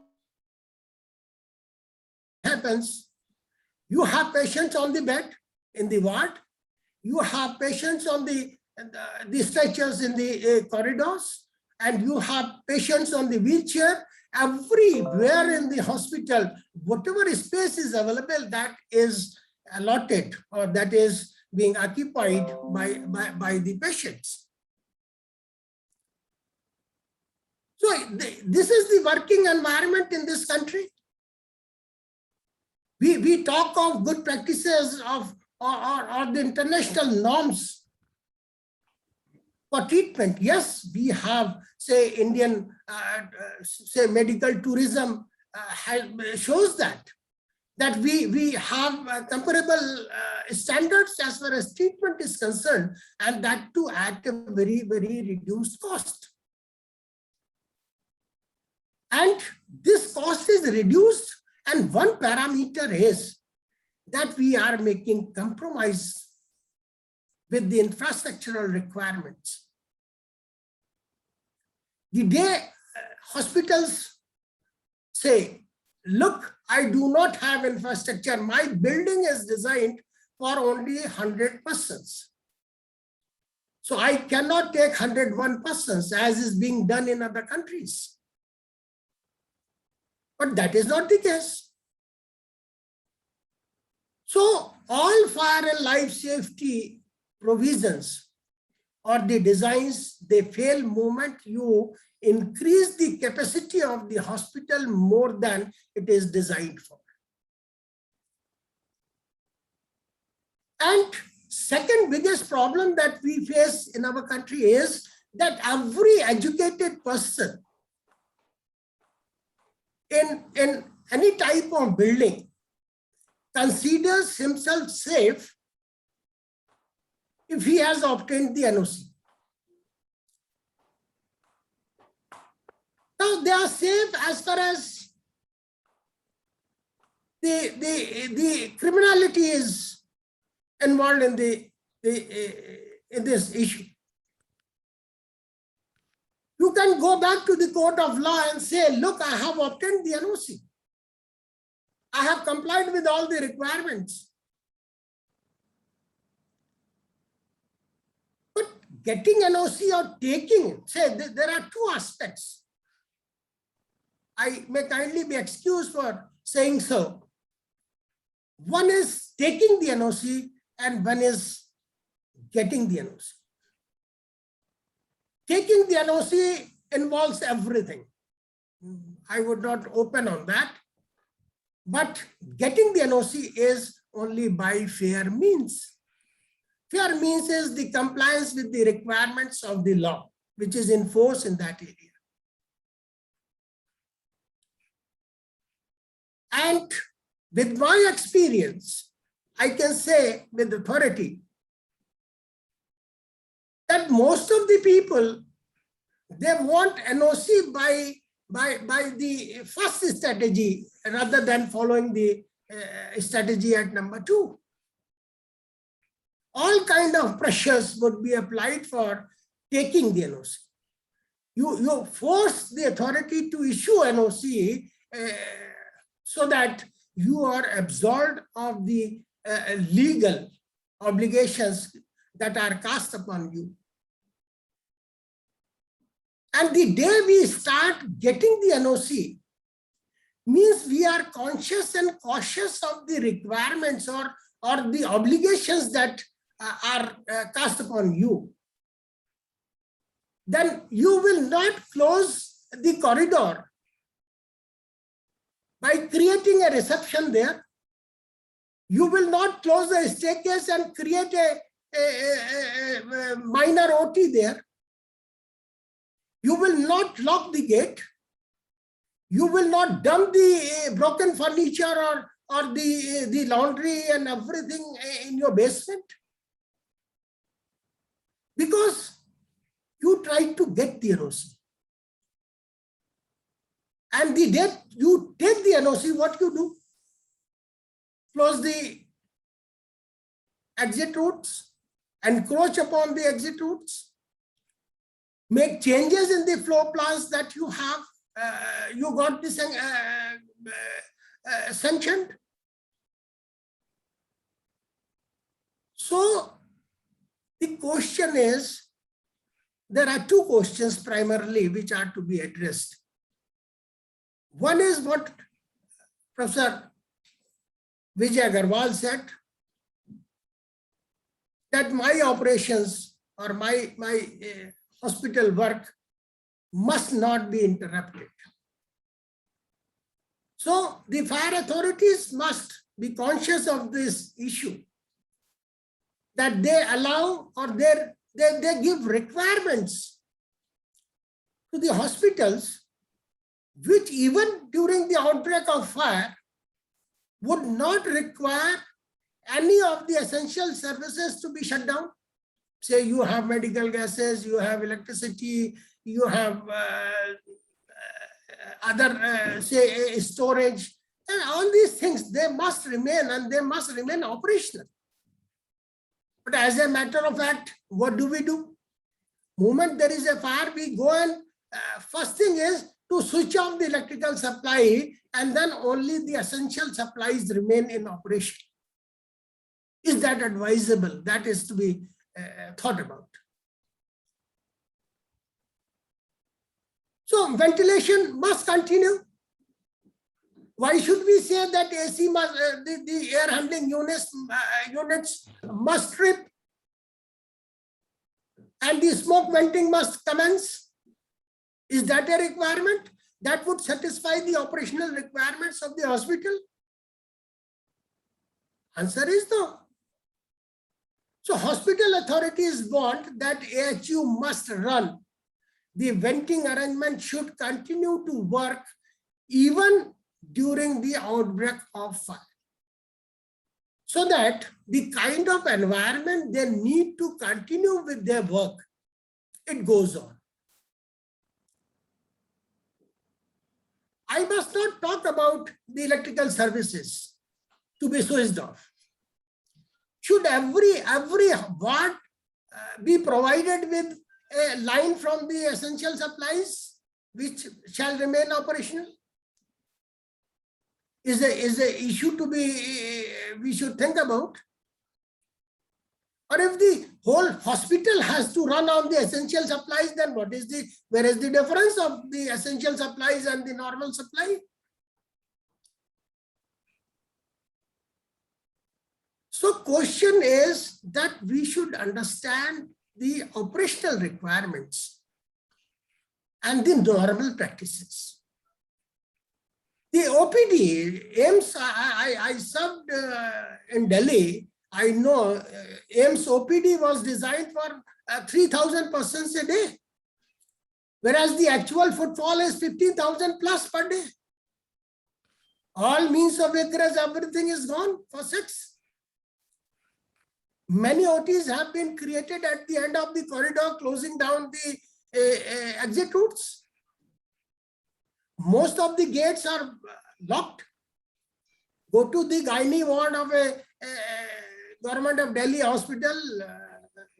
happens. You have patients on the bed in the ward. You have patients on the stretchers in the corridors, and you have patients on the wheelchair. Everywhere in the hospital, whatever space is available, that is allotted or that is being occupied by the patients. So this is the working environment in this country. We talk of good practices of or the international norms for treatment. Yes, we have, say, Indian say medical tourism shows that we have comparable standards as far as treatment is concerned, and that too at a very, very reduced cost. And this cost is reduced, and one parameter is that we are making compromise with the infrastructural requirements. The day hospitals say, look, I do not have infrastructure, my building is designed for only 100 persons. So I cannot take 101 persons as is being done in other countries. But that is not the case. So all fire and life safety provisions or the designs, they fail moment you increase the capacity of the hospital more than it is designed for. And second biggest problem that we face in our country is that every educated person in any type of building considers himself safe if he has obtained the NOC. Now they are safe as far as the criminality is involved in in this issue. You can go back to the court of law and say, look, I have obtained the NOC. I have complied with all the requirements. But getting NOC or taking, say, there are two aspects. I may kindly be excused for saying so. One is taking the NOC and one is getting the NOC. Taking the NOC involves everything. I would not open on that. But getting the NOC is only by fair means. Fair means is the compliance with the requirements of the law, which is in force in that area. And with my experience, I can say with authority that most of the people, they want NOC by the first strategy rather than following the strategy at number 2. All kind of pressures would be applied for taking the NOC. You force the authority to issue NOC so that you are absolved of the legal obligations that are cast upon you. And the day we start getting the NOC means we are conscious and cautious of the requirements or the obligations that are cast upon you. Then you will not close the corridor by creating a reception there. You will not close the staircase and create a minor OT there. You will not lock the gate. You will not dump the broken furniture or the laundry and everything in your basement. Because you try to get the NOC. And the day you take the NOC, what you do? Close the exit routes, encroach upon the exit routes, make changes in the floor plans that you have, you got this sanctioned. So the question is, there are two questions primarily which are to be addressed. One is what Professor Vijay Agarwal said, that my operations or my hospital work must not be interrupted. So the fire authorities must be conscious of this issue, that they allow or they give requirements to the hospitals, which even during the outbreak of fire would not require any of the essential services to be shut down. Say you have medical gases, you have electricity, you have other say storage, and all these things, they must remain and they must remain operational. But as a matter of fact, what do? Moment there is a fire, we go and first thing is to switch off the electrical supply, and then only the essential supplies remain in operation. Is that advisable? That is to be thought about. So ventilation must continue. Why should we say that AC must, the air handling units must trip and the smoke venting must commence? Is that a requirement that would satisfy the operational requirements of the hospital? Answer is no. So hospital authorities want that AHU must run. The venting arrangement should continue to work even during the outbreak of fire, so that the kind of environment they need to continue with their work, it goes on. I must not talk about the electrical services to be switched off. Should every ward be provided with a line from the essential supplies which shall remain operational? Is a issue to be we should think about. Or if the whole hospital has to run on the essential supplies, then where is the difference of the essential supplies and the normal supply? So question is that we should understand the operational requirements and the normal practices. The OPD, AIMS, I served in Delhi. I know AIMS OPD was designed for 3,000 persons a day, whereas the actual footfall is 15,000 plus per day. All means of egress, everything is gone for 6. Many OTs have been created at the end of the corridor, closing down the exit routes. Most of the gates are locked. Go to the gynae ward of a government of Delhi hospital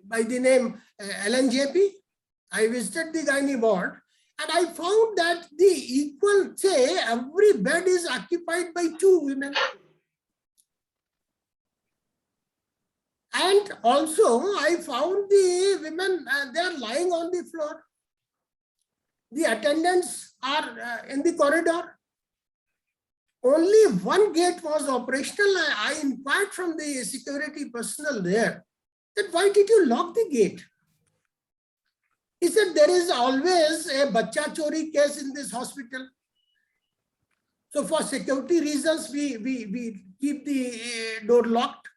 by the name LNJP. I visited the gynae ward and I found that the equal, say, every bed is occupied by 2 women. And also I found the women, they are lying on the floor. The attendants are in the corridor. Only one gate was operational. I inquired from the security personnel there that why did you lock the gate? He said there is always a bacha chori case in this hospital. So for security reasons, we keep the door locked.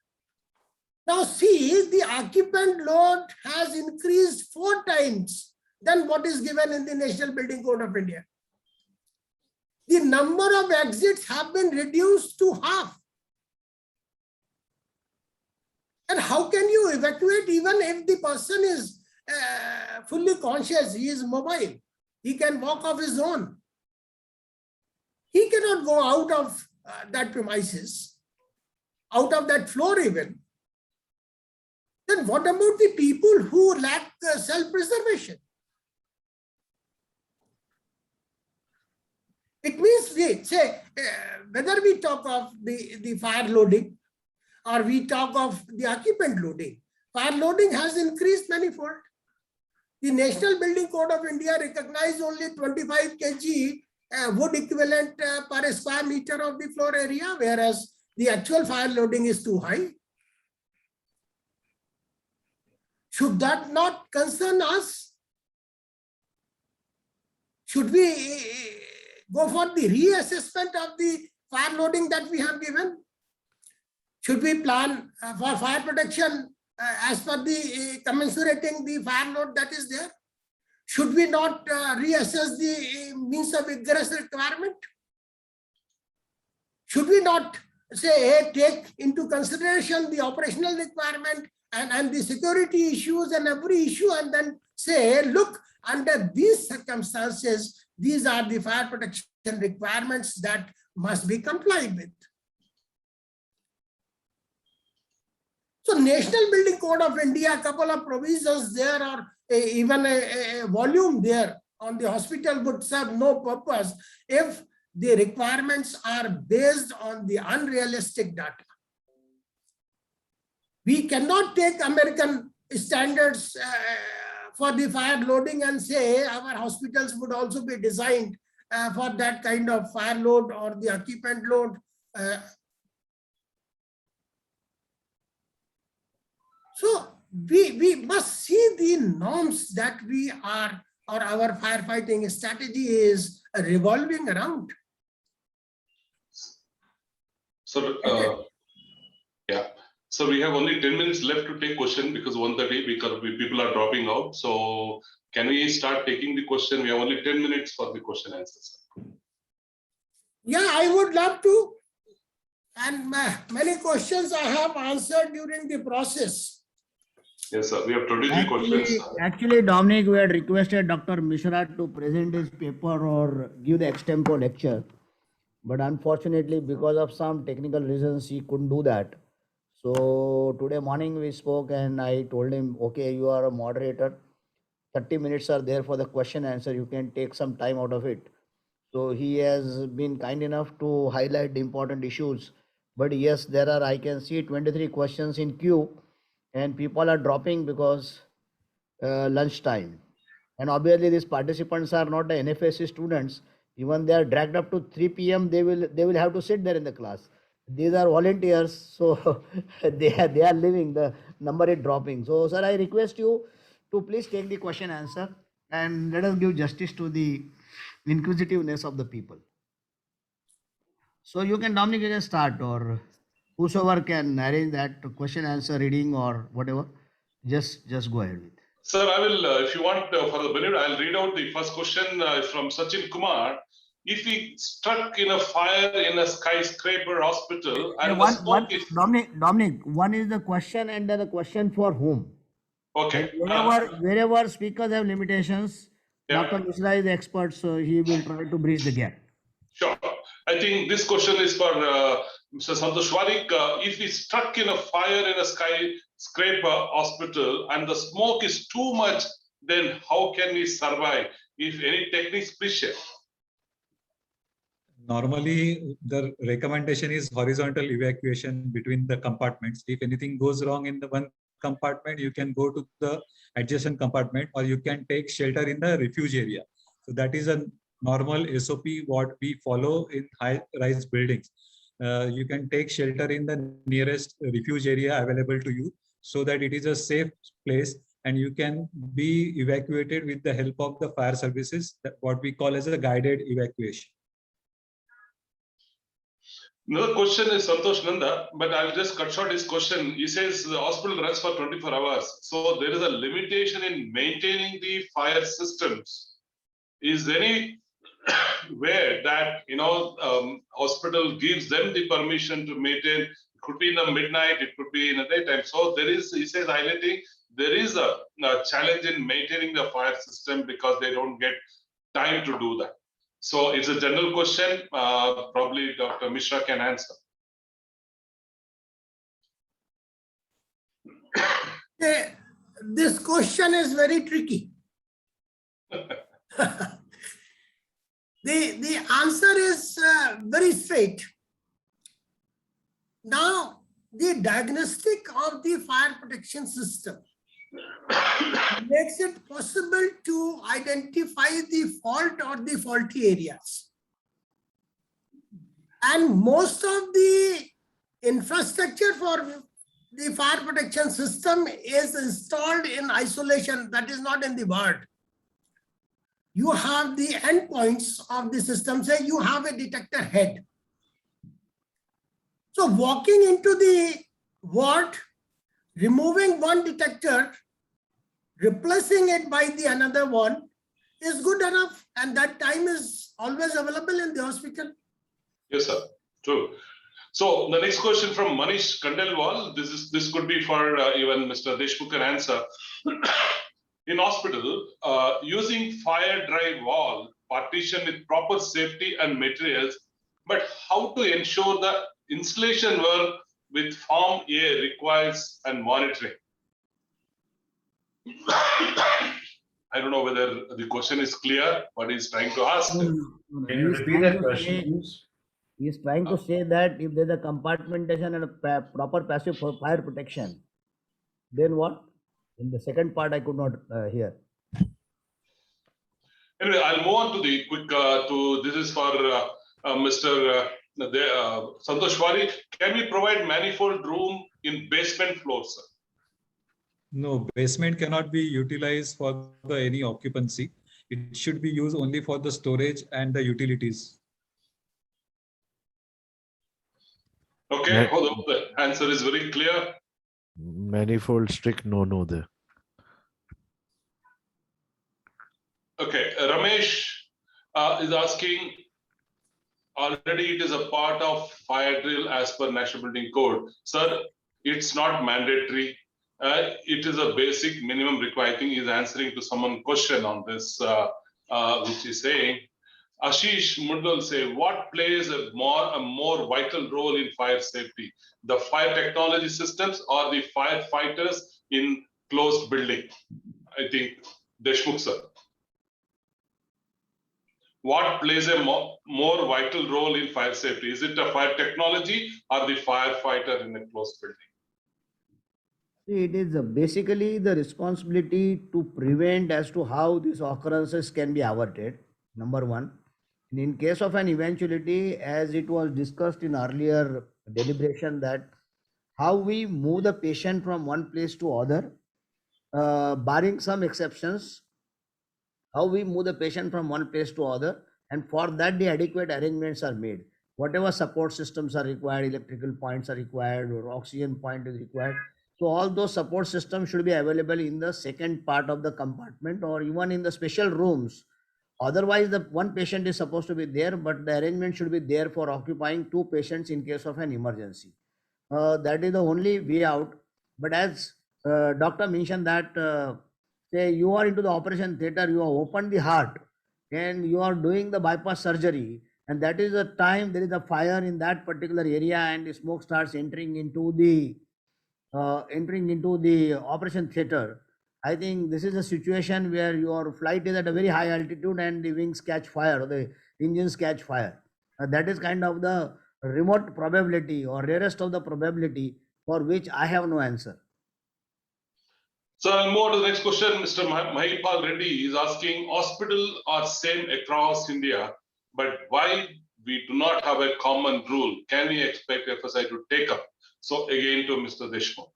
Now see, the occupant load has increased 4 times than what is given in the National Building Code of India. The number of exits have been reduced to half. And how can you evacuate even if the person is fully conscious, he is mobile, he can walk off his own. He cannot go out of that premises, out of that floor even. Then what about the people who lack self-preservation? It means we say, whether we talk of the fire loading or we talk of the occupant loading, fire loading has increased manifold. The National Building Code of India recognized only 25 kg wood equivalent per square meter of the floor area, whereas the actual fire loading is too high. Should that not concern us? Should we go for the reassessment of the fire loading that we have given? Should we plan for fire protection as per the commensurating the fire load that is there? should we not reassess the means of egress requirement? Should we not say, take into consideration the operational requirement and the security issues and every issue, and then say, look, under these circumstances, these are the fire protection requirements that must be complied with. So National Building Code of India, a couple of provisions there, or even a volume there on the hospital would serve no purpose if the requirements are based on the unrealistic data. We cannot take American standards for the fire loading and say our hospitals would also be designed for that kind of fire load or the occupant load. So we must see the norms that we are, or our firefighting strategy is revolving around. So, yeah. So we have only 10 minutes left to take question because 1:30 because people are dropping out. So can we start taking the question? We have only 10 minutes for the question answers. Yeah, I would love to. And many questions I have answered during the process. Yes, sir. We have 23 questions. Actually, Dominic, we had requested Dr. Mishra to present his paper or give the extempo lecture. But unfortunately, because of some technical reasons, he couldn't do that. So today morning we spoke and I told him, okay, you are a moderator. 30 minutes are there for the question answer. You can take some time out of it. So he has been kind enough to highlight the important issues. But yes, there are, I can see 23 questions in queue and people are dropping because lunchtime. And obviously these participants are not the NFSC students. Even they are dragged up to 3 p.m. They will have to sit there in the class. These are volunteers, so they are leaving. The number is dropping. So, sir, I request you to please take the question answer and let us give justice to the inquisitiveness of the people. So you can, Dominic, you can start, or whosoever can arrange that question answer reading or whatever. Just go ahead with. Sir, I will, if you want for the benefit, I'll read out the first question from Sachin Kumar. If we stuck in a fire in a skyscraper hospital and the smoke is... Dominic, one is the question and then the question for whom. Okay. Wherever speakers have limitations, yeah. Dr. Mishra is the expert, so he will try to bridge the gap. Sure. I think this question is for Mr. Santosh Warik. If we stuck in a fire in a skyscraper hospital and the smoke is too much, then how can we survive? If any techniques, please share. Normally, the recommendation is horizontal evacuation between the compartments. If anything goes wrong in the one compartment, you can go to the adjacent compartment or you can take shelter in the refuge area. So that is a normal SOP what we follow in high-rise buildings. You can take shelter in the nearest refuge area available to you so that it is a safe place and you can be evacuated with the help of the fire services, what we call as a guided evacuation. Another question is Santosh Nanda, but I will just cut short his question. He says the hospital runs for 24 hours. So there is a limitation in maintaining the fire systems. Is there any way that, hospital gives them the permission to maintain? It could be in the midnight, it could be in the daytime. So there is, he says, highlighting, there is a challenge in maintaining the fire system because they don't get time to do that. So it's a general question, probably Dr. Mishra can answer. This question is very tricky. The answer is very straight. Now, the diagnostic of the fire protection system makes it possible to identify the fault or the faulty areas. And most of the infrastructure for the fire protection system is installed in isolation, that is not in the ward. You have the endpoints of the system, say you have a detector head. So walking into the ward, removing one detector, replacing it by the another one is good enough, and that time is always available in the hospital. Yes, sir. True. So the next question from Manish Kandelwal. This could be for even Mr. Deshmukh can answer. In hospital, using fire dry wall partition with proper safety and materials, but how to ensure the installation work with farm air requires and monitoring? I don't know whether the question is clear, what he's trying to ask. Can you repeat that question, please? He is trying to say that if there's a compartmentation and a proper passive fire protection, then what? In the second part, I could not hear. Anyway, I'll move on to the quick, this is for Mr. Santosh Wari. Can we provide manifold room in basement floors, sir? No, basement cannot be utilized for any occupancy. It should be used only for the storage and the utilities. Okay, the answer is very clear. Manifold strict no there. Okay, Ramesh is asking, already it is a part of fire drill as per National Building Code. Sir, it's not mandatory. It is a basic minimum required. I think he's answering to someone's question on this, which is saying, Ashish Mundal say, what plays a more vital role in fire safety? The fire technology systems or the firefighters in closed building? I think Deshmukh sir. What plays a more vital role in fire safety? Is it the fire technology or the firefighter in a closed building? It is basically the responsibility to prevent as to how these occurrences can be averted, number one. And in case of an eventuality, as it was discussed in earlier deliberation, that how we move the patient from one place to other, barring some exceptions, how we move the patient from one place to other, and for that the adequate arrangements are made. Whatever support systems are required, electrical points are required, or oxygen point is required. So all those support systems should be available in the second part of the compartment or even in the special rooms. Otherwise, the one patient is supposed to be there, but the arrangement should be there for occupying two patients in case of an emergency. That is the only way out. But as doctor mentioned that, say you are into the operation theater, you have opened the heart and you are doing the bypass surgery, and that is the time there is a fire in that particular area and the smoke starts entering into the operation theater. I think this is a situation where your flight is at a very high altitude and the wings catch fire or the engines catch fire. That is kind of the remote probability or rarest of the probability for which I have no answer. So I'll move on to the next question. Mr. Mahipal Reddy is asking, hospital are same across India, but why we do not have a common rule? Can we expect FSI to take up? So again to Mr. Deshmukh.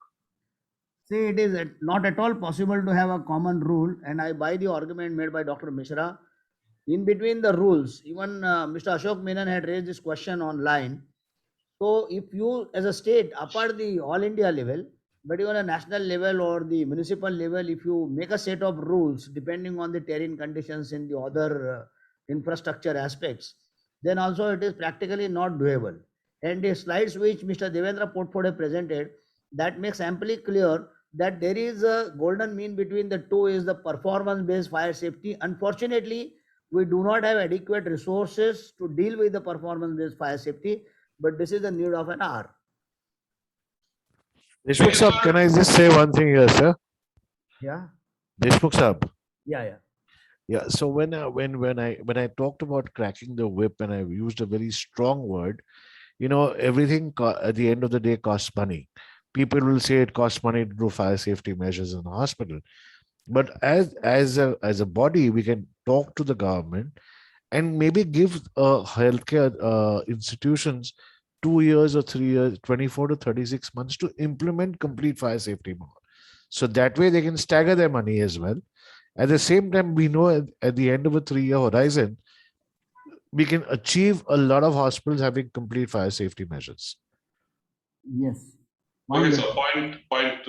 See, it is not at all possible to have a common rule, and I buy the argument made by Dr. Mishra. In between the rules, even Mr. Ashok Menon had raised this question online. So if you as a state, apart the all India level, but even a national level or the municipal level, if you make a set of rules depending on the terrain conditions in the other infrastructure aspects, then also it is practically not doable. And the slides which Mr. Devendra Potfode presented, that makes amply clear that there is a golden mean between the two is the performance-based fire safety. Unfortunately, we do not have adequate resources to deal with the performance-based fire safety, but this is the need of an hour. Deshmukh Sahab, can I just say one thing here, sir? Yeah. Deshmukh Sahab. Yeah. Yeah. So when I talked about cracking the whip and I used a very strong word, everything at the end of the day costs money. People will say it costs money to do fire safety measures in the hospital. But as a body, we can talk to the government and maybe give healthcare institutions 2 years or 3 years, 24 to 36 months to implement complete fire safety mode. So that way they can stagger their money as well. At the same time, we know at the end of a 3-year horizon, we can achieve a lot of hospitals having complete fire safety measures. Yes. Okay, so point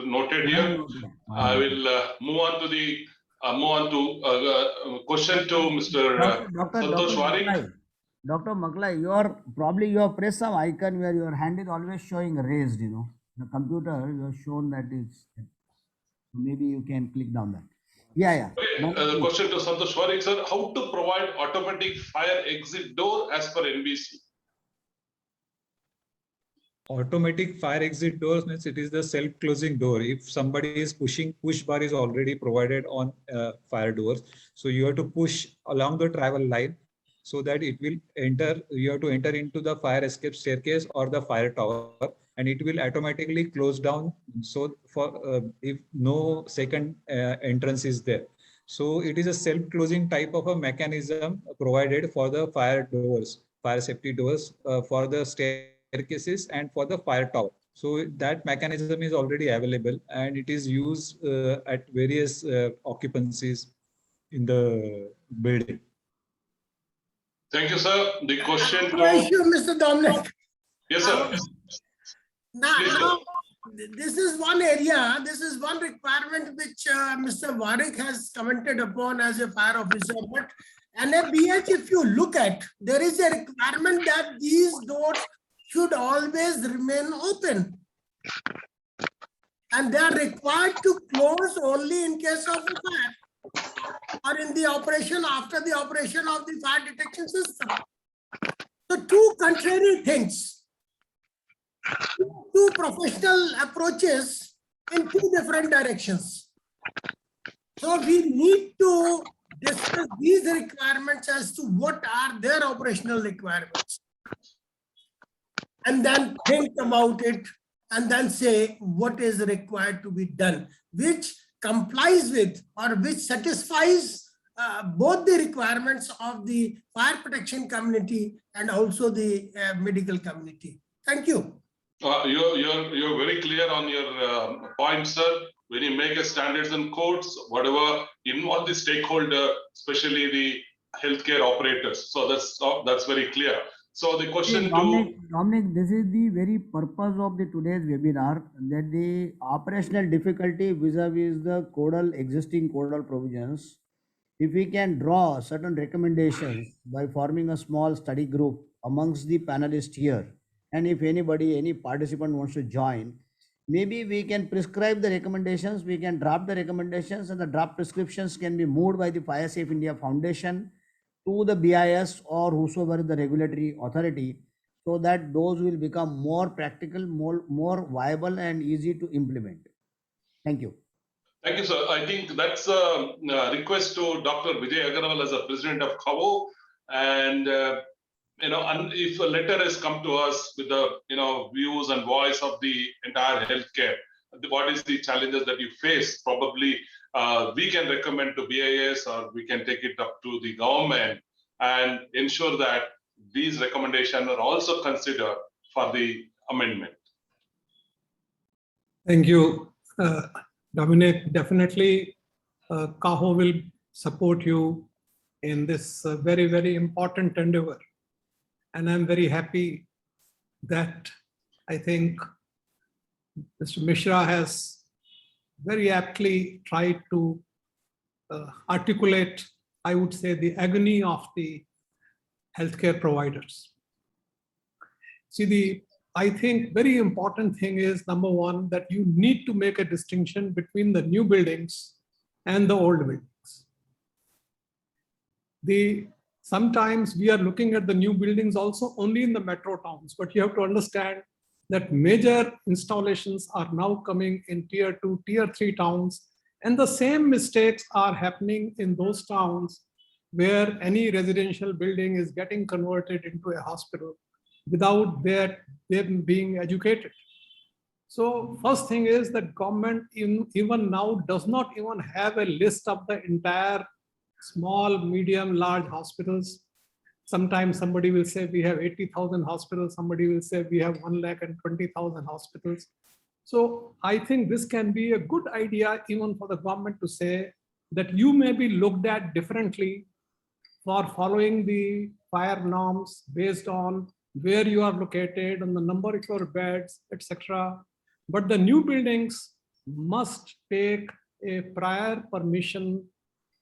noted here. I will move on to the move on to question to Mr. Santosh Warik. Dr. Maklai, you have pressed some icon where your hand is always showing raised, The computer, you have shown that is, maybe you can click down that. Yeah. Okay, the question to Santosh Warik, sir. How to provide automatic fire exit door as per NBC? Automatic fire exit doors means it is the self-closing door. If somebody is pushing, push bar is already provided on fire doors. So you have to push along the travel line so that it will enter, you have to enter into the fire escape staircase or the fire tower, and it will automatically close down. So for if no second entrance is there. So it is a self-closing type of a mechanism provided for the fire doors, fire safety doors for the staircases and for the fire tower. So that mechanism is already available and it is used at various occupancies in the building. Thank you, sir. The question to Mr. Dominic. Yes, sir. Now, this is one area, this is one requirement which Mr. Warik has commented upon as a fire officer. But NABH, if you look at, there is a requirement that these doors should always remain open. And they are required to close only in case of a fire or in the operation, after the operation of the fire detection system. So two contrary things, two professional approaches in two different directions. So we need to discuss these requirements as to what are their operational requirements. And then think about it and then say what is required to be done, which complies with or which satisfies both the requirements of the fire protection community and also the medical community. Thank you. You're very clear on your point, sir. When you make a standards and codes, whatever involve the stakeholder, especially the healthcare operators. So that's very clear. So the question Dominic, this is the very purpose of the today's webinar, that the operational difficulty vis-a-vis the existing codal provisions. If we can draw certain recommendations by forming a small study group amongst the panelists here, and if any participant wants to join, maybe we can prescribe the recommendations, we can draft the recommendations, and the draft prescriptions can be moved by the Fire Safe India Foundation to the BIS or whosoever is the regulatory authority, so that those will become more practical, more viable and easy to implement. Thank you. Thank you, sir. I think that's a request to Dr. Vijay Agarwal as a president of CAVO. And, if a letter has come to us with the, views and voice of the entire healthcare, what is the challenges that you face? Probably we can recommend to BIS or we can take it up to the government and ensure that these recommendations are also considered for the amendment. Thank you, Dominic. Definitely, CAHO will support you in this very, very important endeavor. And I'm very happy that I think Mr. Mishra has very aptly tried to articulate, I would say, the agony of the healthcare providers. See, I think very important thing is, number one, that you need to make a distinction between the new buildings and the old buildings. Sometimes we are looking at the new buildings also only in the metro towns, but you have to understand that major installations are now coming in tier 2, tier 3 towns, and the same mistakes are happening in those towns where any residential building is getting converted into a hospital without them being educated. So first thing is that government even now does not even have a list of the entire small, medium, large hospitals. Sometimes somebody will say we have 80,000 hospitals. Somebody will say we have 120,000 hospitals. So I think this can be a good idea even for the government to say that you may be looked at differently for following the fire norms based on where you are located, on the number of your beds, etc. But the new buildings must take a prior permission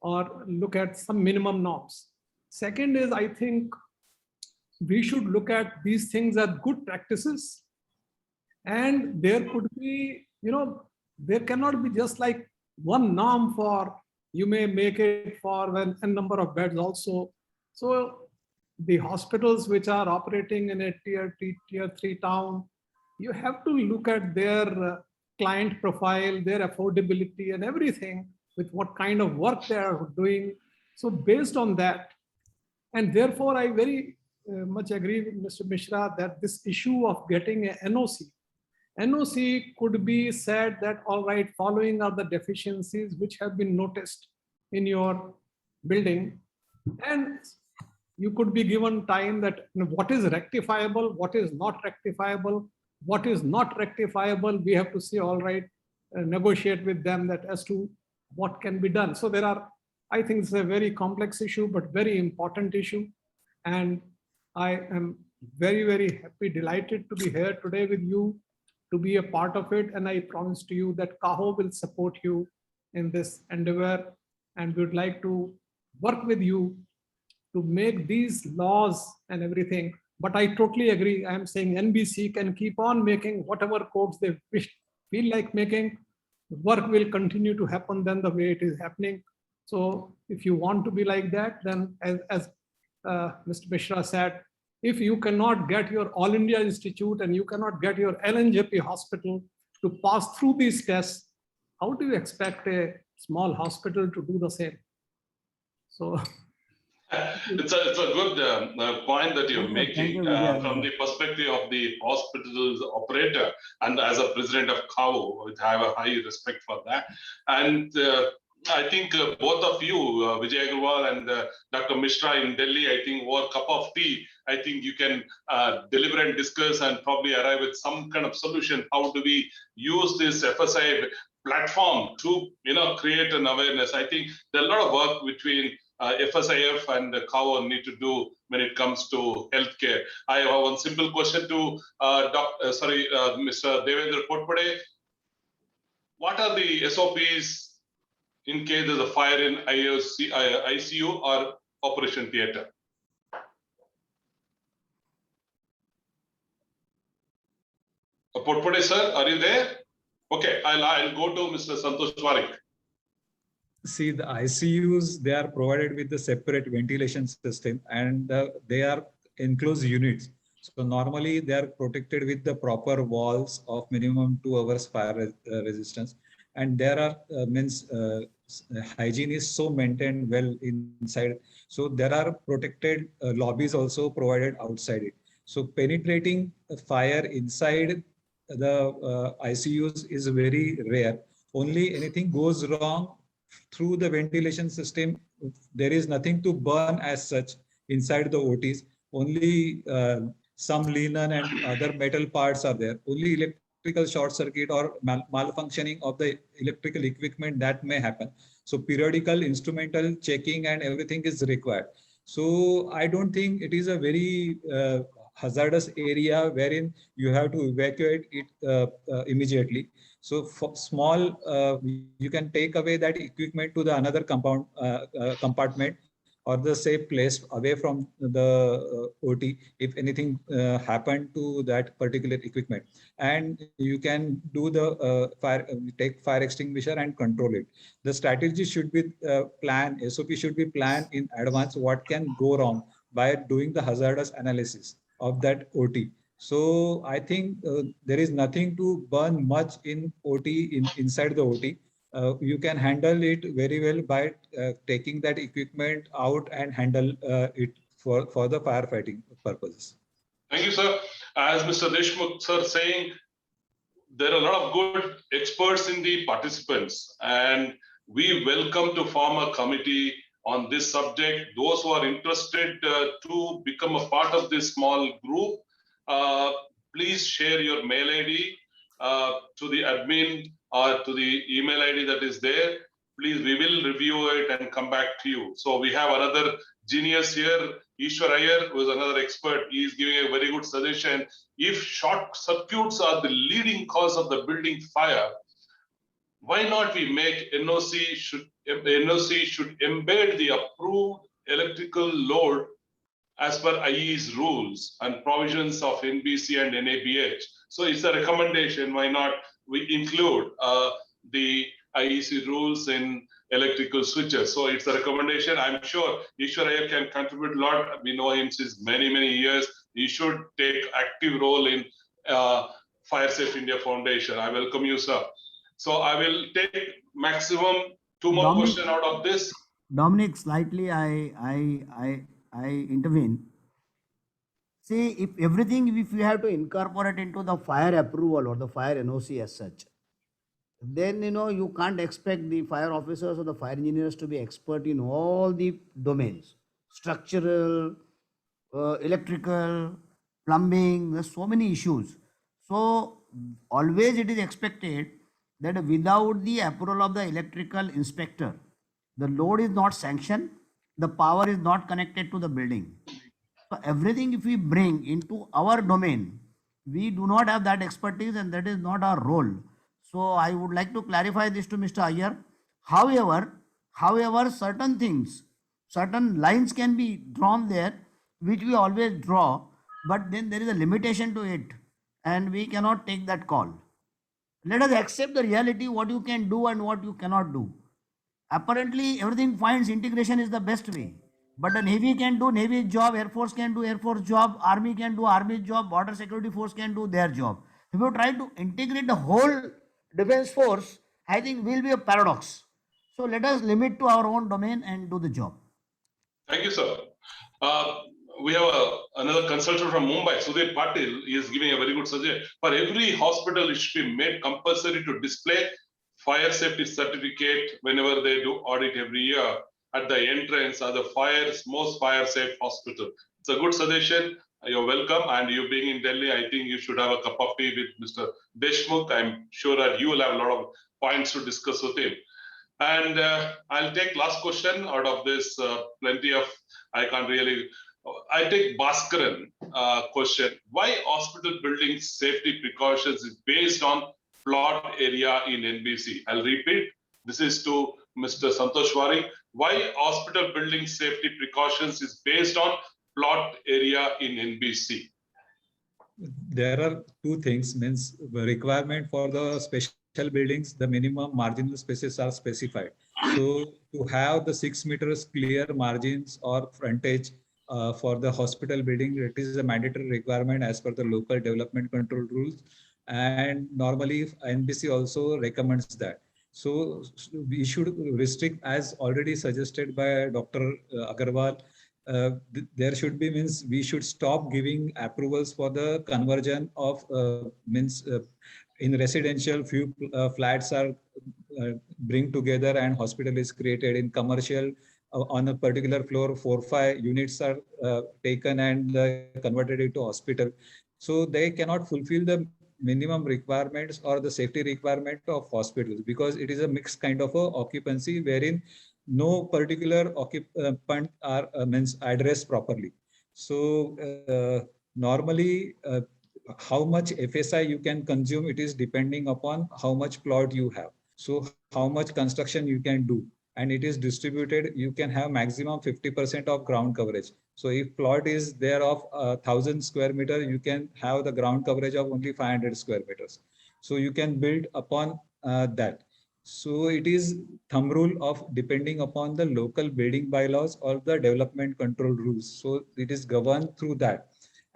or look at some minimum norms. Second is, I think we should look at these things as good practices. And there could be, there cannot be just like one norm for, you may make it for a number of beds also. So the hospitals which are operating in a tier 3 town, you have to look at their client profile, their affordability and everything, with what kind of work they are doing. So based on that, and therefore I very much agree with Mr. Mishra that this issue of getting a NOC could be said that, all right, following are the deficiencies which have been noticed in your building, and you could be given time that what is rectifiable, what is not rectifiable, what is not rectifiable, we have to see, all right, negotiate with them that as to what can be done. So there are, I think it's a very complex issue, but very important issue. And I am very, very happy, delighted to be here today with you, to be a part of it. And I promise to you that CAHO will support you in this endeavor, and we would like to work with you to make these laws and everything. But I totally agree. I'm saying NBC can keep on making whatever codes they feel like making. Work will continue to happen then the way it is happening. So if you want to be like that, then as Mr. Mishra said, if you cannot get your All India Institute and you cannot get your LNJP hospital to pass through these tests, how do you expect a small hospital to do the same? So it's a good point that you're making from the perspective of the hospital's operator, and as a president of CAHO, I have a high respect for that. And I think both of you, Vijay Agrawal and Dr. Mishra in Delhi, I think over a cup of tea, I think you can deliver and discuss and probably arrive at some kind of solution. How do we use this FSI platform to create an awareness? I think there are a lot of work between FSIF and CAHO need to do when it comes to healthcare. I have one simple question to Mr. Devendra Potpade. What are the SOPs in case there's a fire in ICU or operation theater? Potpade sir, are you there? Okay, I'll go to Mr. Santosh Warik. See, the ICUs, they are provided with the separate ventilation system, and they are enclosed units. So normally they are protected with the proper walls of minimum 2 hours fire resistance. And there are hygiene is so maintained well inside. So there are protected lobbies also provided outside it. So penetrating fire inside the ICUs is very rare. Only anything goes wrong through the ventilation system. There is nothing to burn as such inside the OTs. Only some linen and other metal parts are there. Only electrical short circuit or malfunctioning of the electrical equipment that may happen. So periodical instrumental checking and everything is required. So I don't think it is a very hazardous area wherein you have to evacuate it immediately. So for small, you can take away that equipment to the another compartment or the safe place away from the OT if anything happened to that particular equipment. And you can do the take fire extinguisher and control it. The strategy should be planned, SOP should be planned in advance what can go wrong by doing the hazardous analysis of that OT. So I think there is nothing to burn much in OT, inside the OT. You can handle it very well by taking that equipment out and handle it for the firefighting purposes. Thank you, sir. As Mr. Deshmukh sir saying, there are a lot of good experts in the participants, and we welcome to form a committee on this subject. Those who are interested to become a part of this small group, please share your mail ID to the admin or to the email ID that is there. Please, we will review it and come back to you. So we have another genius here, Ishwar Iyer, who is another expert. He is giving a very good suggestion. If short circuits are the leading cause of the building fire, why not we make NOC should embed the approved electrical load as per IE's rules and provisions of NBC and NABH. So it's a recommendation. Why not we include the IEC rules in electrical switches? So it's a recommendation. I'm sure Ishwar Iyer can contribute a lot. We know him since many, many years. He should take active role in Fire Safe India Foundation. I welcome you, sir. So I will take maximum 2 more Dominic- questions out of this. Dominic, slightly I intervene. See, if everything, if you have to incorporate into the fire approval or the fire NOC as such, then you can't expect the fire officers or the fire engineers to be expert in all the domains, structural, electrical, plumbing. There's so many issues. So always it is expected that without the approval of the electrical inspector, the load is not sanctioned, the power is not connected to the building. So everything if we bring into our domain, we do not have that expertise and that is not our role. So I would like to clarify this to Mr. Iyer. However, certain things, certain lines can be drawn there, which we always draw, but then there is a limitation to it and we cannot take that call. Let us accept the reality, what you can do and what you cannot do. Apparently everything finds integration is the best way, but the Navy can do Navy job, Air Force can do Air Force job, Army can do Army job, Border Security Force can do their job. If you try to integrate the whole defense force, I think will be a paradox. So let us limit to our own domain and do the job. Thank you, sir. We have another consultant from Mumbai, Sudhir Patil. He is giving a very good suggestion. For every hospital, it should be made compulsory to display fire safety certificate whenever they do audit every year at the entrance as the most fire safe hospital. It's a good suggestion. You're welcome. And you being in Delhi, I think you should have a cup of tea with Mr. Deshmukh. I'm sure that you will have a lot of points to discuss with him. And I'll take last question out of this. Plenty of, I can't really. I take Bhaskaran question. Why hospital building safety precautions is based on plot area in NBC? I'll repeat. This is to Mr. Santosh Wari. Why hospital building safety precautions is based on plot area in NBC? There are two things, means requirement for the special buildings, the minimum marginal spaces are specified. So to have the 6 meters clear margins or frontage for the hospital building, it is a mandatory requirement as per the local development control rules. And normally NBC also recommends that. So we should restrict, as already suggested by Dr. Agarwal, there should be, means we should stop giving approvals for the conversion of in residential few flats are bring together and hospital is created. In commercial on a particular floor 4-5 units are taken and converted into hospital. So they cannot fulfill the minimum requirements or the safety requirement of hospitals, because it is a mixed kind of a occupancy wherein no particular occupant are means addressed properly. So normally how much FSI you can consume, it is depending upon how much plot you have. So how much construction you can do, and it is distributed. You can have maximum 50% of ground coverage. So if plot is there of 1,000 square meter, you can have the ground coverage of only 500 square meters. So you can build upon that. So it is thumb rule of depending upon the local building bylaws or the development control rules. So it is governed through that.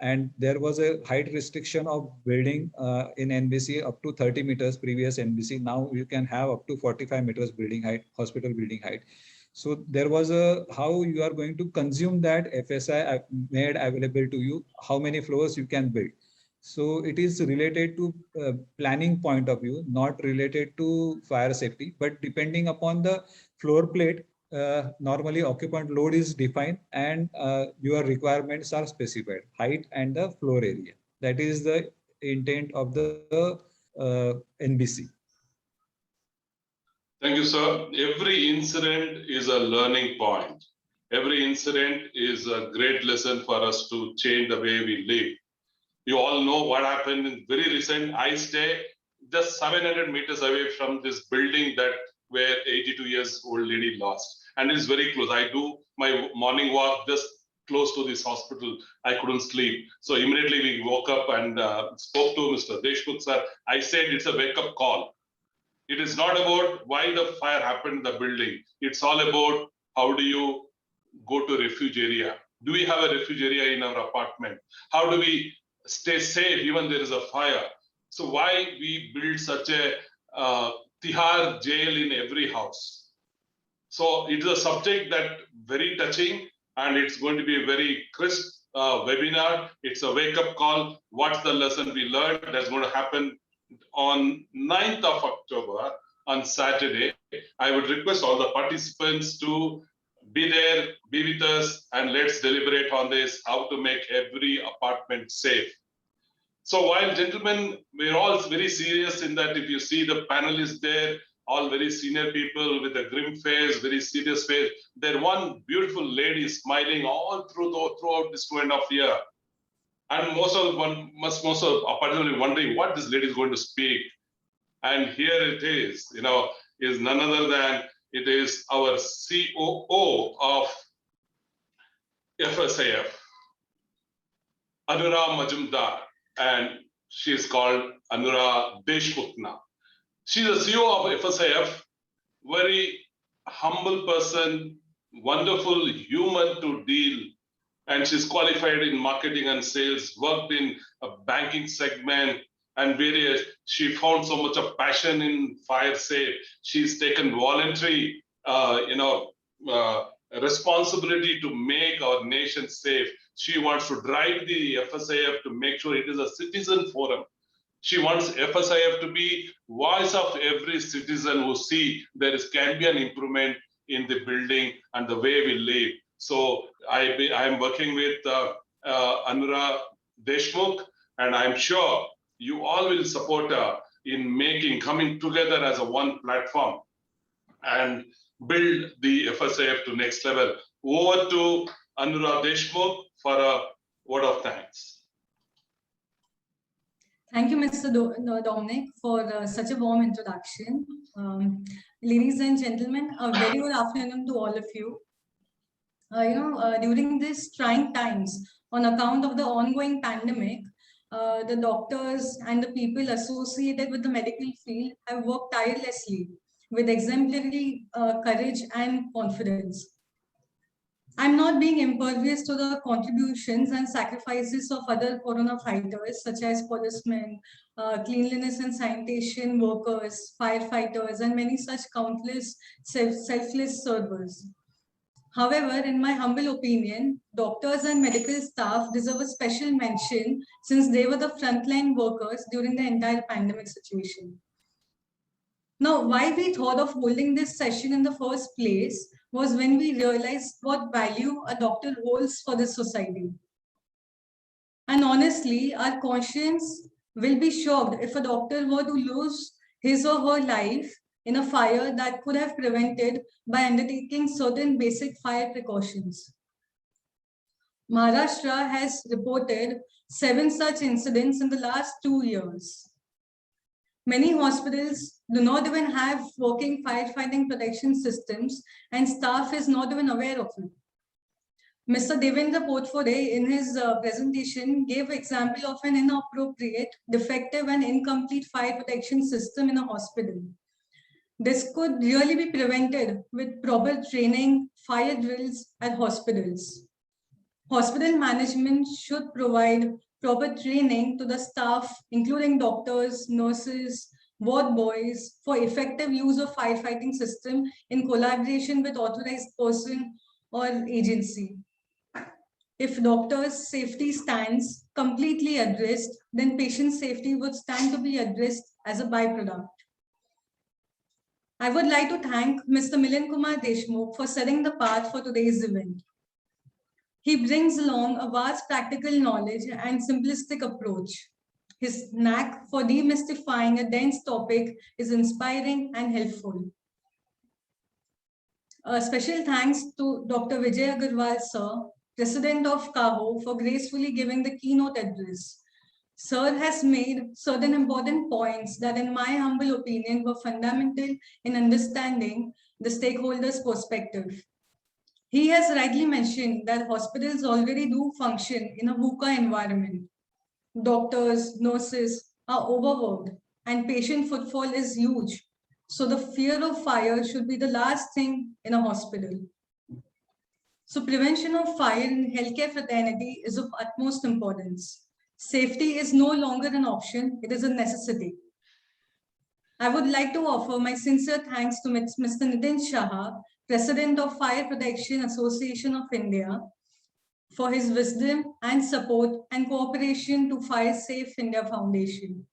And there was a height restriction of building in NBC up to 30 meters previous NBC. Now you can have up to 45 meters building height, hospital building height. So there was a, how you are going to consume that FSI made available to you, how many floors you can build. So it is related to planning point of view, not related to fire safety, but depending upon the floor plate, normally occupant load is defined and your requirements are specified, height and the floor area. That is the intent of the NBC. Thank you, sir. Every incident is a learning point. Every incident is a great lesson for us to change the way we live. You all know what happened in very recent ice day. just 700 meters away from this building that where 82 years old lady lost. And it's very close. I do my morning walk just close to this hospital. I couldn't sleep. So immediately we woke up and spoke to Mr. Deshmukh sir. I said it's a wake-up call. It is not about why the fire happened in the building. It's all about how do you go to refuge area? Do we have a refuge area in our apartment? How do we stay safe even there is a fire? So why we build such a Tihar jail in every house? So it is a subject that very touching, and it's going to be a very crisp webinar. It's a wake-up call. What's the lesson we learned? That's going to happen on 9th of October on Saturday. I would request all the participants to be there, be with us, and let's deliberate on this, how to make every apartment safe. So while gentlemen, we're all very serious in that if you see the panelists there, all very senior people with a grim face, very serious face, there one beautiful lady smiling all throughout this 2.5 years. And most of apartment wondering what this lady is going to speak. And here it is, is none other than it is our COO of FSIF, Anura Majumdar, and she is called Anura Deshmukh now. She's the CEO of FSIF, very humble person, wonderful human to deal, and she's qualified in marketing and sales, worked in a banking segment and various. She found so much of passion in fire safe. She's taken voluntary, responsibility to make our nation safe. She wants to drive the FSIF to make sure it is a citizen forum. She wants FSIF to be voice of every citizen who see can be an improvement in the building and the way we live. So I am working with Anura Deshmukh, and I'm sure you all will support her in coming together as a one platform and build the FSIF to next level. Over to Anura Deshmukh for a word of thanks. Thank you, Mr. Dominic, for such a warm introduction. Ladies and gentlemen, a very good afternoon to all of you. During these trying times, on account of the ongoing pandemic, the doctors and the people associated with the medical field have worked tirelessly with exemplary courage and confidence. I'm not being impervious to the contributions and sacrifices of other corona fighters, such as policemen, cleanliness and sanitation workers, firefighters, and many such countless selfless servers. However, in my humble opinion, doctors and medical staff deserve a special mention since they were the frontline workers during the entire pandemic situation. Now, why we thought of holding this session in the first place was when we realized what value a doctor holds for this society. And honestly, our conscience will be shocked if a doctor were to lose his or her life in a fire that could have prevented by undertaking certain basic fire precautions. Maharashtra has reported 7 such incidents in the last 2 years. Many hospitals do not even have working firefighting protection systems, and staff is not even aware of it. Mr. Devendra Potfore, in his presentation, gave example of an inappropriate, defective, and incomplete fire protection system in a hospital. This could really be prevented with proper training, fire drills at hospitals. Hospital management should provide proper training to the staff, including doctors, nurses, ward boys, for effective use of firefighting system in collaboration with authorized person or agency. If doctors' safety stands completely addressed, then patient safety would stand to be addressed as a byproduct. I would like to thank Mr. Milind Kumar Deshmukh for setting the path for today's event. He brings along a vast practical knowledge and simplistic approach. His knack for demystifying a dense topic is inspiring and helpful. A special thanks to Dr. Vijay Agarwal, sir, President of CAHO, for gracefully giving the keynote address. Sir has made certain important points that, in my humble opinion, were fundamental in understanding the stakeholders' perspective. He has rightly mentioned that hospitals already do function in a VUCA environment. Doctors, nurses are overworked and patient footfall is huge. So the fear of fire should be the last thing in a hospital. So prevention of fire in healthcare fraternity is of utmost importance. Safety is no longer an option, it is a necessity. I would like to offer my sincere thanks to Mr. Nitin Shah, President of Fire Protection Association of India, for his wisdom and support and cooperation to Fire Safe India Foundation.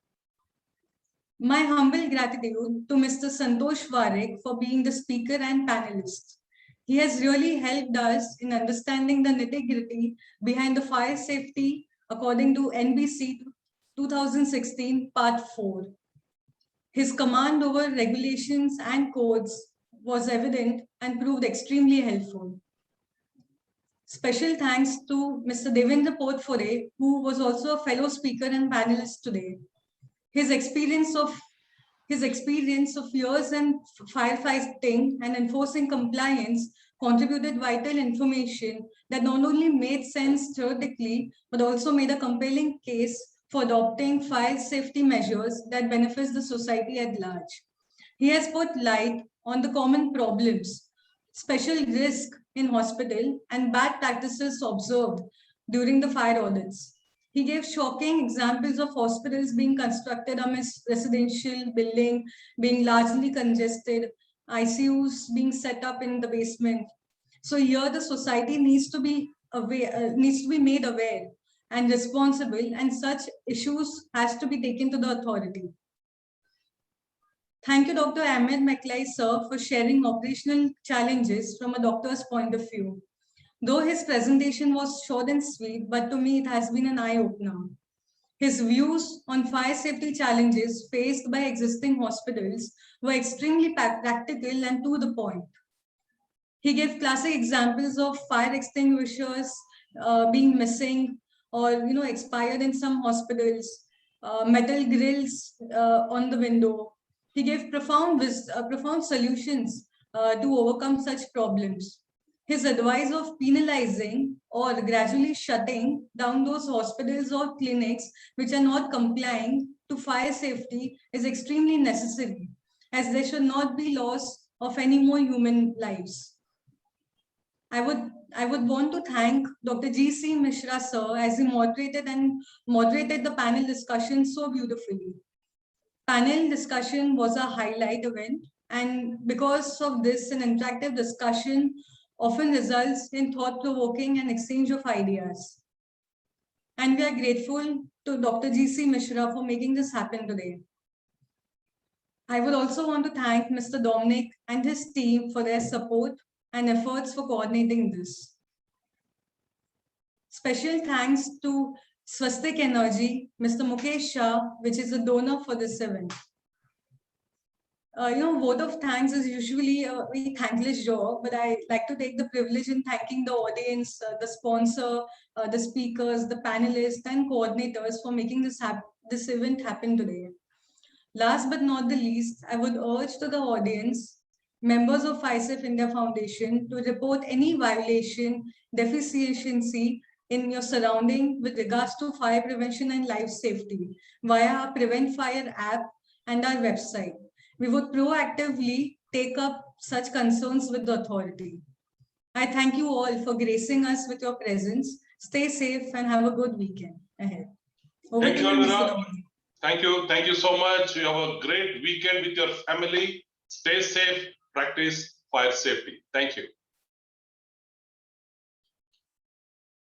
My humble gratitude to Mr. Santosh Varik for being the speaker and panelist. He has really helped us in understanding the nitty-gritty behind the fire safety according to NBC 2016 Part 4. His command over regulations and codes was evident and proved extremely helpful. Special thanks to Mr. Devendra Potfore, who was also a fellow speaker and panelist today. His experience of years in firefighting and enforcing compliance contributed vital information that not only made sense theoretically, but also made a compelling case for adopting fire safety measures that benefits the society at large. He has put light on the common problems, special risk in hospital, and bad practices observed during the fire audits. He gave shocking examples of hospitals being constructed amidst residential building being largely congested, ICUs being set up in the basement. So here the society needs to be aware, needs to be made aware and responsible, and such issues has to be taken to the authority. Thank you, Dr. Ahmed Maklai, sir, for sharing operational challenges from a doctor's point of view. Though his presentation was short and sweet, but to me it has been an eye-opener. His views on fire safety challenges faced by existing hospitals were extremely practical and to the point. He gave classic examples of fire extinguishers being missing or expired in some hospitals, metal grills on the window. He gave profound solutions to overcome such problems. His advice of penalizing or gradually shutting down those hospitals or clinics which are not complying to fire safety is extremely necessary, as there should not be loss of any more human lives. I would want to thank Dr. G.C. Mishra, sir, as he moderated the panel discussion so beautifully. Panel discussion was a highlight event, and because of this, an interactive discussion often results in thought-provoking and exchange of ideas. And we are grateful to Dr. G.C. Mishra for making this happen today. I would also want to thank Mr. Dominic and his team for their support and efforts for coordinating this. Special thanks to Swastik Energy, Mr. Mukesh Shah, which is a donor for this event. Vote of thanks is usually a very thankless job, but I like to take the privilege in thanking the audience, the sponsor, the speakers, the panelists, and coordinators for making this event happen today. Last but not the least, I would urge to the audience, members of Fire Safe India Foundation, to report any violation, deficiency in your surrounding with regards to fire prevention and life safety via our Prevent Fire app and our website. We would proactively take up such concerns with the authority. I thank you all for gracing us with your presence. Stay safe and have a good weekend ahead. Thank you, Alvira. Thank you. Thank you so much. You have a great weekend with your family. Stay safe. Practice fire safety. Thank you.